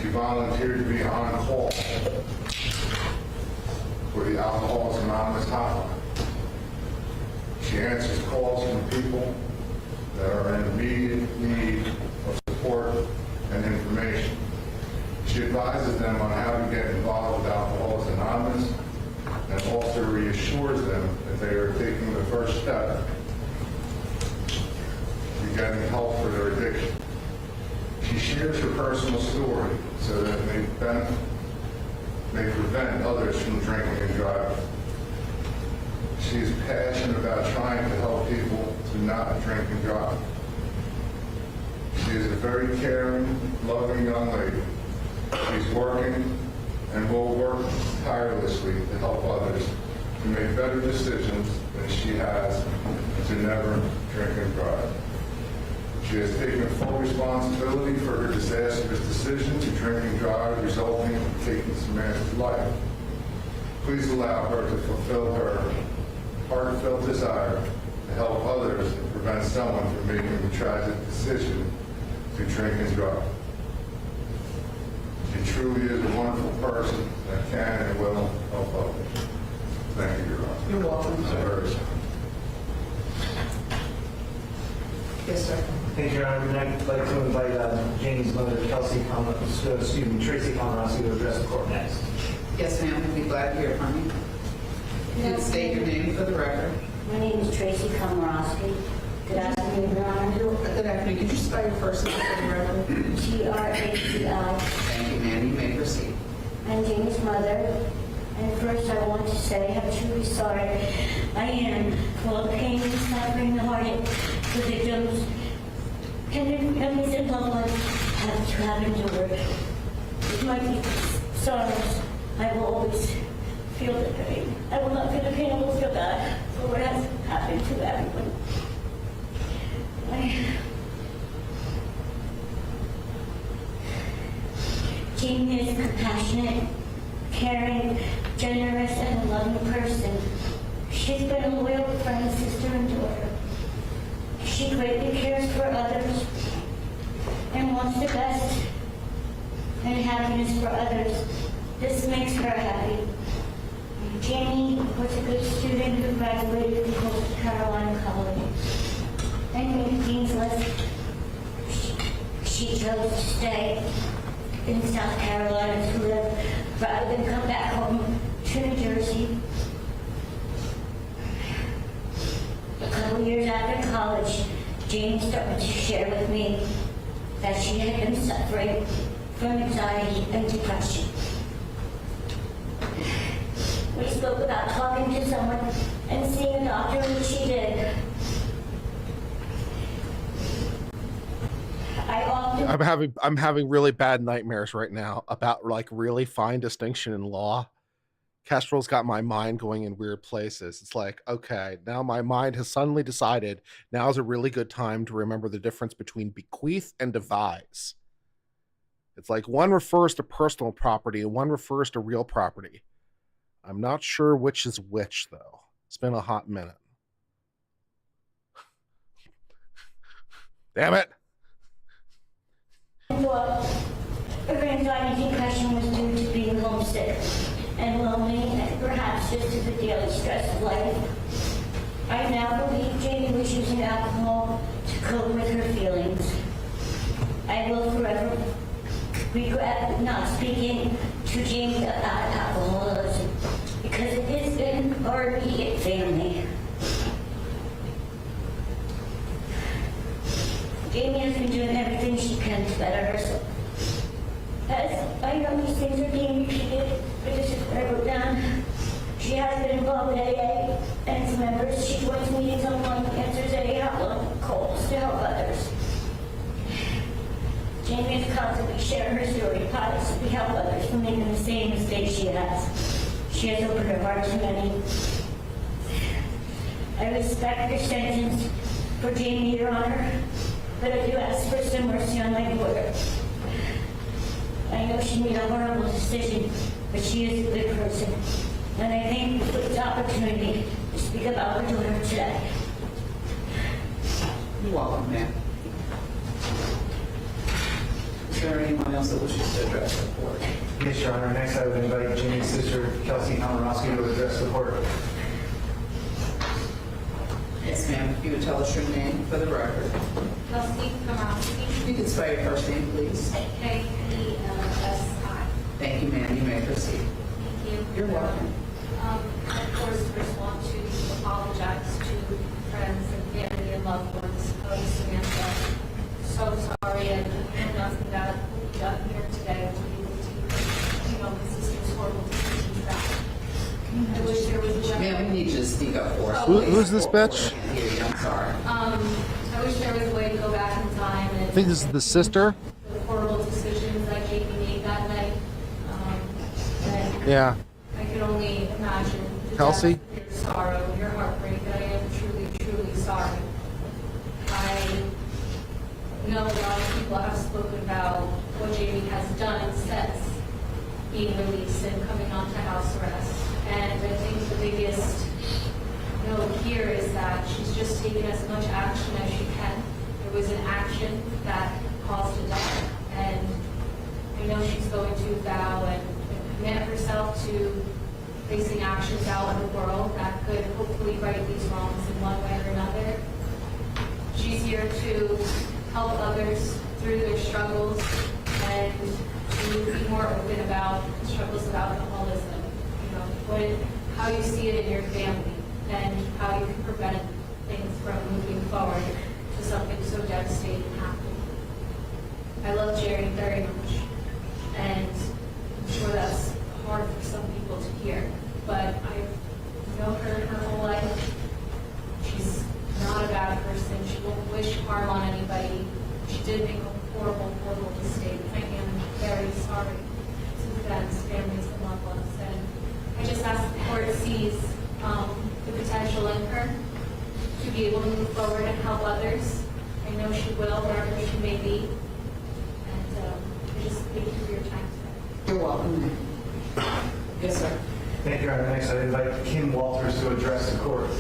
She volunteered to be on call for the Alcoholics Anonymous hotline. She answers calls from people that are in immediate need of support and information. She advises them on how to get involved with Alcoholics Anonymous and also reassures them that they are taking the first step to getting help for their addiction. She shares her personal story so that it may prevent others from drinking and driving. She is passionate about trying to help people to not drink and drive. She is a very caring, loving young lady. She's working and will work tirelessly to help others to make better decisions than she has to never drink and drive. She has taken full responsibility for her disastrous decision to drink and drive, resulting in taking Samantha's life. Please allow her to fulfill her heartfelt desire to help others and prevent someone from making the tragic decision to drink and drive. She truly is a wonderful person that can and will help others. Thank you, Your Honor. You're welcome. Very sorry. Yes, sir. Thank you, Your Honor. I'd like to invite Jamie's mother, Tracy Komoroski, to address the court next. Yes, ma'am. We'd be glad to hear from you. You can state your name for the record. My name is Tracy Komoroski. Good afternoon, Your Honor. Good afternoon. Could you spell your first name for the record? Traci. Thank you, ma'am. You may proceed. I'm Jamie's mother. And first I want to say how truly sorry I am for the pain and suffering and heartache the victims and their families and loved ones have endured. With my deepest sorrows, I will always feel the pain. I will not feel the pain, I will feel that for what has happened to everyone. Jamie is compassionate, caring, generous, and a loving person. She's been a loyal friend, sister, and daughter. She greatly cares for others and wants the best and happiness for others. This makes her happy. Jamie was a good student who graduated from Coastal Carolina College and made Dean's List. She chose to stay in South Carolina to live rather than come back home to New Jersey. A couple years after college, Jamie started to share with me that she had been suffering from anxiety and depression. We spoke about talking to someone and seeing a doctor, which she did. I'm having really bad nightmares right now about like really fine distinction in law. Kestrel's got my mind going in weird places. It's like, okay, now my mind has suddenly decided now is a really good time to remember the difference between bequeath and devise. It's like one refers to personal property and one refers to real property. I'm not sure which is which, though. It's been a hot minute. Damn it. Well, her anxiety and depression was due to being homesick and lonely and perhaps just to the daily stress of life. I now believe Jamie was using alcohol to cope with her feelings. I will forever regret not speaking to Jamie about alcoholism because it is in our immediate family. Jamie has been doing everything she can to better herself. As I know these things are being repeated, but this is what I wrote down. She has been involved with AA and its members. She joins meetings online, answers AA hotline calls to help others. Jamie is constantly sharing her story, possibly help others from making the same mistakes she has. She has opened her heart to many. I respect your sentence for Jamie, Your Honor, but I do ask for some mercy on my daughter. I know she made a horrible decision, but she is a good person. And I thank you for this opportunity to speak about her daughter today. You're welcome, ma'am. Is there anyone else that wishes to address the court? Yes, Your Honor. Next, I would invite Jamie's sister, Kelsey Komoroski, to address the court. Yes, ma'am. If you would tell us your name for the record. Kelsey Komoroski. You can spell your first name, please. K-E-L-S-I. Thank you, ma'am. You may proceed. Thank you. You're welcome. Of course, first want to apologize to friends and family and loved ones of Samantha. So sorry, and nothing that we got here today to be able to, this is horrible decision back. I wish there was a gentleman. Ma'am, we need you to speak up for us. Who's this bitch? I can't hear you. I'm sorry. I wish there was a way to go back in time and I think this is the sister. the horrible decisions that Jamie made that night. And Yeah. I can only imagine the Kelsey? depth of your sorrow, your heartbreak. I am truly, truly sorry. know a lot of people have spoken about what Jamie has done since being released and coming onto house arrest. And I think the biggest note here is that she's just taken as much action as she can. There was an action that caused a death, and I know she's going to vow and commit herself to facing actions out in the world that could hopefully right these wrongs in one way or another. She's here to help others through their struggles and to be more open about struggles of alcoholism. You know, how you see it in your family and how you can prevent things from moving forward to something so devastating happening. I love Jerry very much, and I'm sure that's hard for some people to hear, but I've known her whole life. She's not a bad person. She won't wish harm on anybody. She did make a horrible, horrible mistake. I am very sorry to Ben's families and loved ones, and I just ask the court sees the potential in her to be able to move forward and help others. I know she will, wherever she may be. And I just thank you for your time today. You're welcome. Yes, sir. Thank you, Your Honor. Next, I invite Kim Walters to address the court.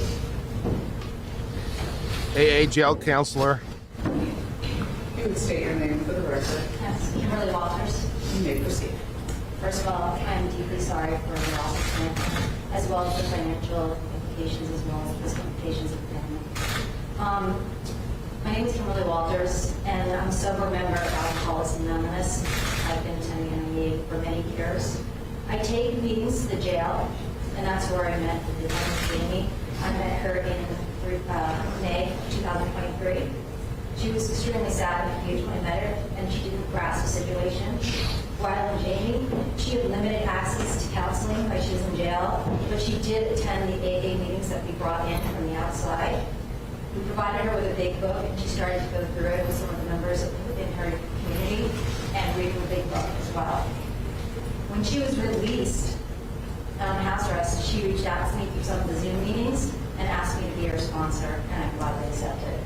AA jail counselor. You would state your name for the record. Yes, Kimberly Walters. You may proceed. First of all, I'm deeply sorry for the loss of Clint, as well as the financial implications, as well as the physical implications of the family. My name is Kimberly Walters, and I'm a sober member of Alcoholics Anonymous. I've been attending MEA for many years. I take meetings to the jail, and that's where I met the defendant, Jamie. I met her in May 2023. She was extremely sad and confused when I met her, and she didn't grasp the situation. While in Jamie, she had limited access to counseling while she was in jail, but she did attend the AA meetings that we brought in from the outside. We provided her with a big book, and she started to go through it with some of the members within her community and read the big book as well. When she was released on house arrest, she reached out to me through some of the Zoom meetings and asked me to be her sponsor, and I gladly accepted.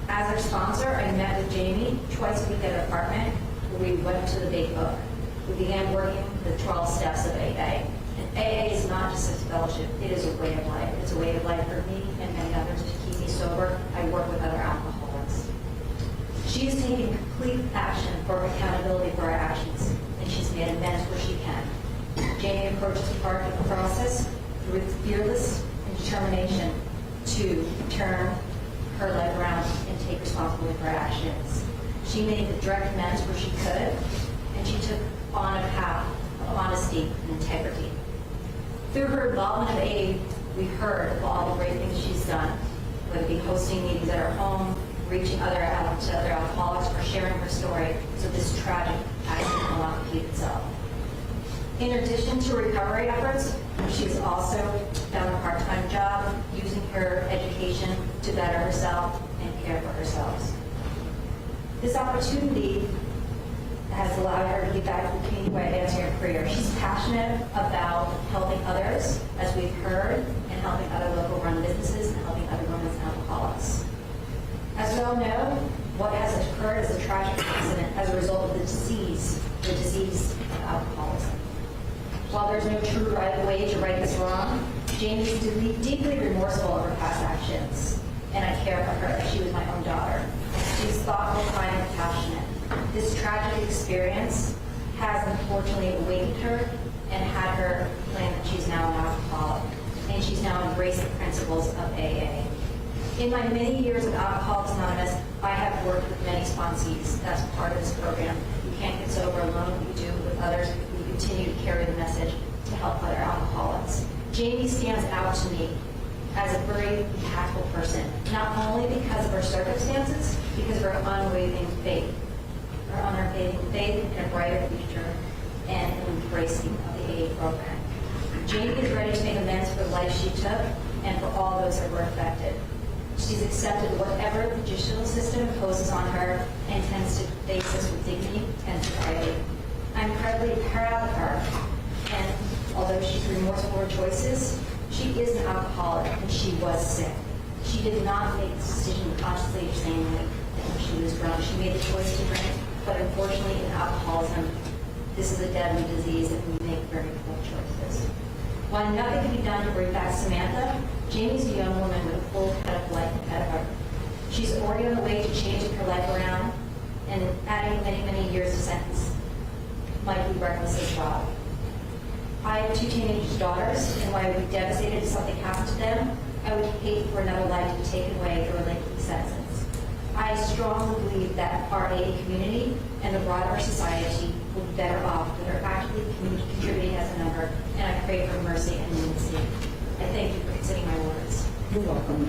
As her sponsor, I met with Jamie twice a week at her apartment, where we went to the big book. We began working the 12 steps of AA. And AA is not just a fellowship, it is a way of life. It's a way of life for me and many others to keep me sober. I work with other alcoholics. She is taking complete action for accountability for her actions, and she's made amends where she can. Jamie approaches the part of the process with fearless and determination to turn her life around and take responsibility for her actions. She made the direct amends where she could, and she took on a path of honesty and integrity. Through her involvement of AA, we heard of all the great things she's done, whether it be hosting meetings at her home, reaching other alcoholics, or sharing her story so this tragic accident will not repeat itself. In addition to recovery efforts, she's also found a part-time job using her education to better herself and care for herself. This opportunity has allowed her to get back to the community by advancing her career. She's passionate about helping others, as we've heard, and helping other local run businesses and helping other women and alcoholics. As we all know, what has occurred is a tragic accident as a result of the disease of alcoholism. While there's no true way to right this wrong, Jamie is deeply remorseful of her past actions, and I care for her. She was my own daughter. She's thoughtful, kind, and passionate. This tragic experience has unfortunately awakened her and had her claim that she's now an alcoholic, and she's now embraced the principles of AA. In my many years of Alcoholics Anonymous, I have worked with many sponsees. That's part of this program. You can't get sober alone. You do it with others. We continue to carry the message to help other alcoholics. Jamie stands out to me as a very impactful person, not only because of her circumstances, because of her unwavering faith. Her unwavering faith in a brighter future and an embracing of the AA program. Jamie is ready to make amends for the life she took and for all those that were affected. She's accepted whatever the judicial system imposes on her and intends to face this with dignity and sobriety. I'm incredibly proud of her, and although she's remorseful for her choices, she is an alcoholic and she was sick. She did not make this decision consciously or sanely when she was drunk. She made the choice to drink, but unfortunately in alcoholism, this is a deadly disease and we make very poor choices. While nothing can be done to bring back Samantha, Jamie's a young woman with a full head of life ahead of her. She's already on the way to changing her life around, and adding many, many years of sentence might be reckless as well. I have 2 teenage daughters, and while I would be devastated if something happened to them, I would hate for another life to be taken away through a lengthy sentence. I strongly believe that our AA community and the broader society will be better off that are actively contributing as a member, and I pray for mercy and leniency. I thank you for considering my words. You're welcome.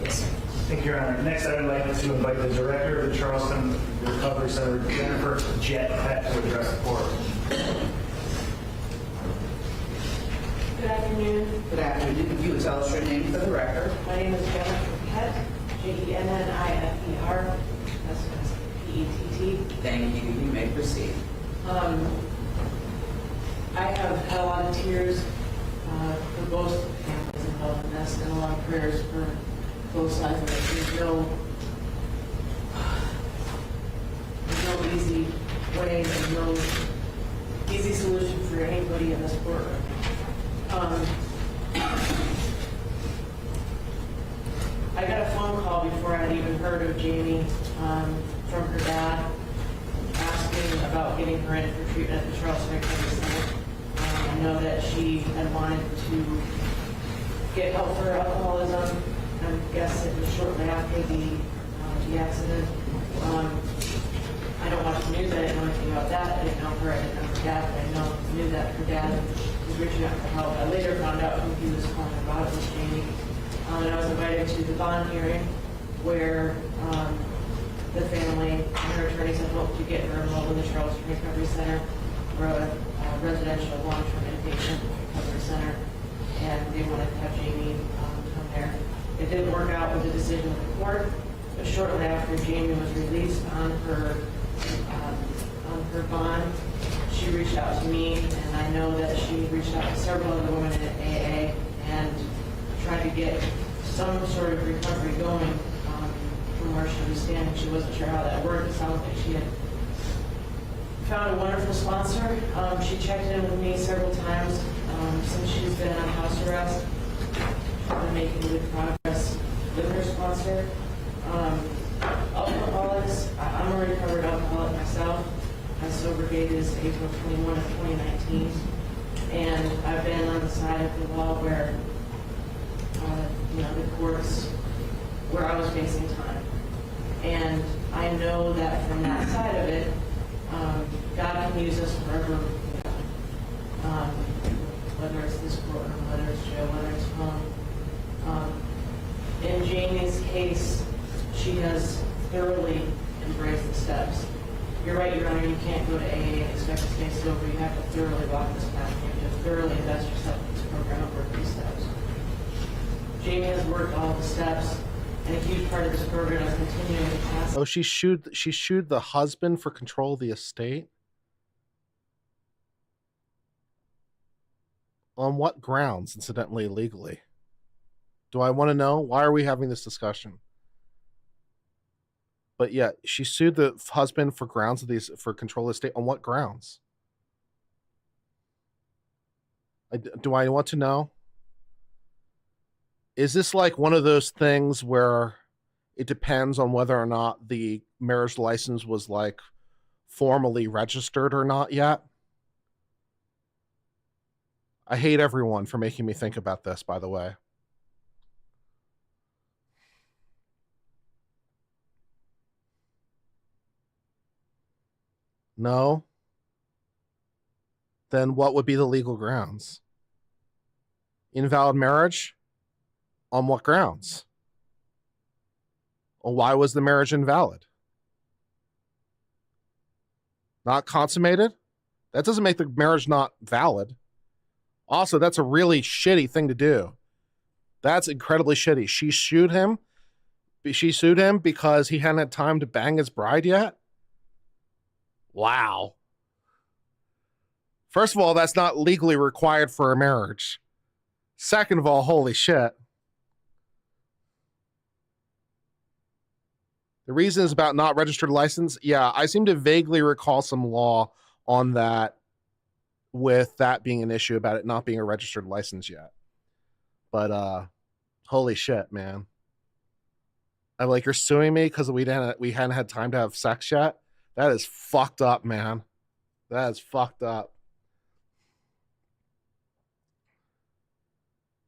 Yes. Thank you, Your Honor. Next, I would like to invite the Director of the Charleston Recovery Center, Jennifer Jet Peck, to address the court. Good afternoon. Good afternoon. You would tell us your name for the record. My name is Jennifer Pett, Jennifer, P-E-T-T. Thank you. You may proceed. I have had a lot of tears for both families involved in this, and a lot of prayers for both sides of it. There's no easy way, there's no easy solution for anybody in this courtroom. I got a phone call before I had even heard of Jamie from her dad asking about getting her in for treatment at the Charleston Recovery Center. I know that she had wanted to get help for her alcoholism. I guess it was shortly after the accident. I don't watch the news. I didn't know anything about that. I didn't know her. I didn't know her dad. But I knew that her dad was reaching out for help. I later found out who he was calling about. It was Jamie. And I was invited to the bond hearing where the family and her attorneys had hoped to get her enrolled in the Charleston Recovery Center or a residential long-term inpatient recovery center, and they wanted to have Jamie come there. It didn't work out with the decision of the court, but shortly after Jamie was released on her bond, she reached out to me, and I know that she reached out to several other women in AA and tried to get some sort of recovery going from where she was standing. She wasn't sure how that worked. It sounds like she had found a wonderful sponsor. She checked in with me several times since she's been on house arrest. She's been making good progress with her sponsor. Alcoholics, I'm a recovered alcoholic myself. My sober date is April 21 of 2019. And I've been on the side of the law where, the courts, where I was facing time. And I know that from that side of it, God can use us wherever, whether it's this courtroom, whether it's jail, whether it's home. In Jamie's case, she has thoroughly embraced the steps. You're right, Your Honor, you can't go to AA and expect to stay sober. You have to thoroughly walk this path. You have to thoroughly invest yourself in this program and work these steps. Jamie has worked all the steps, and a huge part of this program is continuing to pass. Oh, she sued the husband for control of the estate? On what grounds, incidentally, legally? Do I want to know? Why are we having this discussion? But yeah, she sued the husband for grounds of these for control of the estate. On what grounds? Do I want to know? Is this like one of those things where it depends on whether or not the marriage license was like formally registered or not yet? I hate everyone for making me think about this, by the way. No? Then what would be the legal grounds? Invalid marriage? On what grounds? Well, why was the marriage invalid? Not consummated? That doesn't make the marriage not valid. Also, that's a really shitty thing to do. That's incredibly shitty. She sued him because he hadn't had time to bang his bride yet? Wow. First of all, that's not legally required for a marriage. Second of all, holy shit. The reason is about not registered license. Yeah, I seem to vaguely recall some law on that, with that being an issue about it not being a registered license yet. But holy shit, man. I'm like, you're suing me because we hadn't had time to have sex yet? That is fucked up, man. That is fucked up.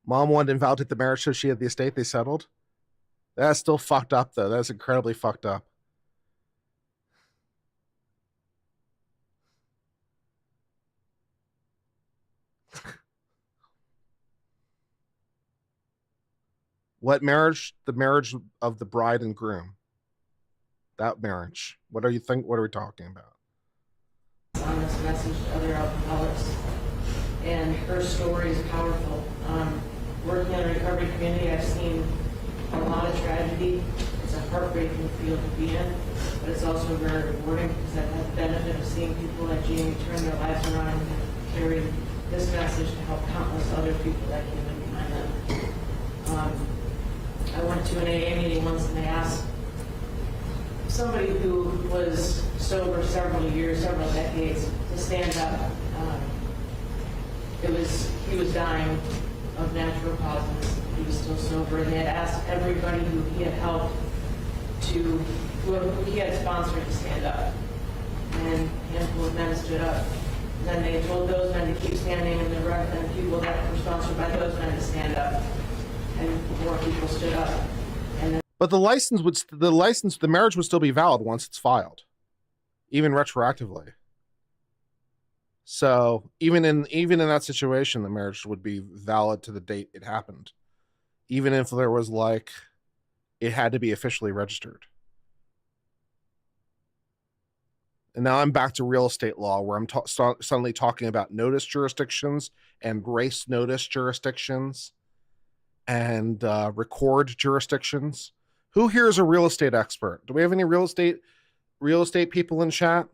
Mom wanted to invalidate the marriage so she had the estate they settled. That's still fucked up, though. That's incredibly fucked up. What marriage? The marriage of the bride and groom. That marriage. What are you think? What are we talking about? Honest message to other alcoholics, and her story is powerful. Working in a recovery community, I've seen a lot of tragedy. It's a heartbreaking field to be in, but it's also very rewarding because I've had the benefit of seeing people like Jamie turn their lives around and carry this message to help countless other people that came in behind them. I went to an AA meeting once and they asked somebody who was sober several years, several decades, to stand up. He was dying of natural causes. He was still sober, and they had asked everybody who he had helped who he had sponsored to stand up. And a handful of men stood up. And then they told those men to keep standing, and the rest of the people that were sponsored by those men to stand up. And more people stood up. And then But the marriage would still be valid once it's filed, even retroactively. So even in that situation, the marriage would be valid to the date it happened, even if there was like it had to be officially registered. And now I'm back to real estate law, where I'm suddenly talking about notice jurisdictions and race notice jurisdictions and record jurisdictions. Who here is a real estate expert? Do we have any real estate people in chat?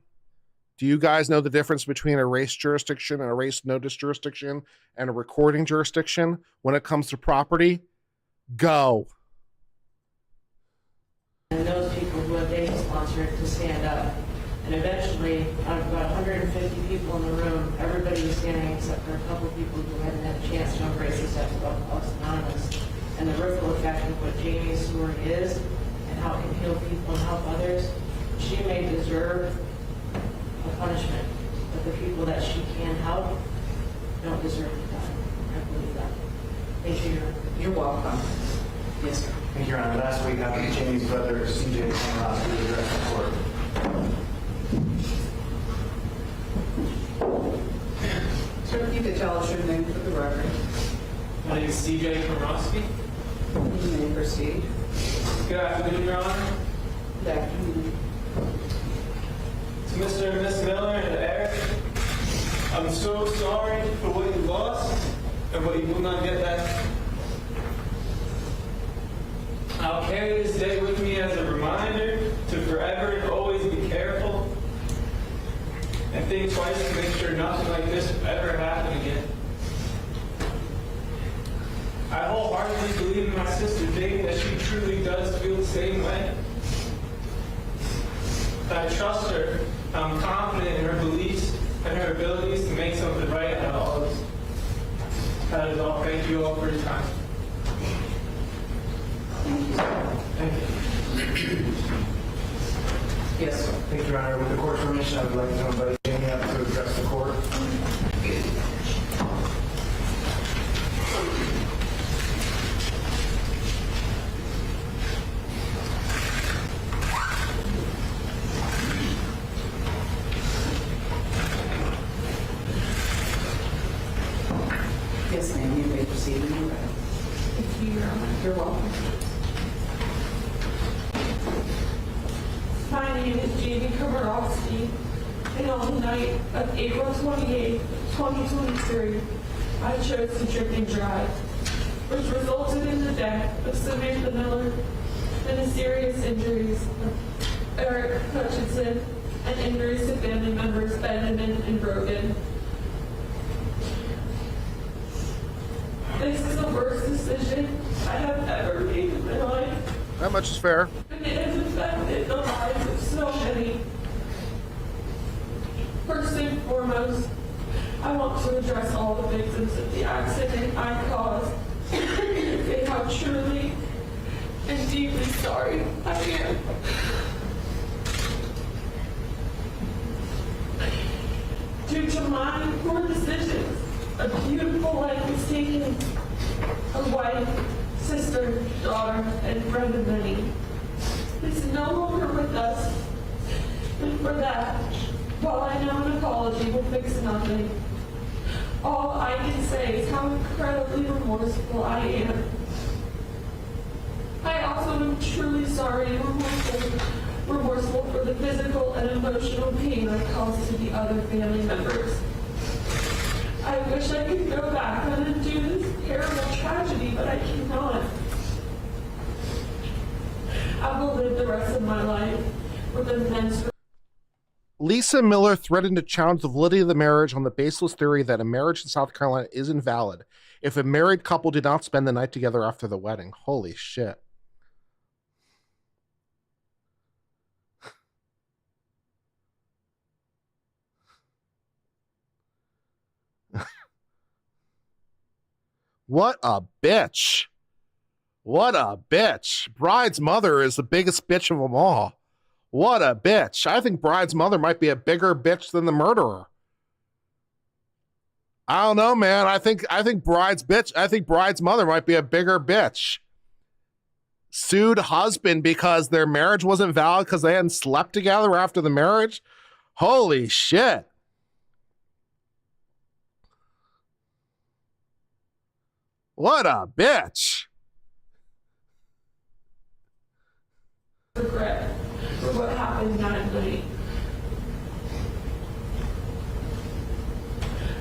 Do you guys know the difference between a race jurisdiction and a race notice jurisdiction and a recording jurisdiction when it comes to property? Go. And those people who had they sponsored to stand up. And eventually, out of about 150 people in the room, everybody was standing except for a couple people who hadn't had a chance to embrace the steps of Alcoholics Anonymous. And the ripple effect of what Jamie's story is and how it can heal people and help others, she may deserve a punishment. But the people that she can help don't deserve to die. I believe that. Thank you. You're welcome. Yes, sir. Thank you, Your Honor. Last week, after Jamie's brother, CJ Komoroski, addressed the court. Sir, if you could tell us your name for the record. My name is CJ Komoroski. You may proceed. Good afternoon, Your Honor. Good afternoon. To Mr. and Miss Miller and Eric, I'm so sorry for what you lost and what you will not get back. I'll carry this day with me as a reminder to forever and always be careful and think twice to make sure nothing like this will ever happen again. I wholeheartedly believe in my sister Jamie that she truly does feel the same way. I trust her. I'm confident in her beliefs and her abilities to make something right out of all this. That is all. Thank you all for your time. Thank you. Yes, sir. Thank you, Your Honor. With the court's permission, I would like to invite Jamie up to address the court. Yes, ma'am. You may proceed when you're ready. Thank you, Your Honor. You're welcome. My name is Jamie Komoroski, and on the night of April 28, 2023, I chose to drink and drive, which resulted in the death of Samantha Miller and the serious injuries of Eric Hutchinson and injuries to family members Benjamin and Brogan. This is the worst decision I have ever made in my life. That much is fair. And it has affected the lives of so many. First and foremost, I want to address all the victims of the accident I caused and say how truly and deeply sorry I am. Due to my poor decisions, a beautiful life was taken. A wife, sister, daughter, and friend of many is no longer with us. And for that, while I know an apology will fix nothing, all I can say is how incredibly remorseful I am. I also am truly sorry and remorseful for the physical and emotional pain I caused to the other family members. I wish I could go back and undo this terrible tragedy, but I cannot. I will live the rest of my life with immense. Lisa Miller threatened to challenge the validity of the marriage on the baseless theory that a marriage in South Carolina is invalid if a married couple did not spend the night together after the wedding. Holy shit. What a bitch. What a bitch. Bride's mother is the biggest bitch of them all. What a bitch. I think Bride's mother might be a bigger bitch than the murderer. I don't know, man. I think Bride's mother might be a bigger bitch. Sued husband because their marriage wasn't valid because they hadn't slept together after the marriage. Holy shit. What a bitch. Regret for what happened that night.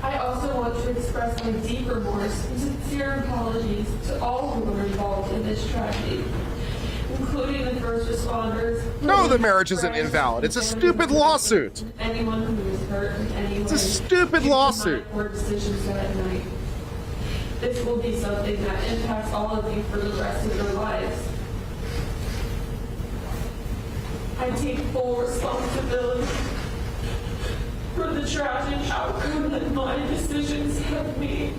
I also want to express my deep remorse and sincere apologies to all who were involved in this tragedy, including the first responders. No, the marriage isn't invalid. It's a stupid lawsuit. Anyone who was hurt in any way. It's a stupid lawsuit. Poor decisions that night. This will be something that impacts all of you for the rest of your lives. I take full responsibility for the tragic outcome that my decisions have made.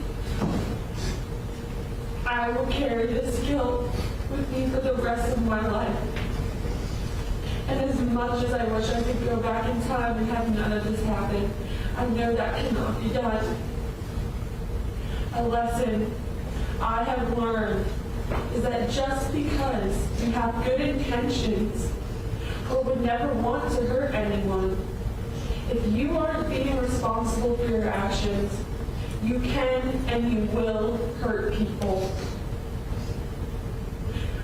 I will carry this guilt with me for the rest of my life. And as much as I wish I could go back in time and have none of this happen, I know that cannot be done. A lesson I have learned is that just because you have good intentions or would never want to hurt anyone, if you aren't being responsible for your actions, you can and you will hurt people.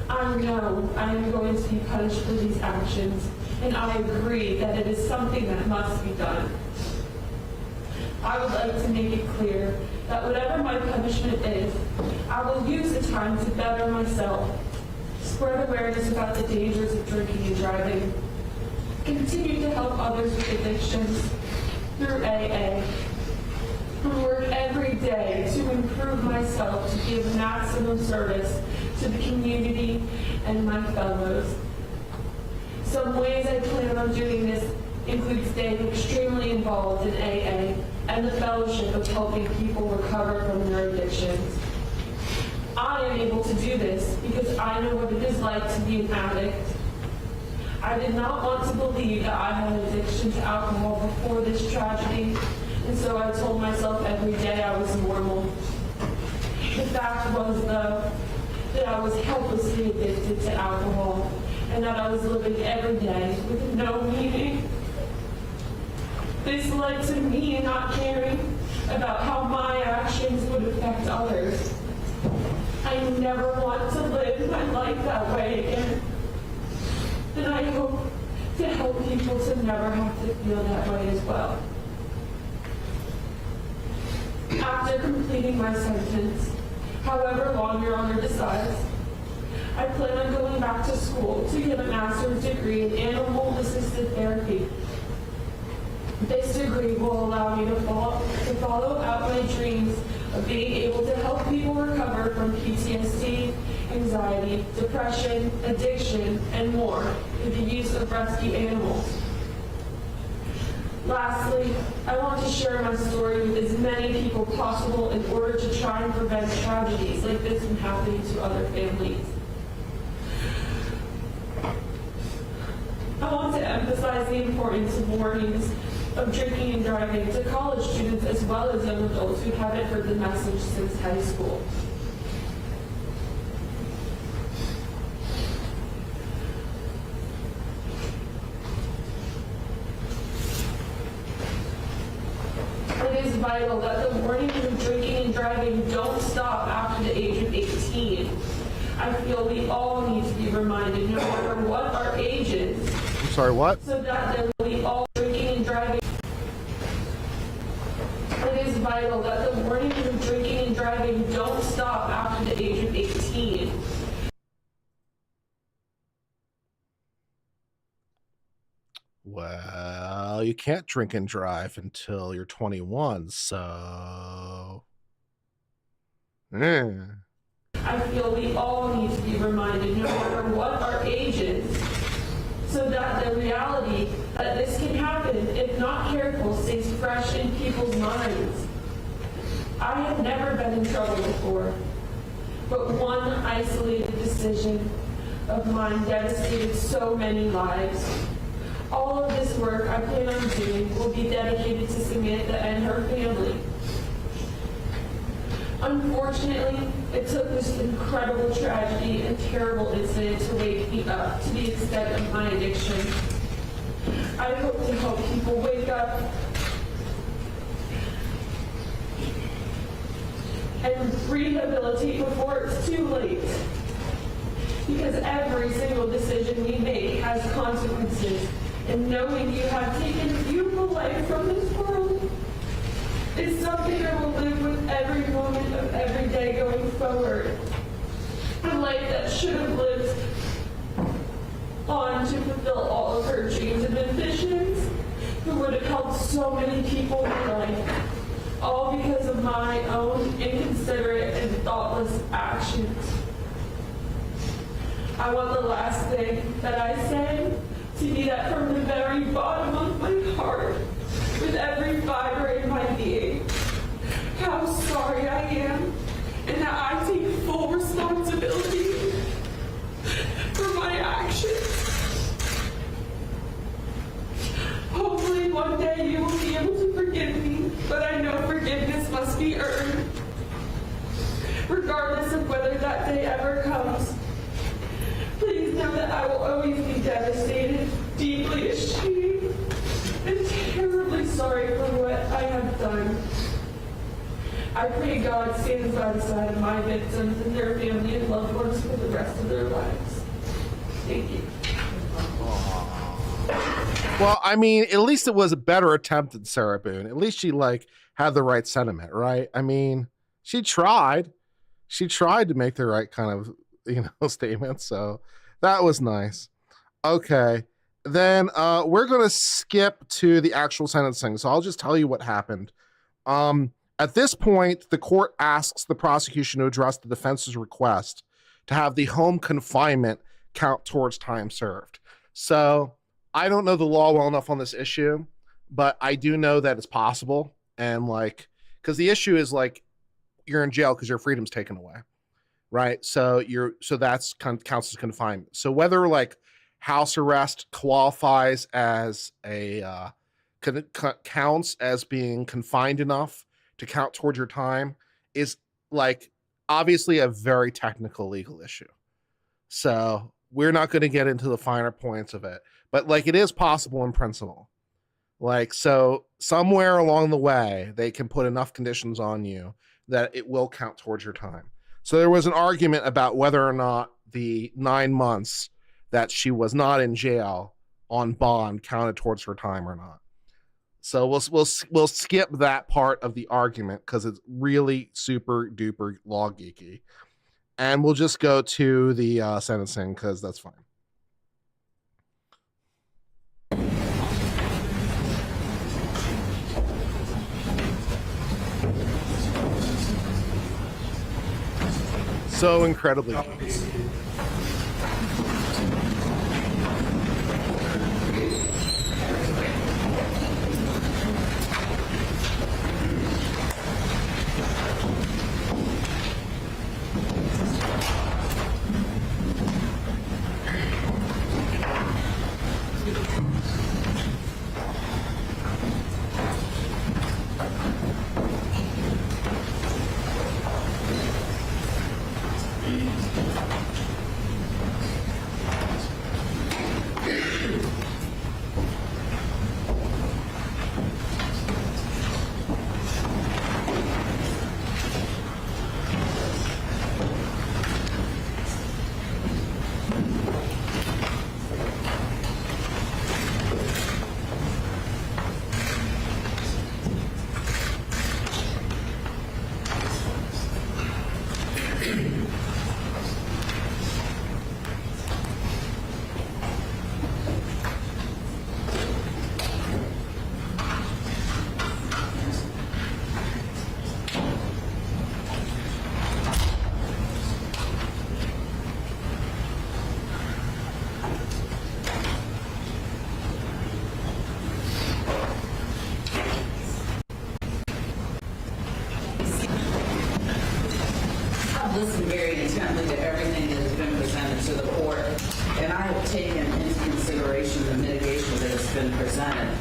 I know I am going to be punished for these actions, and I agree that it is something that must be done. I would like to make it clear that whatever my punishment is, I will use the time to better myself, spread awareness about the dangers of drinking and driving, continue to help others with addictions through AA, and work every day to improve myself to give maximum service to the community and my fellows. Some ways I plan on doing this include staying extremely involved in AA and the fellowship of helping people recover from their addictions. I am able to do this because I know what it is like to be an addict. I did not want to believe that I had an addiction to alcohol before this tragedy, and so I told myself every day I was normal. The fact was, though, that I was helplessly addicted to alcohol, and that I was living every day with no meaning. This led to me not caring about how my actions would affect others. I never want to live my life that way again. And I hope to help people to never have to feel that way as well. After completing my sentence, however long Your Honor decides, I plan on going back to school to get a master's degree in animal-assisted therapy. This degree will allow me to follow out my dreams of being able to help people recover from PTSD, anxiety, depression, addiction, and more through the use of rescue animals. Lastly, I want to share my story with as many people possible in order to try and prevent tragedies like this from happening to other families. I want to emphasize the importance of warnings of drinking and driving to college students as well as young adults who haven't heard the message since high school. It is vital that the warnings of drinking and driving don't stop after the age of 18. I feel we all need to be reminded, no matter what our age is. I'm sorry, what? So that we all drinking and driving. It is vital that the warnings of drinking and driving don't stop after the age of 18. Well, you can't drink and drive until you're 21, so... I feel we all need to be reminded, no matter what our age is, so that the reality that this can happen, if not careful, stays fresh in people's minds. I have never been in trouble before, but one isolated decision of mine devastated so many lives. All of this work I plan on doing will be dedicated to Samantha and her family. Unfortunately, it took this incredible tragedy and terrible incident to wake me up to the extent of my addiction. I hope to help people wake up and rehabilitate before it's too late. Because every single decision we make has consequences, and knowing you have taken a beautiful life from this world is something I will live with every moment of every day going forward. A life that should have lived on to fulfill all of her dreams and ambitions, who would have helped so many people in life, all because of my own inconsiderate and thoughtless actions. I want the last thing that I say to be that from the very bottom of my heart, with every fiber in my being, how sorry I am, and that I take full responsibility for my actions. Hopefully one day you will be able to forgive me, but I know forgiveness must be earned, regardless of whether that day ever comes. Please know that I will always be devastated, deeply ashamed, and terribly sorry for what I have done. I pray God stands by the side of my victims and their family and loved ones for the rest of their lives. Thank you. Well, I mean, at least it was a better attempt than Sarah Boone. At least she had the right sentiment, right? I mean, she tried to make the right kind of, statement. So that was nice. Okay. Then we're going to skip to the actual sentencing. So I'll just tell you what happened. At this point, the court asks the prosecution to address the defense's request to have the home confinement count towards time served. So I don't know the law well enough on this issue, but I do know that it's possible. And because the issue is you're in jail because your freedom's taken away, right? So that's counts as confinement. So whether house arrest qualifies as counts as being confined enough to count towards your time is obviously a very technical legal issue. So we're not going to get into the finer points of it, but it is possible in principle. So somewhere along the way, they can put enough conditions on you that it will count towards your time. So there was an argument about whether or not the 9 months that she was not in jail on bond counted towards her time or not. So we'll skip that part of the argument because it's really super duper law geeky, and we'll just go to the sentencing because that's fine. So incredibly. I've listened very intently to everything that has been presented to the court, and I have taken into consideration the mitigation that has been presented.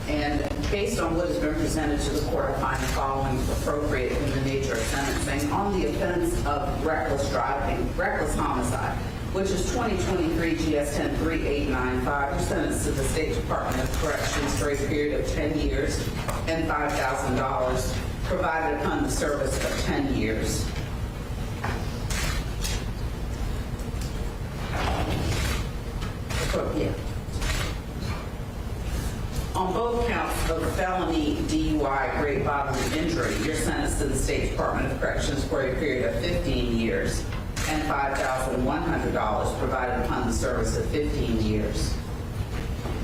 And based on what has been presented to the court, I find the following appropriate in the nature of sentencing. On the offense of reckless driving, reckless homicide, which is 2023 GS 103895, you're sentenced to the State Department of Corrections for a period of 10 years and $5,000, provided upon the service of 10 years. Yeah. On both counts of felony DUI, great bodily injury, you're sentenced to the State Department of Corrections for a period of 15 years and $5,100, provided upon the service of 15 years.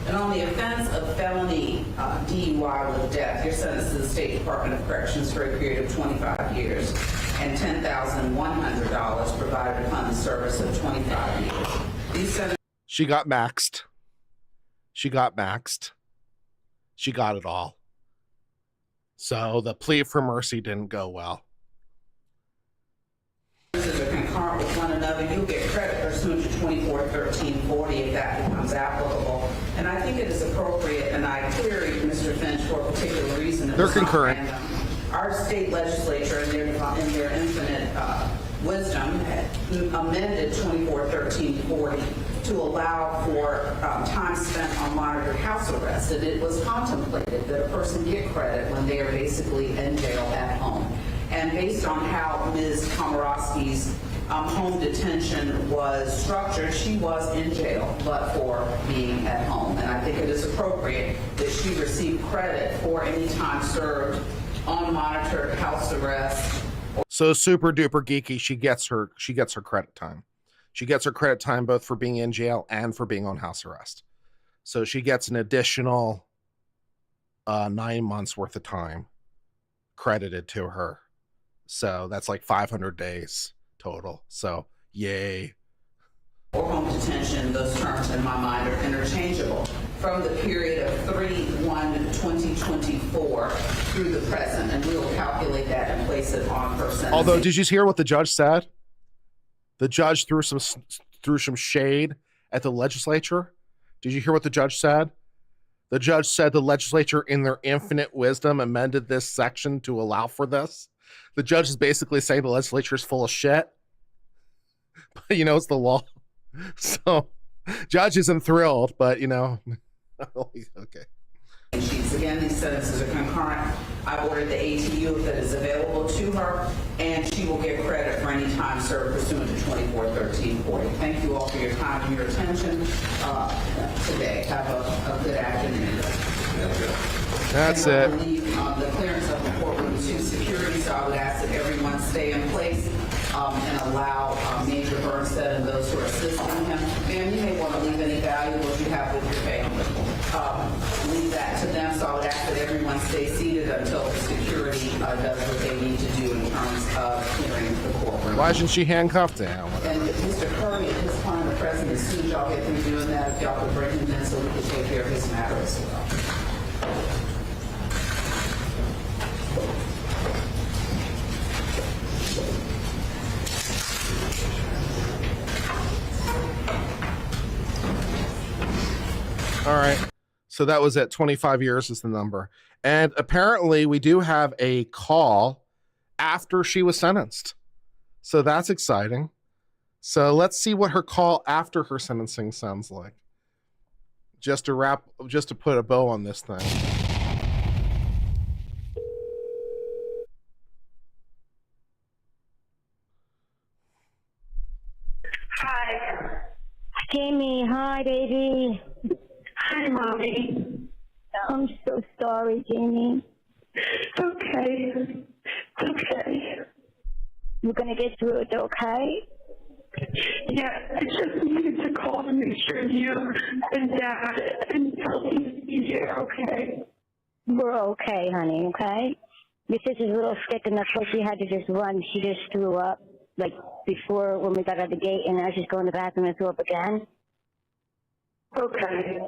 And on the offense of felony DUI with death, you're sentenced to the State Department of Corrections for a period of 25 years and $10,100, provided upon the service of 25 years. She got maxed. She got maxed. She got it all. So the plea for mercy didn't go well. Sentences are concurrent with one another. You'll get credit pursuant to 241340 if that becomes applicable. And I think it is appropriate, and I queried Mr. Finch for a particular reason. They're concurrent. Our state legislature, in their infinite wisdom, amended 241340 to allow for time spent on monitored house arrest. And it was contemplated that a person get credit when they are basically in jail at home. And based on how Ms. Komoroski's home detention was structured, she was in jail, but for being at home. And I think it is appropriate that she receive credit for any time served on monitored house arrest. So super duper geeky, she gets her credit time. She gets her credit time both for being in jail and for being on house arrest. So she gets an additional 9 months worth of time credited to her. So that's like 500 days total. So yay. Or home detention, those terms in my mind are interchangeable. From the period of 3/1/2024 through the present, and we will calculate that and place it on her sentence. Although, did you hear what the judge said? The judge threw some shade at the legislature. Did you hear what the judge said? The judge said the legislature, in their infinite wisdom, amended this section to allow for this. The judge is basically saying the legislature is full of shit. But, you know, it's the law. So, judge isn't thrilled, but, you know, okay. Again, these sentences are concurrent. I've ordered the ATU that is available to her, and she will get credit for any time served pursuant to 241340. Thank you all for your time and your attention today. Have a good afternoon. That's and it. I believe the clearance of the courtroom to security, so I would ask that everyone stay in place and allow Major Bernstead and those who are assisting him. Ma'am, you may want to leave any valuables you have with your family. leave that to them. So I would ask that everyone stay seated until security does what they need to do in terms of clearing the courtroom. Why isn't she handcuffed now? And Mr. Curry and his client are present. As soon as y'all get through doing that, if y'all could bring him in so we can take care of his matter as well. All right. So that was at 25 years is the number. And apparently we do have a call after she was sentenced. So that's exciting. So let's see what her call after her sentencing sounds like. Just to put a bow on this thing. Hi. Jamie, hi, baby. Hi, Mommy. I'm so sorry, Jamie. Okay. Okay. We're going to get through it, okay? Yeah, I just needed to call to make sure you and Dad and Kelsey are okay. We're okay, honey, okay? Your sister's a little sick enough so she had to just run. She just threw up, like, before when we got out of the gate, and now she's going to the bathroom and threw up again. Okay.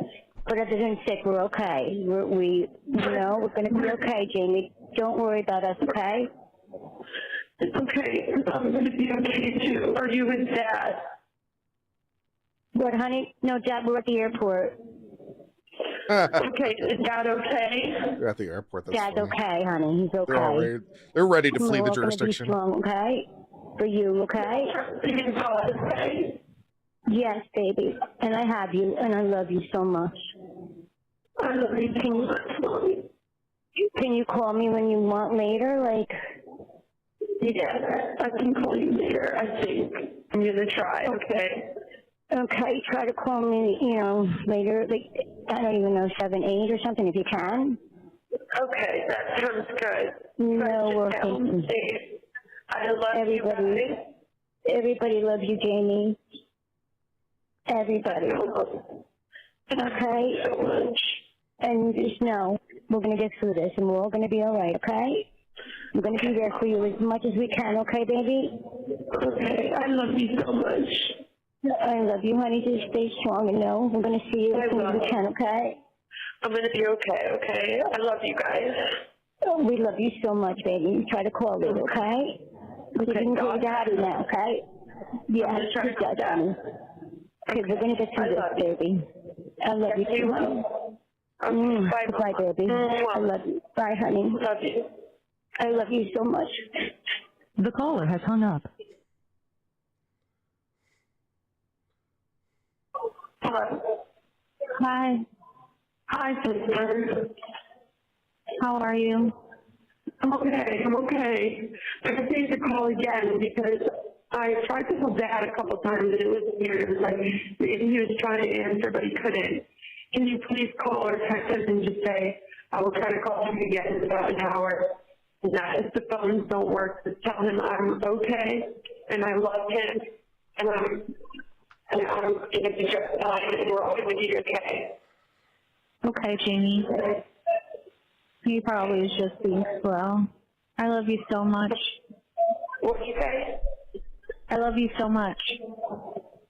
But other than sick, we're okay. We're going to be okay, Jamie. Don't worry about us, okay? It's okay. I'm going to be okay, too. Are you and Dad? What, honey? No, Dad, we're at the airport. Okay, is Dad okay? They're at the airport. That's Dad's funny. okay, honey. He's okay. They're ready to flee We're the all gonna be jurisdiction. strong, okay? For you, okay? Okay. Yes, baby. And I have you, and I love you so much. I love you so much. Can you call me when you want later? Like, yeah, I can call you later, I think. I'm going to try, okay? Okay, try to call me, later, like, I don't even know, 7, 8 or something, if you can. Okay, that sounds good. No, we're thinking. I love everybody. You guys. Everybody loves you, Jamie. Everybody. Okay? So much. And just know, we're going to get through this, and we're all going to be all right, okay? I'm going to be there for you as much as we can, okay, baby? Okay, I love you so much. I love you, honey. Just stay strong and know we're going to see you as soon as we can, okay? I'm going to be okay, okay? I love you guys. Oh, we love you so much, baby. Try to call it, okay? We can call Daddy now, okay? Yeah, good job, Daddy. Okay, we're going to get through this, baby. I love you too, honey. Bye, baby. I love you. Bye, honey. Love you. I love you so much. The caller has hung up. Hello. Hi. Hi, sister. How are you? I'm okay. I'm okay. I just need to call again because I tried to call Dad a couple times and it was weird. It was like he was trying to answer but he couldn't. Can you please call or text us and just say I will try to call him again in about an hour? And that if the phones don't work, just tell him I'm okay and I love him and I'm going to be just fine and we're all going to be okay. Okay, Jamie. He probably is just being slow. I love you so much. What did you say? I love you so much.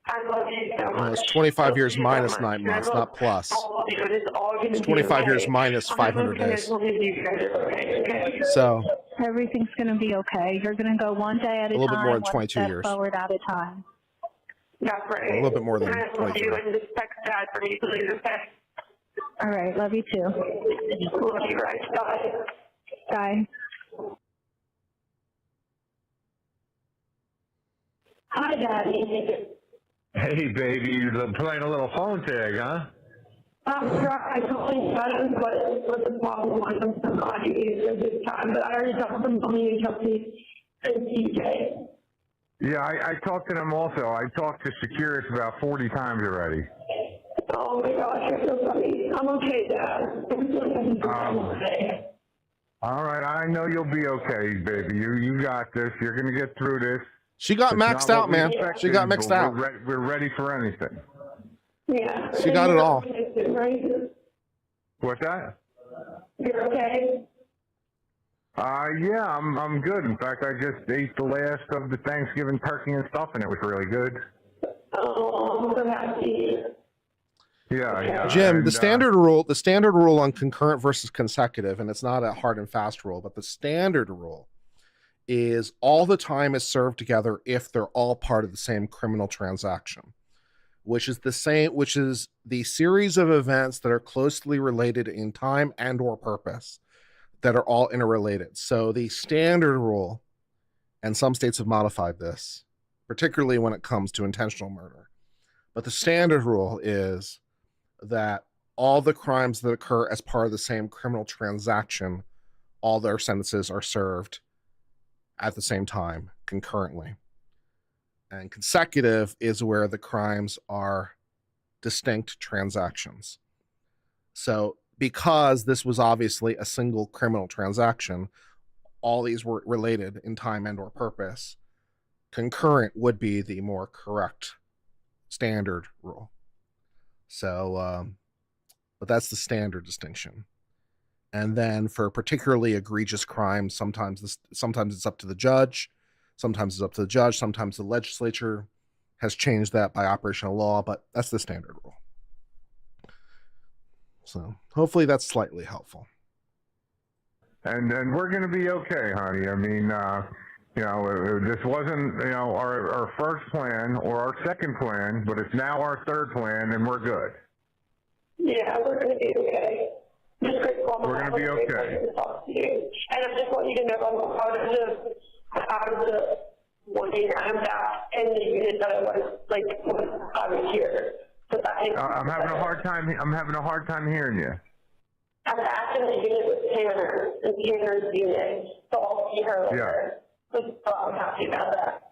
I love you so much. Well, it's 25 years minus 9 months, not plus. It's 25 years minus 500 days. So Everything's going to be okay. You're going to go one day at a time. A little bit more than one 22 step years. forward at a time. That's right. A little bit more than I love 22. you and just text Dad for me, please. Okay. All right. Love you too. Love you, right? Bye. Bye. Hi, Daddy. Hey, baby, you're playing a little phone tag, huh? I'm sorry, I totally got it, what the problem was. I'm so glad you answered this time, but I already talked to Mommy and Kelsey and TJ. Yeah, I talked to them also. I talked to Securus about 40 times already. Oh my gosh, you're so funny. I'm okay, Dad. I'm okay. All right, I know you'll be okay, baby. You got this. You're going to get through this. She got It's maxed not out, what we man. expected, She got mixed but out. We're ready for anything. Yeah. She got it all. Right? What's that? You're okay? Yeah, I'm good. In fact, I just ate the last of the Thanksgiving turkey and stuff, and it was really good. Oh, I'm so happy. Yeah. Jim, and, the standard rule on concurrent versus consecutive, and it's not a hard and fast rule, but the standard rule is all the time is served together if they're all part of the same criminal transaction, which is the series of events that are closely related in time and or purpose that are all interrelated. So the standard rule, and some states have modified this, particularly when it comes to intentional murder, but the standard rule is that all the crimes that occur as part of the same criminal transaction, all their sentences are served at the same time, concurrently. And consecutive is where the crimes are distinct transactions. So because this was obviously a single criminal transaction, all these were related in time and or purpose, concurrent would be the more correct standard rule. So, but that's the standard distinction. And then for particularly egregious crimes, sometimes it's up to the judge, sometimes the legislature has changed that by operational law, but that's the standard rule. So hopefully that's slightly helpful. And we're going to be okay, honey. I mean, this wasn't, our first plan or our second plan, but it's now our third plan, and we're good. Yeah, we're going to be okay. Just grateful. We're going to be okay. To talk to you. And I just want you to know I'm out of the morning. I'm back in the unit that I was, like, when I was here. So I'm having a hard time. I'm having a hard time hearing you. I'm back in the unit with Tanner, in Tanner's unit, so I'll see her later. So I'm happy about that.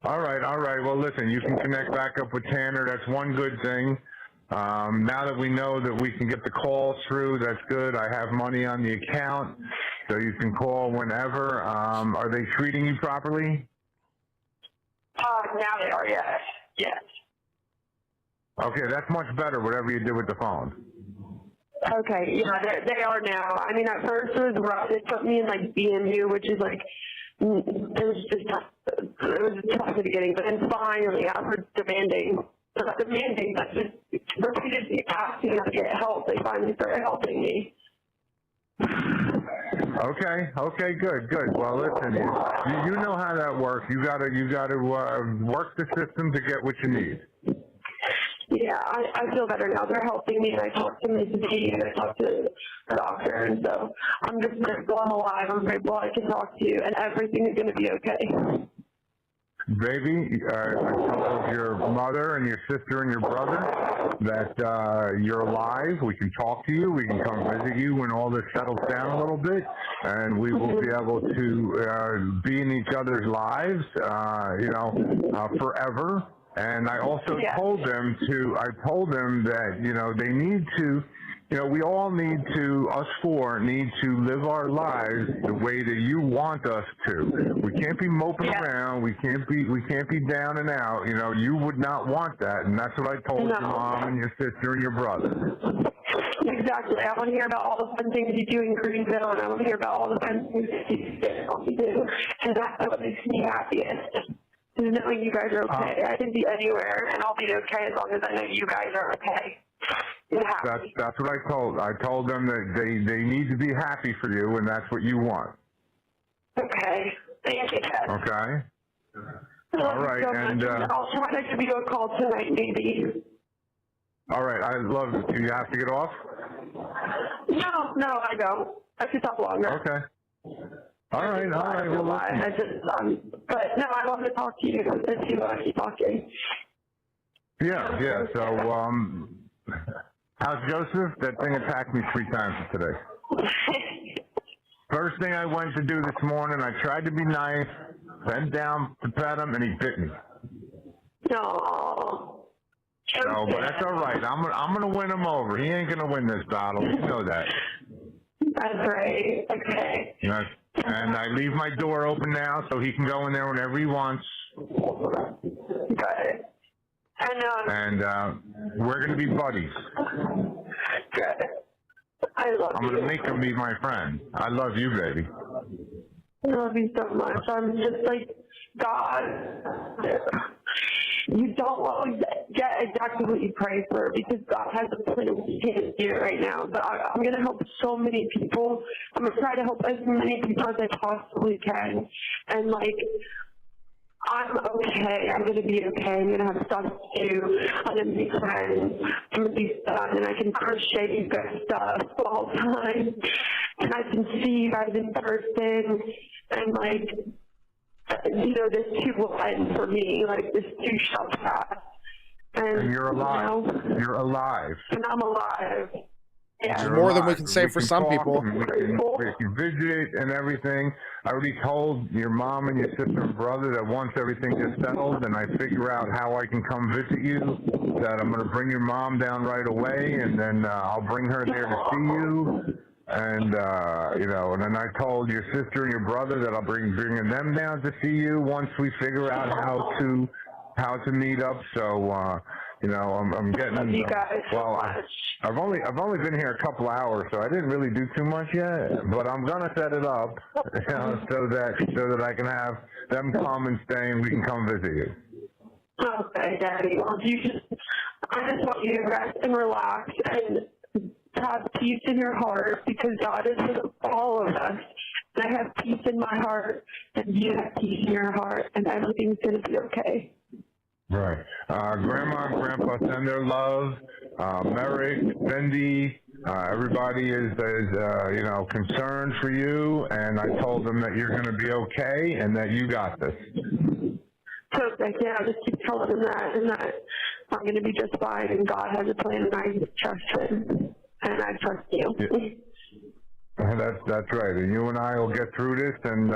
All right. Well, listen, you can connect back up with Tanner. That's one good thing. Now that we know that we can get the calls through, that's good. I have money on the account, so you can call whenever. Are they treating you properly? Now they are, yes. Yes. Okay, that's much better, whatever you did with the phone. Okay, yeah, they are now. I mean, at first it was rough. They put me in, like, BMU, which is, like, it was just tough at the beginning, but then finally, after demanding, but just repeatedly asking to get help, they finally started helping me. Okay, good. Well, listen, you know how that works. You gotta work the system to get what you need. Yeah, I feel better now. They're helping me, and I talked to Ms. B, and I talked to the doctor, and so I'm just grateful I'm alive. I'm grateful I can talk to you, and everything is going to be okay. Baby, I told your mother and your sister and your brother that you're alive. We can talk to you. We can come visit you when all this settles down a little bit, and we will be able to be in each other's lives, forever. And I also told them that, they need to, we all need to, us four need to live our lives the way that you want us to. We can't be moping around. We can't be down and out. You would not want that. And that's what I told your mom and your sister and your brother. Exactly. I want to hear about all the fun things you do in Greenville, and I want to hear about all the fun things you do. And that's what makes me happiest. Knowing you guys are okay. I can be anywhere, and I'll be okay as long as I know you guys are okay. That's what I told. I told them that they need to be happy for you, and that's what you want. Okay. Thank you, Dad. Okay. All right, so and I'll try to give you a call tonight, maybe. All right, I love it. Do you have to get off? No, I don't. I could talk longer. Okay. All right. Well, but no, I want to talk to you if you want to keep talking. Yeah. So, how's Joseph? That thing attacked me 3 times today. First thing I went to do this morning, I tried to be nice, bent down to pet him, and he bit me. No. No, but that's all right. I'm gonna win him over. He ain't gonna win this battle. You know that. That's right. Okay. Yes. And I leave my door open now so he can go in there whenever he wants. Got it. And we're going to be buddies. Good. I love I'm you. going to make him meet my friend. I love you, baby. I love you so much. I'm just like, God, you don't always get exactly what you pray for because God has a plan. You can't do it right now. But I'm going to help so many people. I'm going to try to help as many people as I possibly can. And, like, I'm okay. I'm going to be okay. I'm going to have stuff to do. I'm going to be friends. I'm going to be done. And I can crochet you guys stuff all the time. And I can see you guys in person. And, like, you know, this too will end for me. Like, this too shall pass. And you're alive. You know, you're alive. And I'm alive. Yeah. There's more than we can say for some talk people. and we can visit and everything. I already told your mom and your sister and brother that once everything is settled and I figure out how I can come visit you, that I'm going to bring your mom down right away, and then I'll bring her there to see you. And, you know, and then I told your sister and your brother that I'll bringing them down to see you once we figure out how to meet up. So, you know, I'm getting, you guys well, I've only been here a couple hours, so I didn't really do too much yet, but I'm going to set it up, you know, so that I can have them come and stay and we can come visit you. Okay, Daddy. Well, I just want you to rest and relax and have peace in your heart because God is with all of us. And I have peace in my heart, and you have peace in your heart, and everything's going to be okay. Right. Grandma and Grandpa send their love. Merrick, Cindy, everybody is you know, concerned for you, and I told them that you're going to be okay and that you got this. Perfect. Yeah, I'll just keep telling them that, and that I'm going to be just fine, and God has a plan, and I trust Him, and I trust you. Yeah. That's right. And you and I will get through this, and,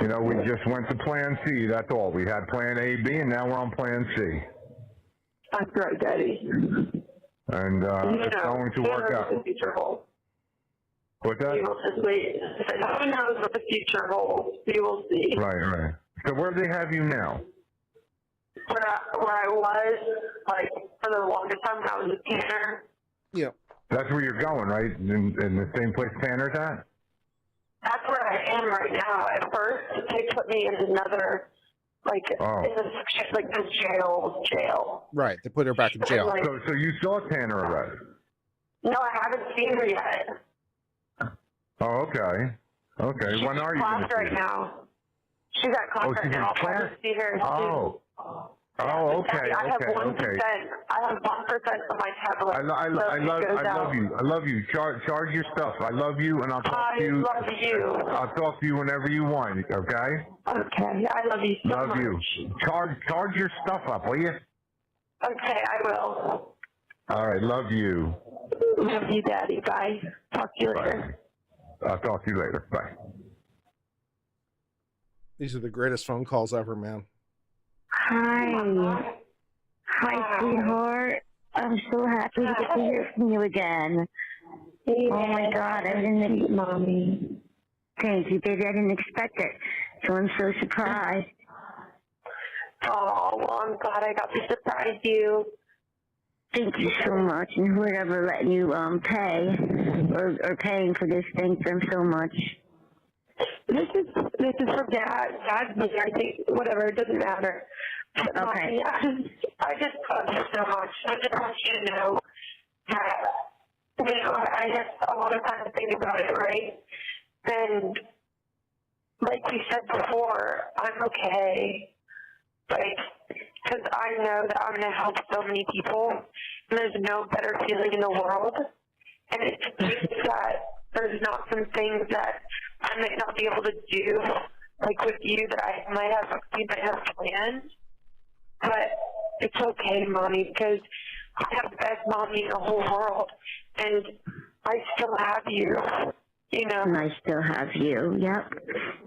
you know, we just went to Plan C. That's all. We had Plan A, B, and now we're on Plan C. That's right, Daddy. And it's going to work out. The future holds. What's that? We will just wait. Who knows what the future holds? We will see. Right. So where do they have you now? Where I was, like, for the longest time, I was a Tanner. Yeah. That's where you're going, right? In the same place Tanner's at? That's where I am right now. At first, they put me in another, like, in this jail. Right. They put her back in jail. Like, so you saw Tanner already? No, I haven't seen her yet. Oh, okay. Okay. She's When are you in going class to see right her? now. She's at class right now. I'll probably see her soon. Oh, okay. I have 1%. I have 1% of my tablet. I love you. Charge your stuff. I love you, and I'll talk to you. I love you. I'll talk to you whenever you want. Okay. Okay. I love you so much. Love you. Charge your stuff up, will you? Okay, I will. All right. Love you. Love you, Daddy. Bye. Talk to you later. I'll talk to you later. Bye. These are the greatest phone calls ever, man. Hi, sweetheart. I'm so happy to get to hear from you again. Oh my God, I didn't, Mommy. Thank you, baby. I didn't expect it, so I'm so surprised. Oh, well, I'm glad I got to surprise you. Thank you so much, and whoever letting you pay or paying for this, thank them so much. This is for Dad. Dad's me. I think whatever. It doesn't matter. But Okay. Mommy, I just love you so much. I just want you to know that, you know, I just a lot of time to think about it, right? And like we said before, I'm okay. Like, because I know that I'm going to help so many people, and there's no better feeling in the world. And it's just that there's not some things that I might not be able to do, like with you, that you might have planned. But it's okay, Mommy, because I have the best mommy in the whole world, and I still have you, you know. And I still have you, yep.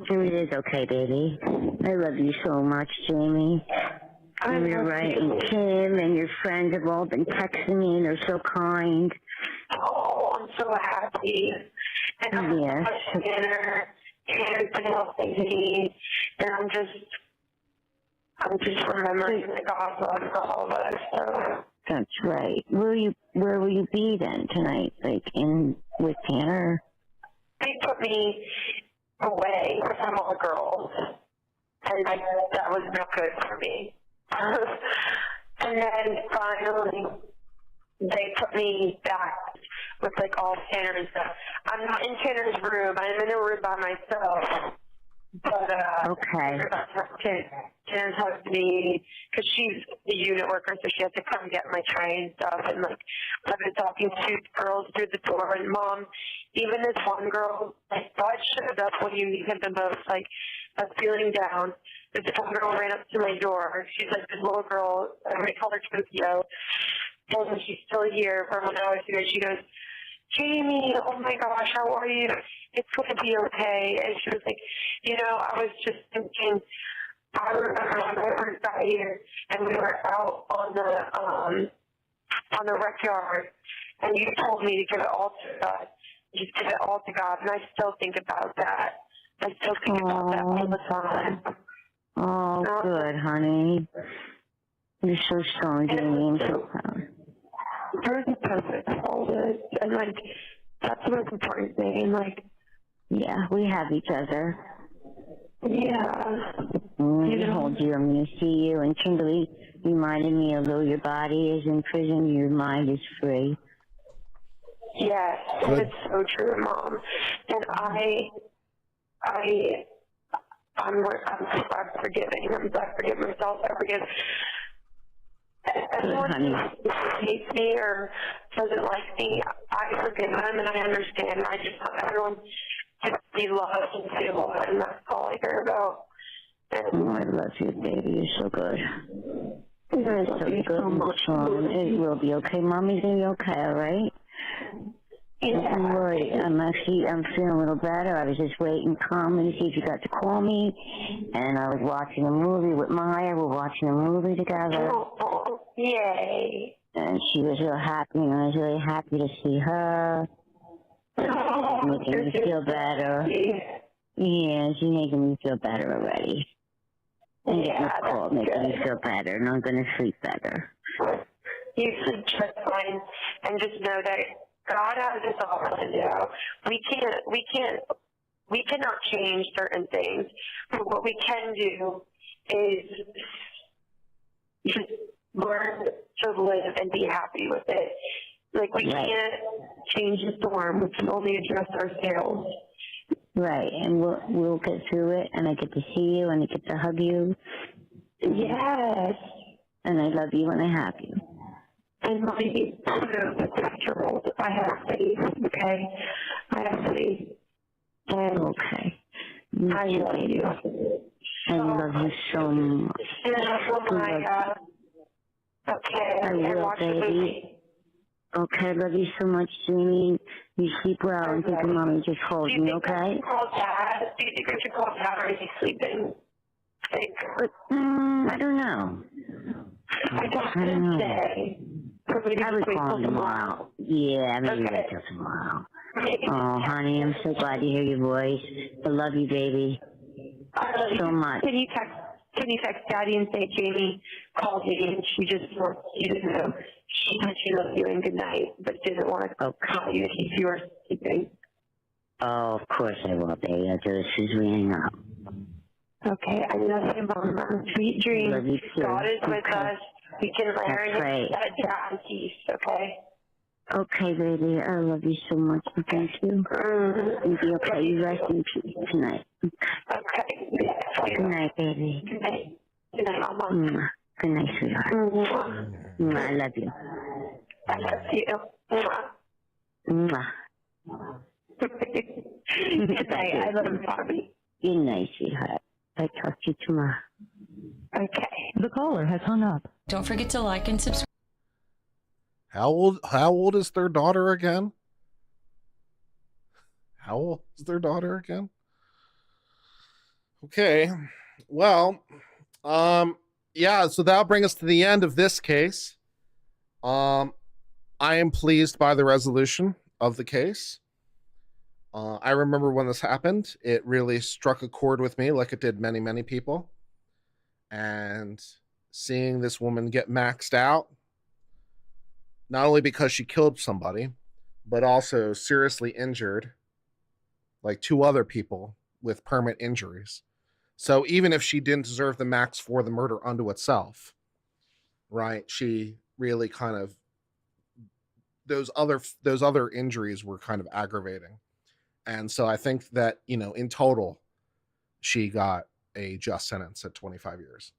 It is okay, baby. I love you so much, Jamie. And you're right, and Kim and your friends have all been texting me, and they're so kind. Oh, I'm so happy. And I'm much dinner, and everything else they need. And I'm just remembering that God loves all of us, so. That's right. Where will you be then tonight? Like with Tanner? They put me away from all the girls, and that was not good for me. And then finally, they put me back with like all Tanner and stuff. I'm not in Tanner's room. I'm in a room by myself. But okay. Tanner talks to me because she's the unit worker, so she has to come get my tray and stuff. And like, I've been talking to girls through the door. And Mom, even this one girl, I thought showed up when you needed the most. Like, I was feeling down. This one girl ran up to my door. She's like this little girl. I call her Tokyo. And she's still here from when I was here. She goes, Jamie, oh my gosh, how are you? It's going to be okay. And she was like, you know, I was just thinking, I remember when I first got here and we were out on the rec yard and you told me to give it all to God. Just give it all to God. And I still think about that. I still think about that all the time. Oh, good, honey. You're so strong, Jamie. I'm so proud. Hers is perfect, all good. And like, that's the most important thing. And like, yeah, we have each other. Yeah. I'm going to hold you. I'm going to see you. And Kimberly reminded me, although your body is in prison, your mind is free. Yes, it's so true, Mom. And I'm forgiving. I forgive myself. I forgive anyone who hates me or doesn't like me. I forgive them, and I understand. I just want everyone to be loved and feel loved, and that's all I care about. Oh, I love you, baby. You're so good. You're so good and strong. It will be okay. Mommy's going to be okay, all right? Don't worry. I'm feeling a little better. I was just waiting calmly to see if you got to call me. And I was watching a movie with Maya. We're watching a movie together. Oh, yay. And she was real happy, and I was really happy to see her. Making me feel better. Yeah, she's making me feel better already. And getting a call, making me feel better, and I'm going to sleep better. You sleep just fine, and just know that God has this all planned out. We cannot change certain things, but what we can do is just learn to live and be happy with it. Like, we can't change the storm. We can only adjust ourselves. Right, and we'll get through it, and I get to see you, and I get to hug you. Yes. And I love you, and I have you. And my 6-year-old, I have faith, okay? I have faith. And okay. I love you. I love you so much. And okay, I will, baby. Okay, I love you so much, Jamie. You sleep well, and think of Mommy just hold me, okay? Do you think I should call Dad, or is he sleeping? I don't know. I don't know. Today. I would call him tomorrow. Yeah, maybe wait till tomorrow. Oh, honey, I'm so glad to hear your voice. I love you, baby. So much. Can you text Daddy and say Jamie called me and she didn't know. She said she loved you and good night, but didn't want to call you if you were sleeping. Oh, of course I will, baby. I'll do it as soon as we hang up. Okay, I love you, Mom. Sweet dreams. Love you too. God is with us. We can learn right. that peace, okay? Okay, baby. I love you so much. Thank you. And be okay. You rest in peace tonight. Okay. Good night, baby. Good night. Good night, Mama. Good night, sweetheart. I love you. I love you. Good night. I love you, Bobby. Good night, sweetheart. I'll talk to you tomorrow. Okay. The caller has hung up. Don't forget to like and subscribe. How old is their daughter again? How old is their daughter again? Okay. Well, yeah, so that'll bring us to the end of this case. I am pleased by the resolution of the case. I remember when this happened, it really struck a chord with me like it did many, many people. and seeing this woman get maxed out, not only because she killed somebody, but also seriously injured like 2 other people with permanent injuries. So even if she didn't deserve the max for the murder unto itself, right, she really kind of, those other injuries were kind of aggravating. And so I think that, in total, she got a just sentence at 25 years.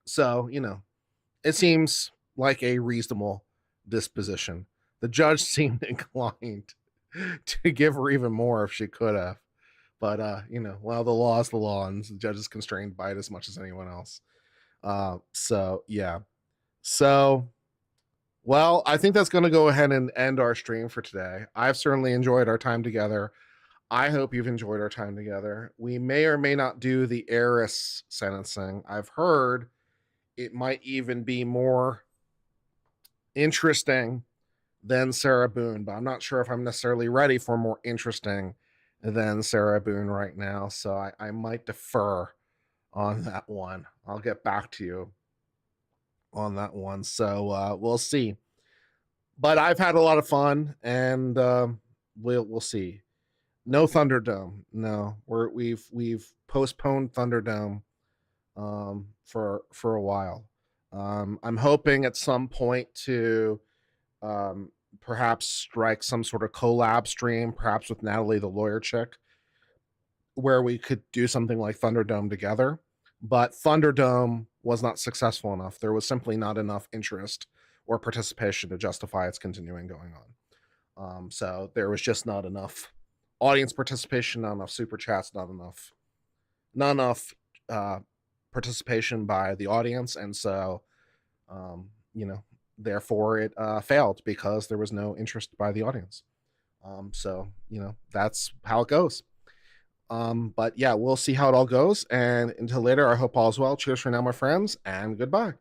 So, it seems like a reasonable disposition. The judge seemed inclined to give her even more if she could have. But, well, the law is the law, and the judge is constrained by it as much as anyone else. So, yeah. So, well, I think that's going to go ahead and end our stream for today. I've certainly enjoyed our time together. I hope you've enjoyed our time together. We may or may not do the heiress sentencing. I've heard it might even be more interesting than Sarah Boone, but I'm not sure if I'm necessarily ready for more interesting than Sarah Boone right now. So I might defer on that one. I'll get back to you on that one. So we'll see. But I've had a lot of fun, and we'll see. No Thunderdome. No, we've postponed Thunderdome for a while. I'm hoping at some point to perhaps strike some sort of collab stream, perhaps with Natalie, the lawyer chick, where we could do something like Thunderdome together. But Thunderdome was not successful enough. There was simply not enough interest or participation to justify its continuing going on. So there was just not enough audience participation, not enough super chats, not enough participation by the audience, and so therefore it failed because there was no interest by the audience. So that's how it goes. But yeah, we'll see how it all goes, and until later, I hope all's well. Cheers for now, my friends, and goodbye.